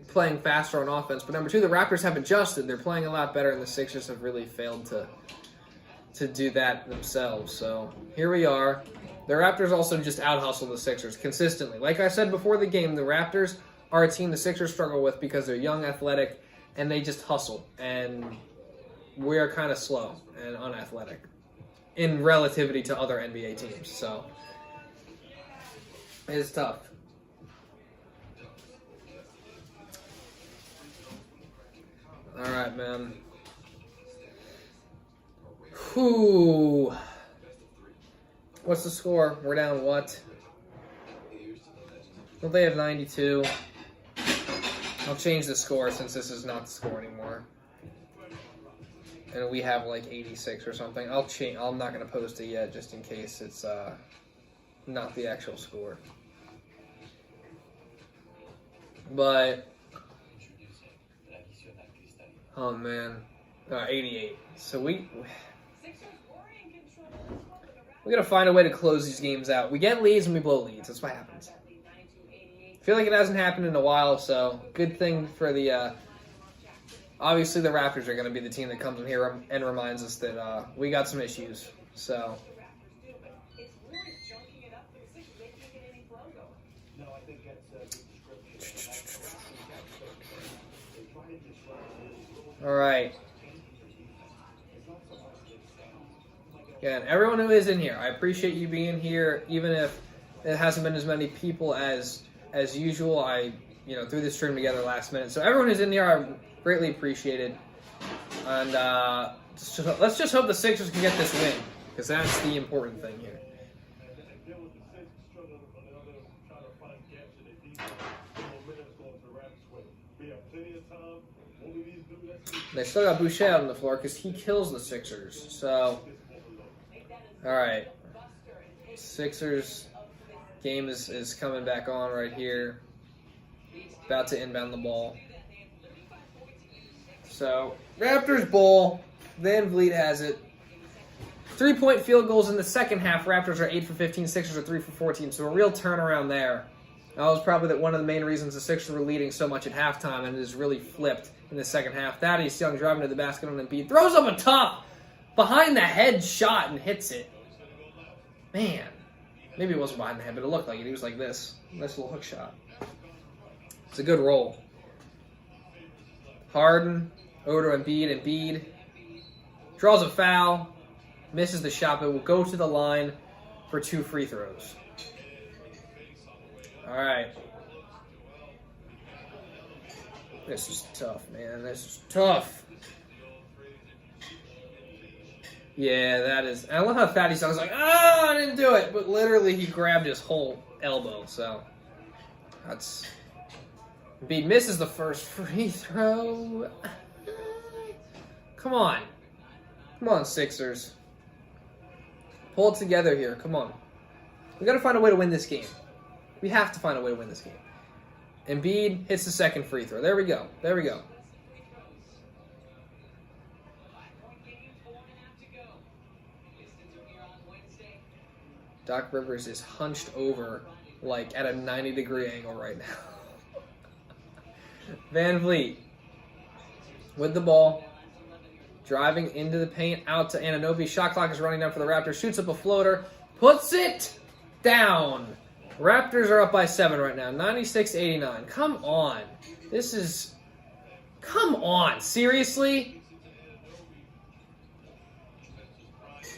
playing faster on offense. But number two, the Raptors have adjusted. They're playing a lot better, and the Sixers have really failed to do that themselves. So here we are. The Raptors also just out-hustle the Sixers consistently. Like I said before the game, the Raptors are a team the Sixers struggle with because they're young, athletic, and they just hustle. And we are kind of slow and unathletic in relativity to other NBA teams. So it's tough. All right, man. Whew. What's the score? We're down what? Don't they have 92? I'll change the score since this is not the score anymore. And we have like 86 or something. I'll change. I'm not going to post it yet just in case it's not the actual score. But oh man, 88. So we gotta find a way to close these games out. We get leads and we blow leads. That's what happens. I feel like it hasn't happened in a while, so good thing for the. Obviously, the Raptors are going to be the team that comes in here and reminds us that we got some issues. So. All right. Again, everyone who is in here, I appreciate you being here, even if it hasn't been as many people as usual. I threw this stream together last minute, so everyone who's in here, I greatly appreciated. And let's just hope the Sixers can get this win, because that's the important thing here. They still got Boucher out on the floor because he kills the Sixers. So, all right. Sixers game is coming back on right here. About to inbound the ball. So, Raptors ball. VanVleet has it. 3-point field goals in the second half. Raptors are 8 for 15. Sixers are 3 for 14. So a real turnaround there. That was probably one of the main reasons the Sixers were leading so much at halftime, and it has really flipped in the second half. Thaddeus Young driving to the basket on Embiid. Throws up a tough behind-the-head shot and hits it. Man. Maybe it wasn't behind the head, but it looked like it. He was like this. Nice little hook shot. It's a good roll. Harden over to Embiid. Embiid draws a foul. Misses the shot, but will go to the line for 2 free throws. All right. This is tough, man. This is tough. Yeah, that is. I love how Thaddeus Young's like, I didn't do it. But literally, he grabbed his whole elbow. So, that's. Embiid misses the first free throw. Come on. Come on, Sixers. Pull it together here. Come on. We got to find a way to win this game. We have to find a way to win this game. Embiid hits the second free throw. There we go. There we go. Doc Rivers is hunched over like at a 90-degree angle right now. VanVleet with the ball. Driving into the paint, out to Anunoby. Shot clock is running down for the Raptors. Shoots up a floater. Puts it down. Raptors are up by 7 right now. 96-89. Come on. This is... Come on. Seriously?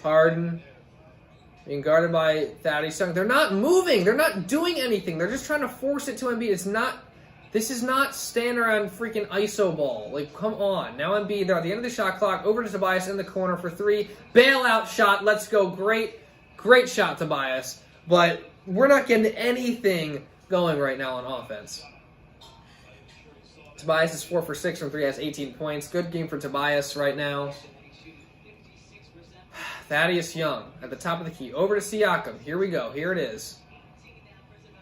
Harden. Being guarded by Thaddeus Young. They're not moving. They're not doing anything. They're just trying to force it to Embiid. It's not This is not stand around freaking ISO ball. Like, come on. Now Embiid, they're at the end of the shot clock. Over to Tobias in the corner for three. Bailout shot. Let's go. Great shot, Tobias. But we're not getting anything going right now on offense. Tobias is 4 for 6 from 3, has 18 points. Good game for Tobias right now. Thaddeus Young at the top of the key. Over to Siakam. Here we go. Here it is.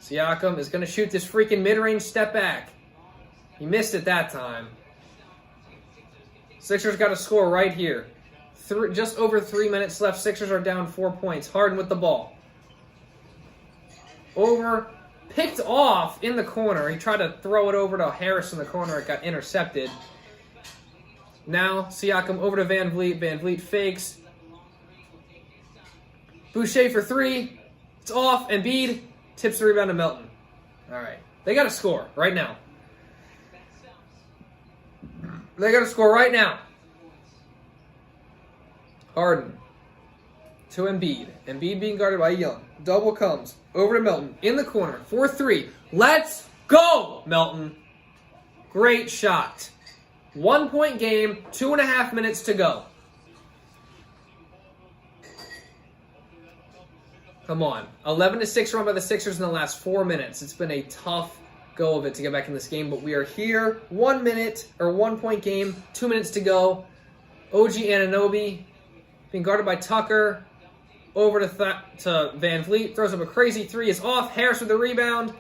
Siakam is going to shoot this freaking mid-range step back. He missed it that time. Sixers got to score right here. Just over 3 minutes left. Sixers are down 4 points. Harden with the ball. Over. Picked off in the corner. He tried to throw it over to Harris in the corner. It got intercepted. Now, Siakam over to VanVleet. VanVleet fakes. Boucher for three. It's off. Embiid tips the rebound to Melton. All right. They got to score right now. They got to score right now. Harden to Embiid. Embiid being guarded by Young. Double comes. Over to Melton. In the corner. 4-3. Let's go, Melton. Great shot. 1 point game. 2.5 minutes to go. Come on. 11-6 run by the Sixers in the last 4 minutes. It's been a tough go of it to get back in this game, but we are here. 1 minute, or 1 point game. 2 minutes to go. OG Anunoby being guarded by Tucker. Over to VanVleet. Throws up a crazy three. Is off. Harris with the rebound.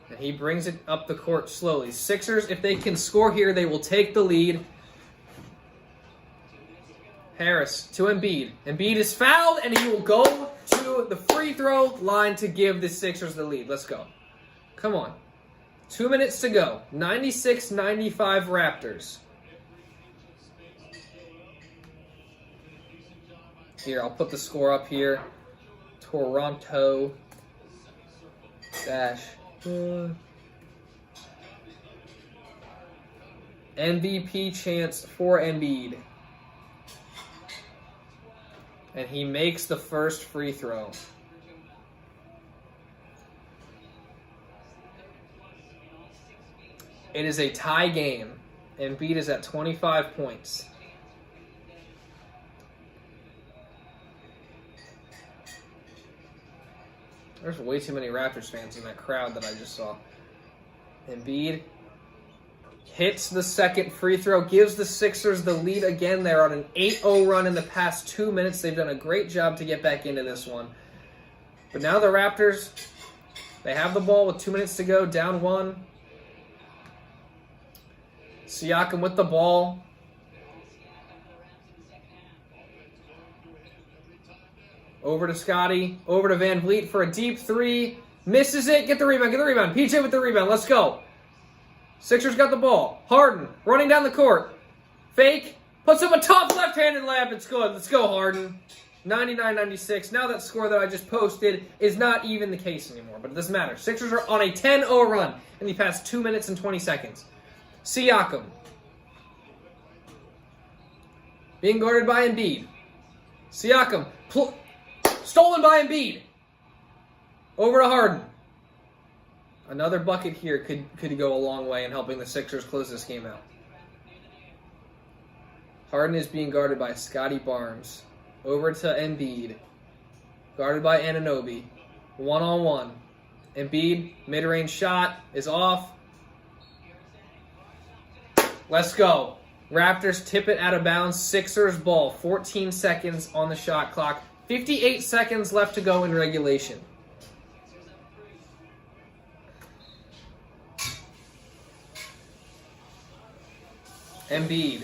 And he brings it up the court slowly. Sixers, if they can score here, they will take the lead. Harris to Embiid. Embiid is fouled, and he will go to the free throw line to give the Sixers the lead. Let's go. Come on. 2 minutes to go. 96-95 Raptors. Here, I'll put the score up here. Toronto dash MVP chance for Embiid. And he makes the first free throw. It is a tie game. Embiid is at 25 points. There's way too many Raptors fans in that crowd that I just saw. Embiid hits the second free throw, gives the Sixers the lead again. They're on an 8-0 run in the past 2 minutes. They've done a great job to get back into this one. But now the Raptors, they have the ball with 2 minutes to go, down one. Siakam with the ball. Over to Scottie. Over to VanVleet for a deep three. Misses it. Get the rebound. Get the rebound. PJ with the rebound. Let's go. Sixers got the ball. Harden running down the court. Fake. Puts up a tough left-handed layup. It's good. Let's go, Harden. 99-96. Now that score that I just posted is not even the case anymore, but it doesn't matter. Sixers are on a 10-0 run in the past 2 minutes and 20 seconds. Siakam. Being guarded by Embiid. Siakam. Stolen by Embiid. Over to Harden. Another bucket here could go a long way in helping the Sixers close this game out. Harden is being guarded by Scottie Barnes. Over to Embiid. Guarded by Anunoby. 1-on-1. Embiid, mid-range shot, is off. Let's go. Raptors tip it out of bounds. Sixers ball. 14 seconds on the shot clock. 58 seconds left to go in regulation. Embiid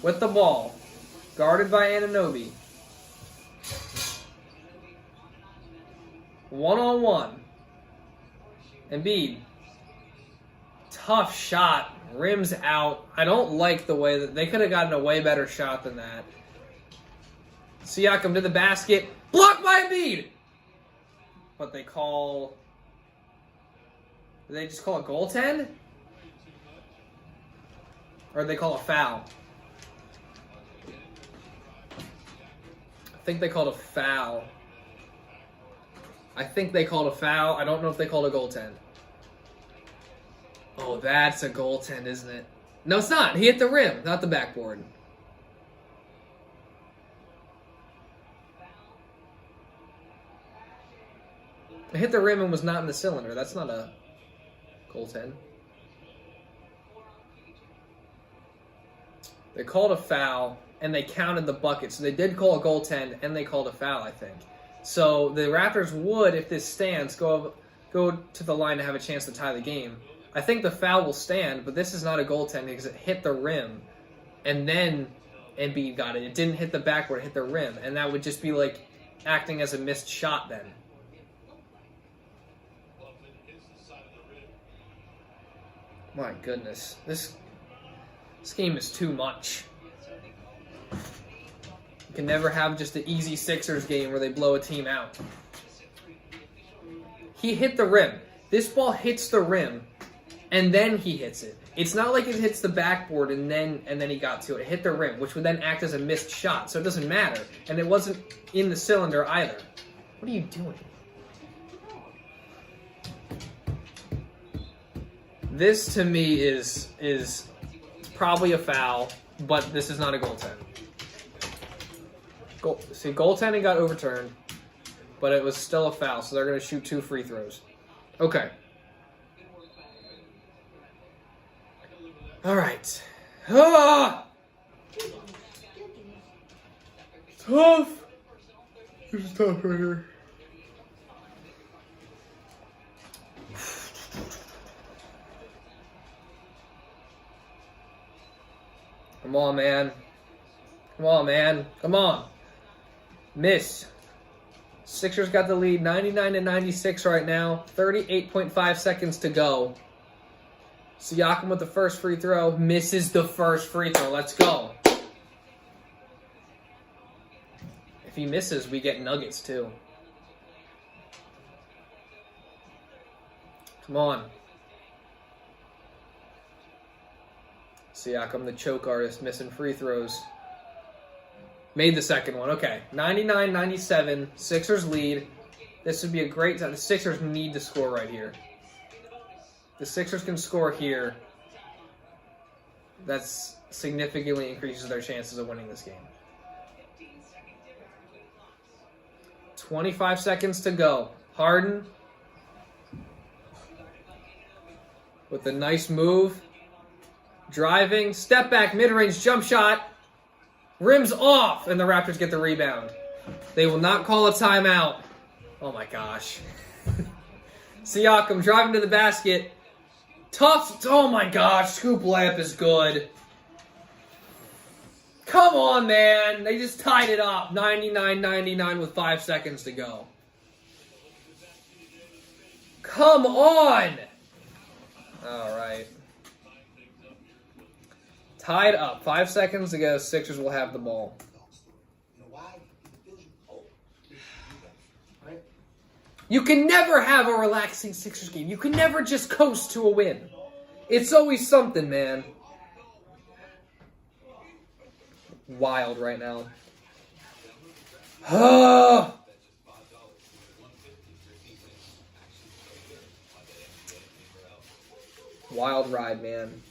with the ball. Guarded by Anunoby. 1-on-1. Embiid. Tough shot. Rims out. I don't like the way that they could have gotten a way better shot than that. Siakam to the basket. Blocked by Embiid. What they call... Do they just call a goaltend? Or do they call a foul? I think they called a foul. I think they called a foul. I don't know if they called a goaltend. Oh, that's a goaltend, isn't it? No, it's not. He hit the rim, not the backboard. It hit the rim and was not in the cylinder. That's not a goaltend. They called a foul, and they counted the bucket. So they did call a goaltend, and they called a foul, I think. So the Raptors would, if this stands, go to the line to have a chance to tie the game. I think the foul will stand, but this is not a goaltend because it hit the rim, and then Embiid got it. It didn't hit the backboard, it hit the rim, and that would just be like acting as a missed shot then. My goodness, this game is too much. You can never have just an easy Sixers game where they blow a team out. He hit the rim. This ball hits the rim, and then he hits it. It's not like it hits the backboard and then he got to it. It hit the rim, which would then act as a missed shot, so it doesn't matter. And it wasn't in the cylinder either. What are you doing? This, to me, is probably a foul, but this is not a goaltend. See, goaltending got overturned, but it was still a foul, so they're going to shoot 2 free throws. Okay. All right. Ah! Tough. This is tough right here. Come on, man. Come on, man. Come on. Miss. Sixers got the lead 99-96 right now. 38.5 seconds to go. Siakam with the first free throw. Misses the first free throw. Let's go. If he misses, we get nuggets too. Come on. Siakam, the choke artist, missing free throws. Made the second one. Okay. 99-97. Sixers lead. This would be a great time. The Sixers need to score right here. The Sixers can score here. That's significantly increases their chances of winning this game. 25 seconds to go. Harden with a nice move. Driving. Step back. Mid-range jump shot. Rims off. And the Raptors get the rebound. They will not call a timeout. Oh my gosh. Siakam driving to the basket. Tough. Oh my gosh. Scoop layup is good. Come on, man. They just tied it up. 99-99 with 5 seconds to go. Come on. All right. Tied up. 5 seconds to go. Sixers will have the ball. You can never have a relaxing Sixers game. You can never just coast to a win. It's always something, man. Wild right now. Wild ride, man.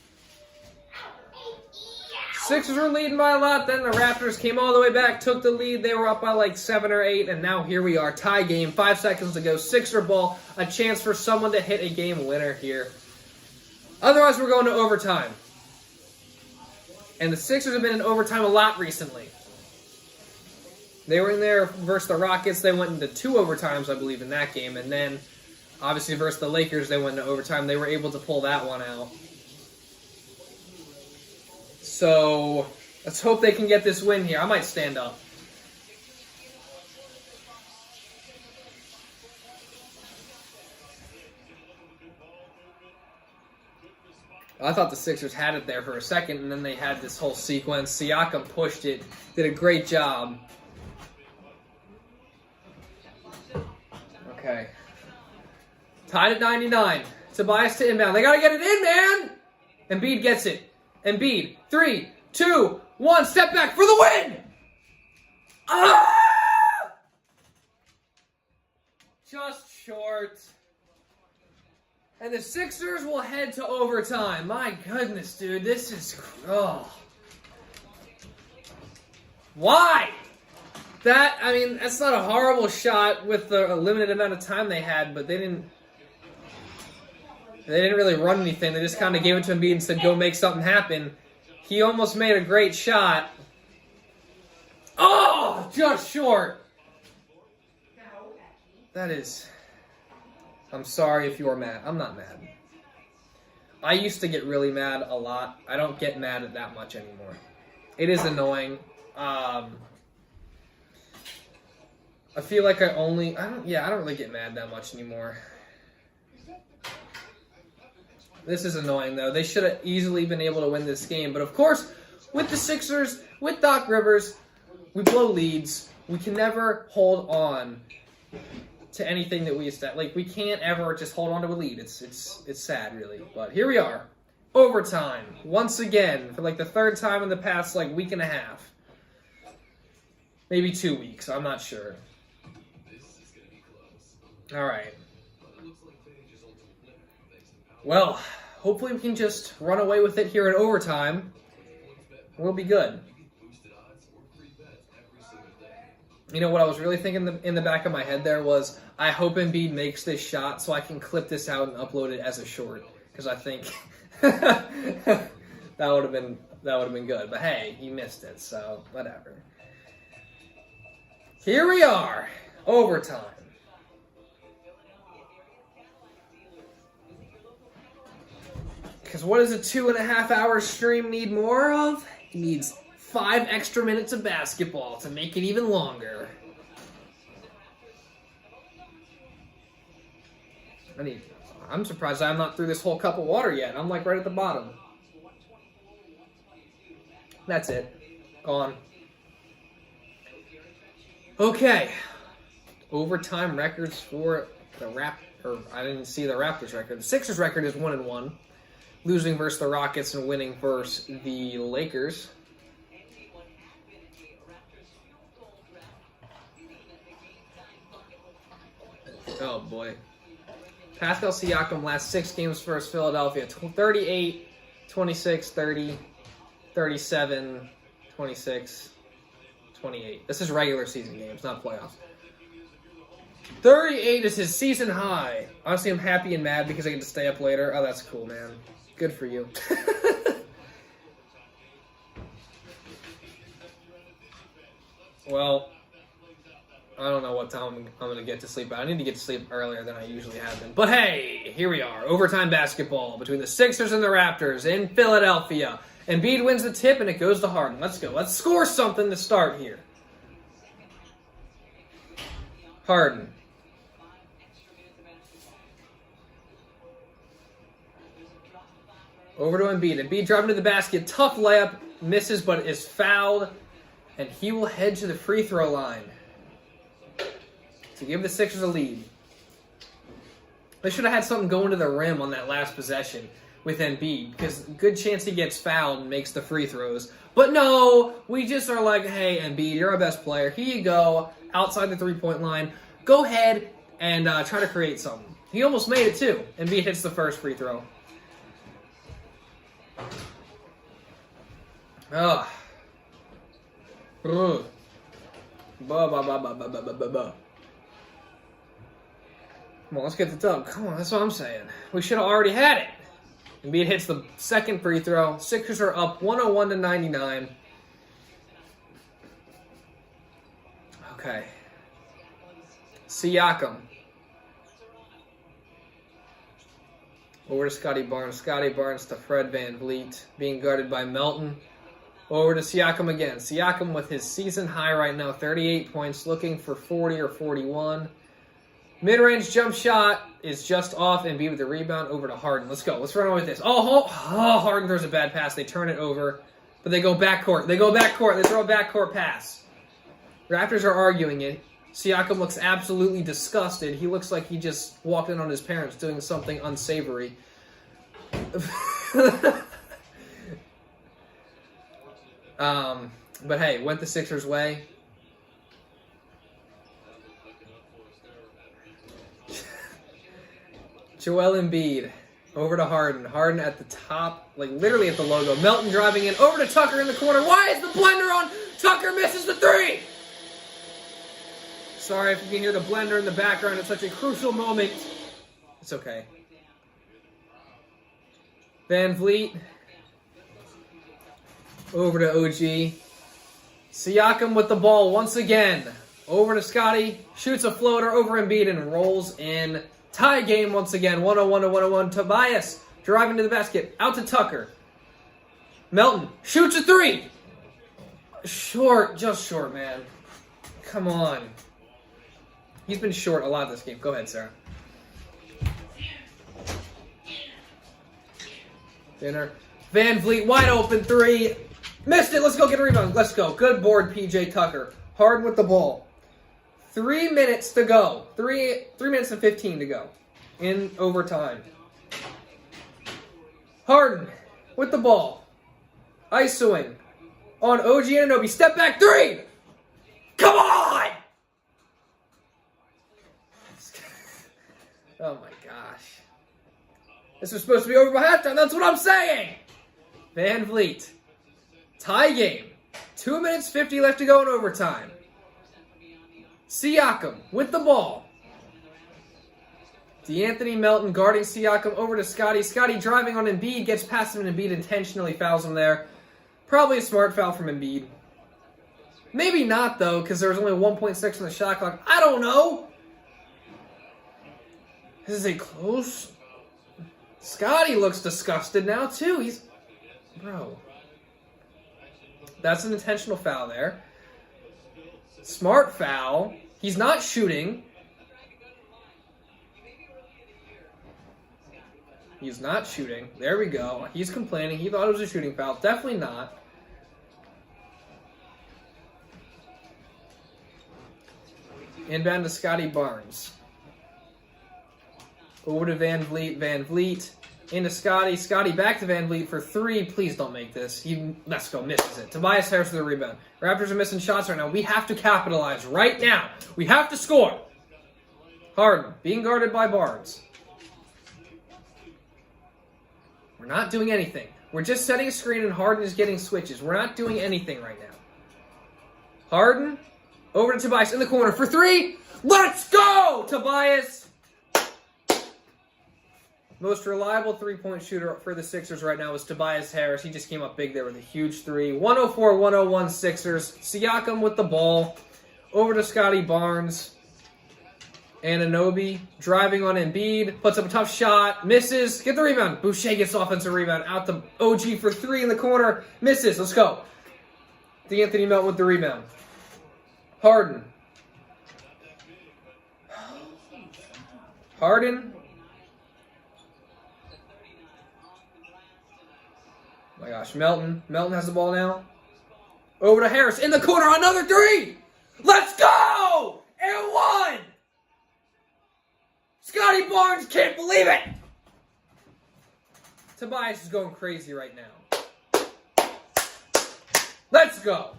Sixers were leading by a lot, then the Raptors came all the way back, took the lead. They were up by like 7 or 8, and now here we are. Tie game, 5 seconds to go. Sixer ball, a chance for someone to hit a game winner here. Otherwise, we're going to overtime. And the Sixers have been in overtime a lot recently. They were in there versus the Rockets. They went into 2 overtimes, I believe, in that game. And then, obviously, versus the Lakers, they went into overtime. They were able to pull that one out. So, let's hope they can get this win here. I might stand up. I thought the Sixers had it there for a second, and then they had this whole sequence. Siakam pushed it, did a great job. Okay. Tied at 99. Tobias to inbound. They got to get it in, man! Embiid gets it. Embiid, 3, 2, 1, step back for the win! Ah! just short. And the Sixers will head to overtime. My goodness, dude, this is... Oh. Why? That's not a horrible shot with the limited amount of time they had, but they didn't really run anything. They just kind of gave it to Embiid and said, go make something happen. He almost made a great shot. Oh, just short. That is... I'm sorry if you are mad. I'm not mad. I used to get really mad a lot. I don't get mad at that much anymore. It is annoying. I feel like I don't really get mad that much anymore. This is annoying, though. They should have easily been able to win this game. But, of course, with the Sixers, with Doc Rivers, we blow leads. We can never hold on to anything that we establish. Like, we can't ever just hold on to a lead. It's sad, really. But here we are. Overtime. Once again, for, like, the third time in the past, like, week and a half. Maybe 2 weeks. I'm not sure. All right. Well, hopefully we can just run away with it here in overtime. We'll be good. You know what I was really thinking in the back of my head there was, I hope Embiid makes this shot so I can clip this out and upload it as a short, because I think that would have been good. But hey, he missed it, so whatever. Here we are, overtime. Because what does a 2.5 hour stream need more of? It needs 5 extra minutes of basketball to make it even longer. I'm surprised I'm not through this whole cup of water yet. I'm like right at the bottom. That's it. Gone. Okay. Overtime records for the I didn't see the Raptors record. The Sixers record is 1-1. Losing versus the Rockets and winning versus the Lakers. Oh, boy. Pascal Siakam last 6 games versus Philadelphia. 38, 26, 30, 37, 26, 28. This is regular season games, not playoffs. 38 is his season high. Honestly, I'm happy and mad because I get to stay up later. Oh, that's cool, man. Good for you. Well, I don't know what time I'm going to get to sleep. I need to get to sleep earlier than I usually have been. But hey, here we are. Overtime basketball between the Sixers and the Raptors in Philadelphia. Embiid wins the tip and it goes to Harden. Let's go. Let's score something to start here. Harden. Over to Embiid. Embiid driving to the basket. Tough layup. Misses, but is fouled. And he will head to the free throw line to give the Sixers a lead. They should have had something going to the rim on that last possession with Embiid, because good chance he gets fouled and makes the free throws. But no, we just are like, hey, Embiid, you're our best player. Here you go, outside the three-point line. Go ahead and try to create something. He almost made it, too. Embiid hits the first free throw. Ugh. Ugh. Come on, let's get the dub. Come on, that's what I'm saying. We should have already had it. Embiid hits the second free throw. Sixers are up 101-99. Okay. Siakam. Over to Scottie Barnes. Scottie Barnes to Fred VanVleet. Being guarded by Melton. Over to Siakam again. Siakam with his season high right now. 38 points. Looking for 40 or 41. Mid-range jump shot is just off. Embiid with the rebound. Over to Harden. Let's go. Let's run away with this. Oh, Harden throws a bad pass. They turn it over. But they go backcourt. They throw a backcourt pass. Raptors are arguing it. Siakam looks absolutely disgusted. He looks like he just walked in on his parents doing something unsavory. But hey, went the Sixers' way. Joel Embiid over to Harden. Harden at the top, like literally at the logo. Melton driving in over to Tucker in the corner. Why is the blender on? Tucker misses the three! Sorry if you can hear the blender in the background. It's such a crucial moment. It's okay. VanVleet over to OG. Siakam with the ball once again. Over to Scottie. Shoots a floater over Embiid and rolls in. Tie game once again. 101 to 101. Tobias driving to the basket. Out to Tucker. Melton shoots a three. Short. Just short, man. Come on. He's been short a lot this game. Go ahead, Sarah. Dinner. VanVleet, wide open three. Missed it. Let's go get a rebound. Let's go. Good board, PJ Tucker. Harden with the ball. 3 minutes to go. 3 minutes and 15 to go in overtime. Harden with the ball. ISOing on OG Anunoby. Step back three. Come on! Oh my gosh. This was supposed to be over by halftime. That's what I'm saying. VanVleet. Tie game. 2 minutes 50 left to go in overtime. Siakam with the ball. DeAnthony Melton guarding Siakam over to Scottie. Scottie driving on Embiid. Gets past him and Embiid intentionally fouls him there. Probably a smart foul from Embiid. Maybe not though, because there was only 1.6 on the shot clock. I don't know. This is a close... Scottie looks disgusted now, too. He's... Bro. That's an intentional foul there. Smart foul. He's not shooting. He's not shooting. There we go. He's complaining. He thought it was a shooting foul. Definitely not. Inbound to Scottie Barnes. Over to VanVleet. VanVleet into Scottie. Scottie back to VanVleet for three. Please don't make this. Let's go. Misses it. Tobias Harris with the rebound. Raptors are missing shots right now. We have to capitalize right now. We have to score. Harden being guarded by Barnes. We're not doing anything. We're just setting a screen and Harden is getting switches. We're not doing anything right now. Harden over to Tobias in the corner for three. Let's go, Tobias. Most reliable three-point shooter for the Sixers right now is Tobias Harris. He just came up big there with a huge three. 104-101 Sixers. Siakam with the ball. Over to Scottie Barnes. Anunoby driving on Embiid. Puts up a tough shot. Misses. Get the rebound. Boucher gets offensive rebound. Out to OG for three in the corner. Misses. Let's go. DeAnthony Melton with the rebound. Harden. Harden. Oh my gosh, Melton. Melton has the ball now. Over to Harris in the corner. Another three. Let's go! And one! Scottie Barnes can't believe it! Tobias is going crazy right now. Let's go!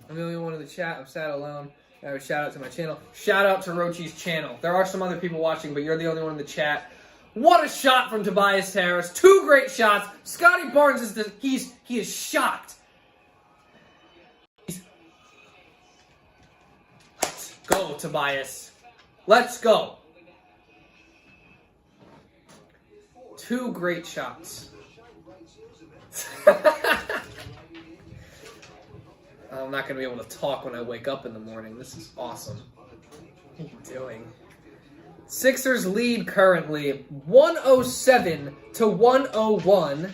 I'm the only one in the chat. I'm sad alone. I have a shout out to my channel. Shout out to Rochi's channel. There are some other people watching, but you're the only one in the chat. What a shot from Tobias Harris. Two great shots. Scottie Barnes is he is shocked. Let's go, Tobias. Let's go. Two great shots. I'm not going to be able to talk when I wake up in the morning. This is awesome. What are you doing? Sixers lead currently 107-101.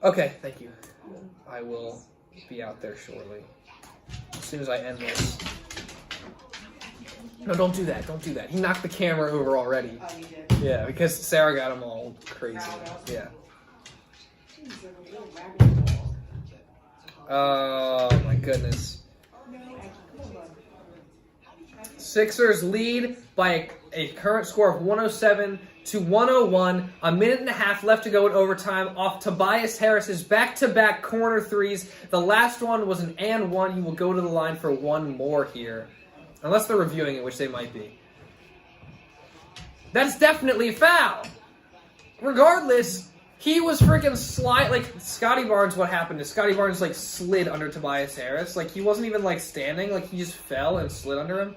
Okay, thank you. I will be out there shortly. As soon as I end this. No, don't do that. Don't do that. He knocked the camera over already. Oh, you did? Yeah, because Sarah got him all crazy. Yeah. Oh, my goodness. Sixers lead by a current score of 107-101. A minute and a half left to go in overtime off Tobias Harris's back-to-back corner threes. The last one was an and one. He will go to the line for one more here. Unless they're reviewing it, which they might be. That's definitely a foul. Regardless, he was freaking like, Scottie Barnes, what happened is Scottie Barnes, like, slid under Tobias Harris. Like, he wasn't even, like, standing. Like, he just fell and slid under him.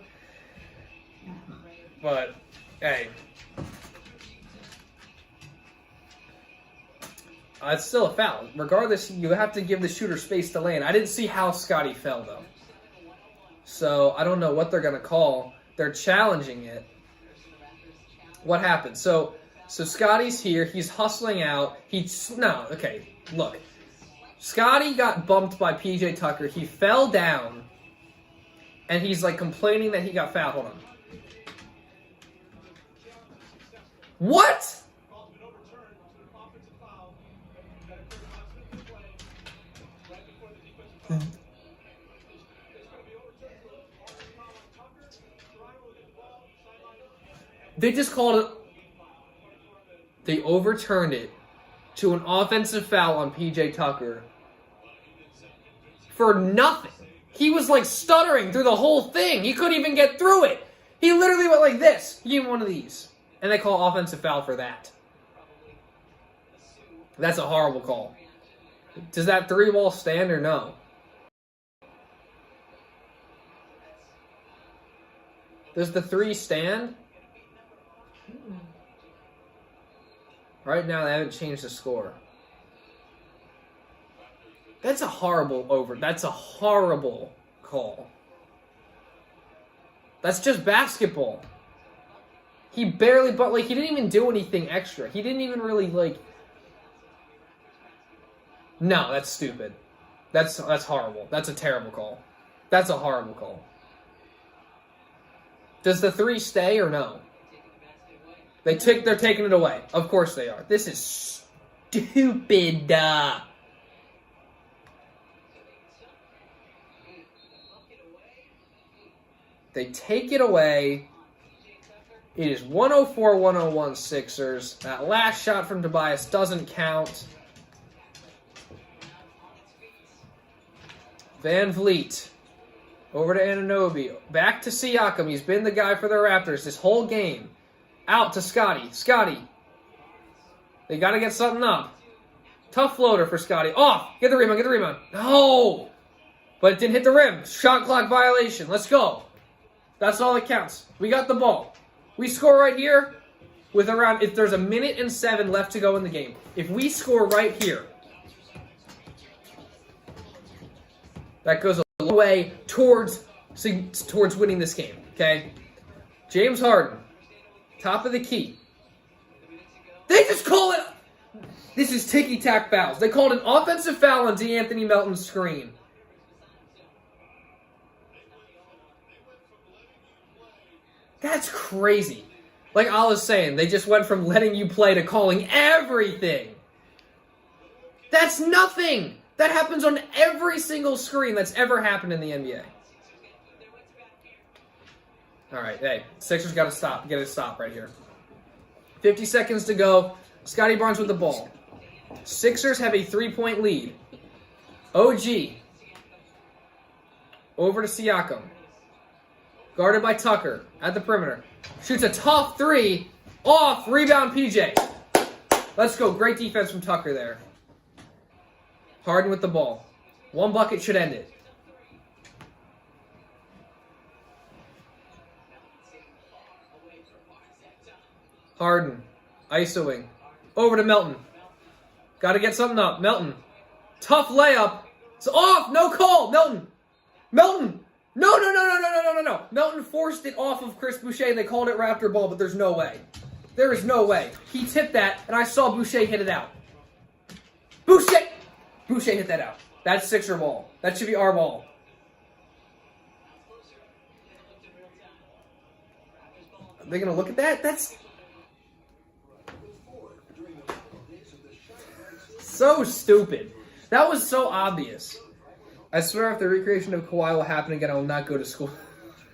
But, hey. It's still a foul. Regardless, you have to give the shooter space to land. I didn't see how Scottie fell, though. So, I don't know what they're going to call. They're challenging it. What happened? So Scottie's here. He's hustling out. Look. Scottie got bumped by PJ Tucker. He fell down. And he's, like, complaining that he got fouled. Hold on. What? They just called it. They overturned it to an offensive foul on PJ Tucker for nothing. He was like stuttering through the whole thing. He couldn't even get through it. He literally went like this. He gave him one of these. And they call offensive foul for that. That's a horrible call. Does that 3-ball stand or no? Does the 3 stand? Right now, they haven't changed the score. That's a horrible That's a horrible call. That's just basketball. He barely, but like he didn't even do anything extra. He didn't even really like. No, that's stupid. That's horrible. That's a terrible call. That's a horrible call. Does the 3 stay or no? They're taking it away. Of course they are. This is stupid. They take it away. It is 104-101 Sixers. That last shot from Tobias doesn't count. VanVleet. Over to Anunoby. Back to Siakam. He's been the guy for the Raptors this whole game. Out to Scottie. Scottie. They got to get something up. Tough floater for Scottie. Off. Get the rebound. Get the rebound. No. But it didn't hit the rim. Shot clock violation. Let's go. That's all that counts. We got the ball. We score right here with around, if there's 1:07 left to go in the game. If we score right here, that goes a long way towards winning this game, okay? James Harden, top of the key. They just call it, this is ticky-tack fouls. They called an offensive foul on DeAnthony Melton's screen. That's crazy. Like I was saying, they just went from letting you play to calling everything. That's nothing. That happens on every single screen that's ever happened in the NBA. All right, hey, Sixers got to stop. Get a stop right here. 50 seconds to go. Scottie Barnes with the ball. Sixers have a 3-point lead. OG. Over to Siakam. Guarded by Tucker at the perimeter. Shoots a tough 3. Off. Rebound PJ. Let's go. Great defense from Tucker there. Harden with the ball. One bucket should end it. Harden. ISOing. Over to Melton. Got to get something up. Melton. Tough layup. It's off. No call. Melton. Melton. No. Melton forced it off of Chris Boucher. They called it Raptor ball, but there's no way. There is no way. He tipped that, and I saw Boucher hit it out. Boucher hit that out. That's Sixer ball. That should be our ball. Are they going to look at that? That's so stupid. That was so obvious. I swear if the recreation of Kawhi will happen again, I will not go to school.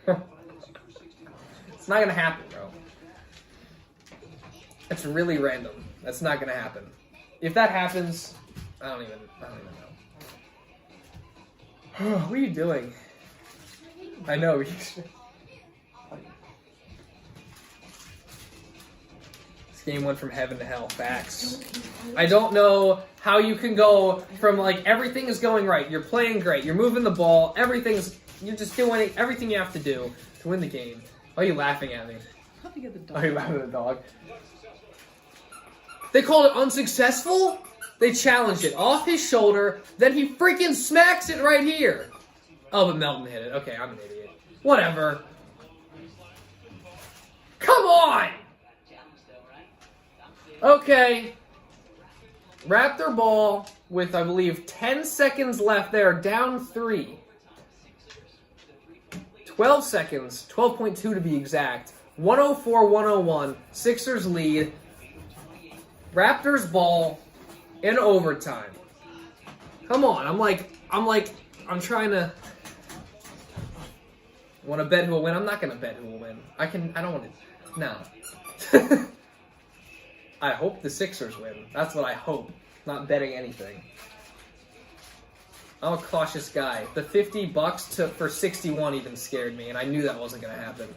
It's not going to happen, bro. It's really random. That's not going to happen. If that happens, I don't even know. What are you doing? I know. This game went from heaven to hell. Facts. I don't know how you can go from, like, everything is going right. You're playing great. You're moving the ball. You're just doing everything you have to do to win the game. Why are you laughing at me? Probably get the dog. Oh, you're laughing at the dog. They called it unsuccessful? They challenged it off his shoulder, then he freaking smacks it right here. Oh, but Melton hit it. Okay, I'm an idiot. Whatever. Come on! Okay. Raptor ball with, I believe, 10 seconds left there, down 3. 12 seconds, 12.2 to be exact. 104-101, Sixers lead. Raptors ball in overtime. Come on, I'm trying to. Want to bet who will win? I'm not gonna bet who will win. I don't want to. No. I hope the Sixers win. That's what I hope. Not betting anything. I'm a cautious guy. The $50 for 61 even scared me, and I knew that wasn't gonna happen.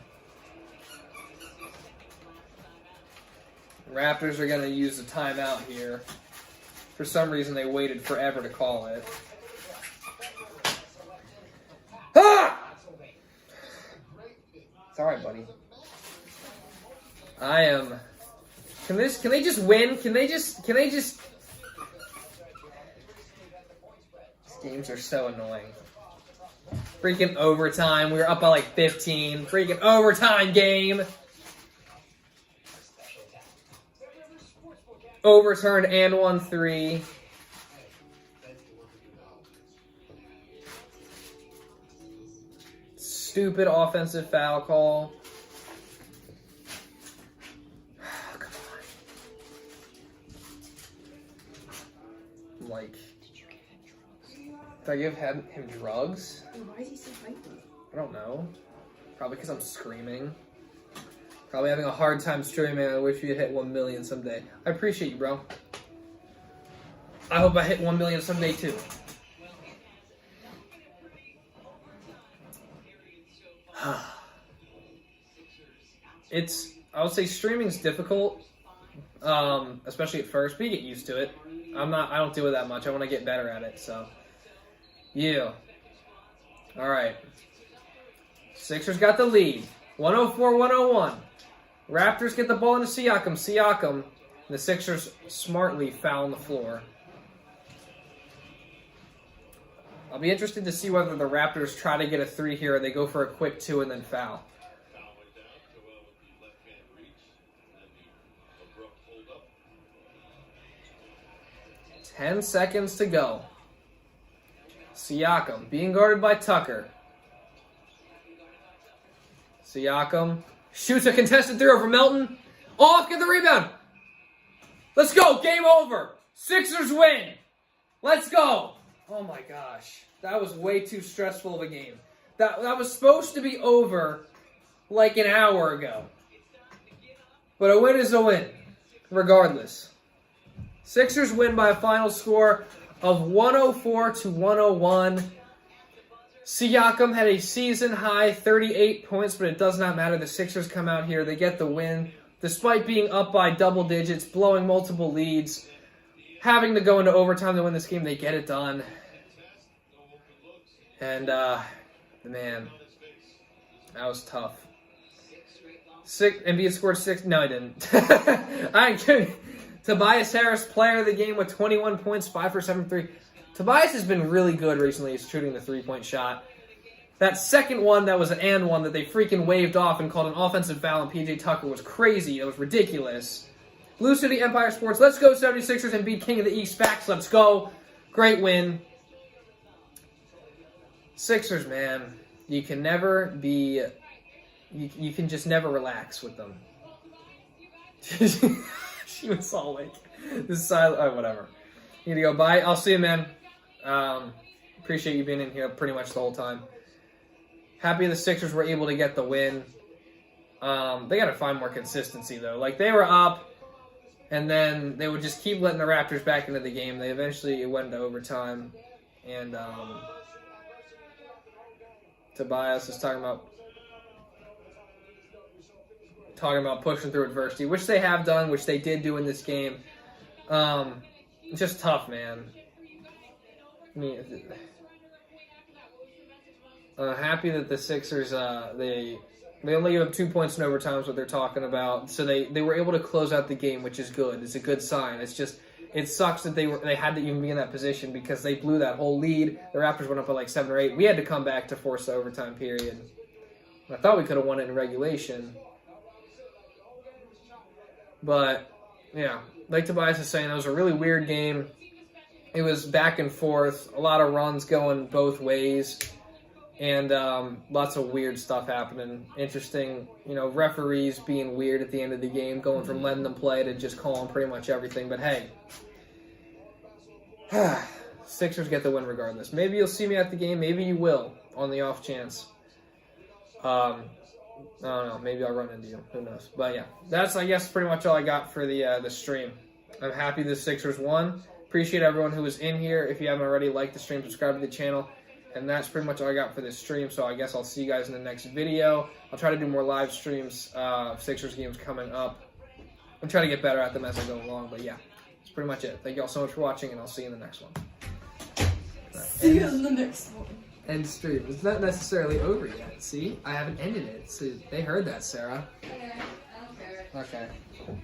Raptors are gonna use the timeout here. For some reason, they waited forever to call it. Ah! It's alright, buddy. I am. Can they just win? Can they just? These games are so annoying. Freaking overtime. We were up by like 15. Freaking overtime game. Overturned and 1-3. Stupid offensive foul call. Come on. Like, did I give him drugs? Why is he so hyper? I don't know. Probably because I'm screaming. Probably having a hard time streaming. I wish you'd hit 1 million someday. I appreciate you, bro. I hope I hit 1 million someday, too. I would say streaming's difficult, especially at first, but you get used to it. I don't do it that much. I want to get better at it, so. Yeah. Alright. Sixers got the lead. 104-101. Raptors get the ball into Siakam. Siakam. The Sixers smartly foul on the floor. I'll be interested to see whether the Raptors try to get a 3 here or they go for a quick 2 and then foul. Ten seconds to go. Siakam being guarded by Tucker. Siakam shoots a contested 3 over Melton. Off, get the rebound. Let's go. Game over. Sixers win. Let's go. Oh my gosh. That was way too stressful of a game. That was supposed to be over like an hour ago. But a win is a win, regardless. Sixers win by a final score of 104-101. Siakam had a season-high 38 points, but it does not matter. The Sixers come out here. They get the win. Despite being up by double digits, blowing multiple leads, having to go into overtime to win this game, they get it done. And, man, that was tough. Embiid scored 6. No, I didn't. I ain't kidding. Tobias Harris, player of the game with 21 points, 5 for 7 3. Tobias has been really good recently. He's shooting the 3-point shot. That second one, that was an and one that they freaking waved off and called an offensive foul, and PJ Tucker was crazy. It was ridiculous. Blue City Empire Sports. Let's go 76ers and beat King of the East. Facts. Let's go. Great win. Sixers, man. You can never be... You can just never relax with them. She was all like, this is silent. Oh, whatever. Need to go. Bye. I'll see you, man. Appreciate you being in here pretty much the whole time. Happy the Sixers were able to get the win. They got to find more consistency, though. Like, they were up, and then they would just keep letting the Raptors back into the game. They eventually went into overtime. And Tobias is talking about talking about pushing through adversity, which they have done, which they did do in this game. Just tough, man. I mean, happy that the Sixers, they only give up 2 points in overtime is what they're talking about. So they were able to close out the game, which is good. It's a good sign. It's just, it sucks that they had to even be in that position because they blew that whole lead. The Raptors went up by like 7 or 8. We had to come back to force the overtime period. I thought we could have won it in regulation. But, yeah, like Tobias is saying, it was a really weird game. It was back and forth, a lot of runs going both ways, and lots of weird stuff happening. Interesting, referees being weird at the end of the game, going from letting them play to just calling pretty much everything. But hey, Sixers get the win regardless. Maybe you'll see me at the game. Maybe you will, on the off chance. I don't know. Maybe I'll run into you. Who knows? But yeah, that's, I guess, pretty much all I got for the stream. I'm happy the Sixers won. Appreciate everyone who was in here. If you haven't already, like the stream, subscribe to the channel. And that's pretty much all I got for this stream. So I guess I'll see you guys in the next video. I'll try to do more live streams. Sixers games coming up. I'm trying to get better at them as I go along. But yeah, that's pretty much it. Thank you all so much for watching, and I'll see you in the next one. See you in the next one. End stream. It's not necessarily over yet. See? I haven't ended it. So they heard that, Sarah. Okay, I don't care. Okay.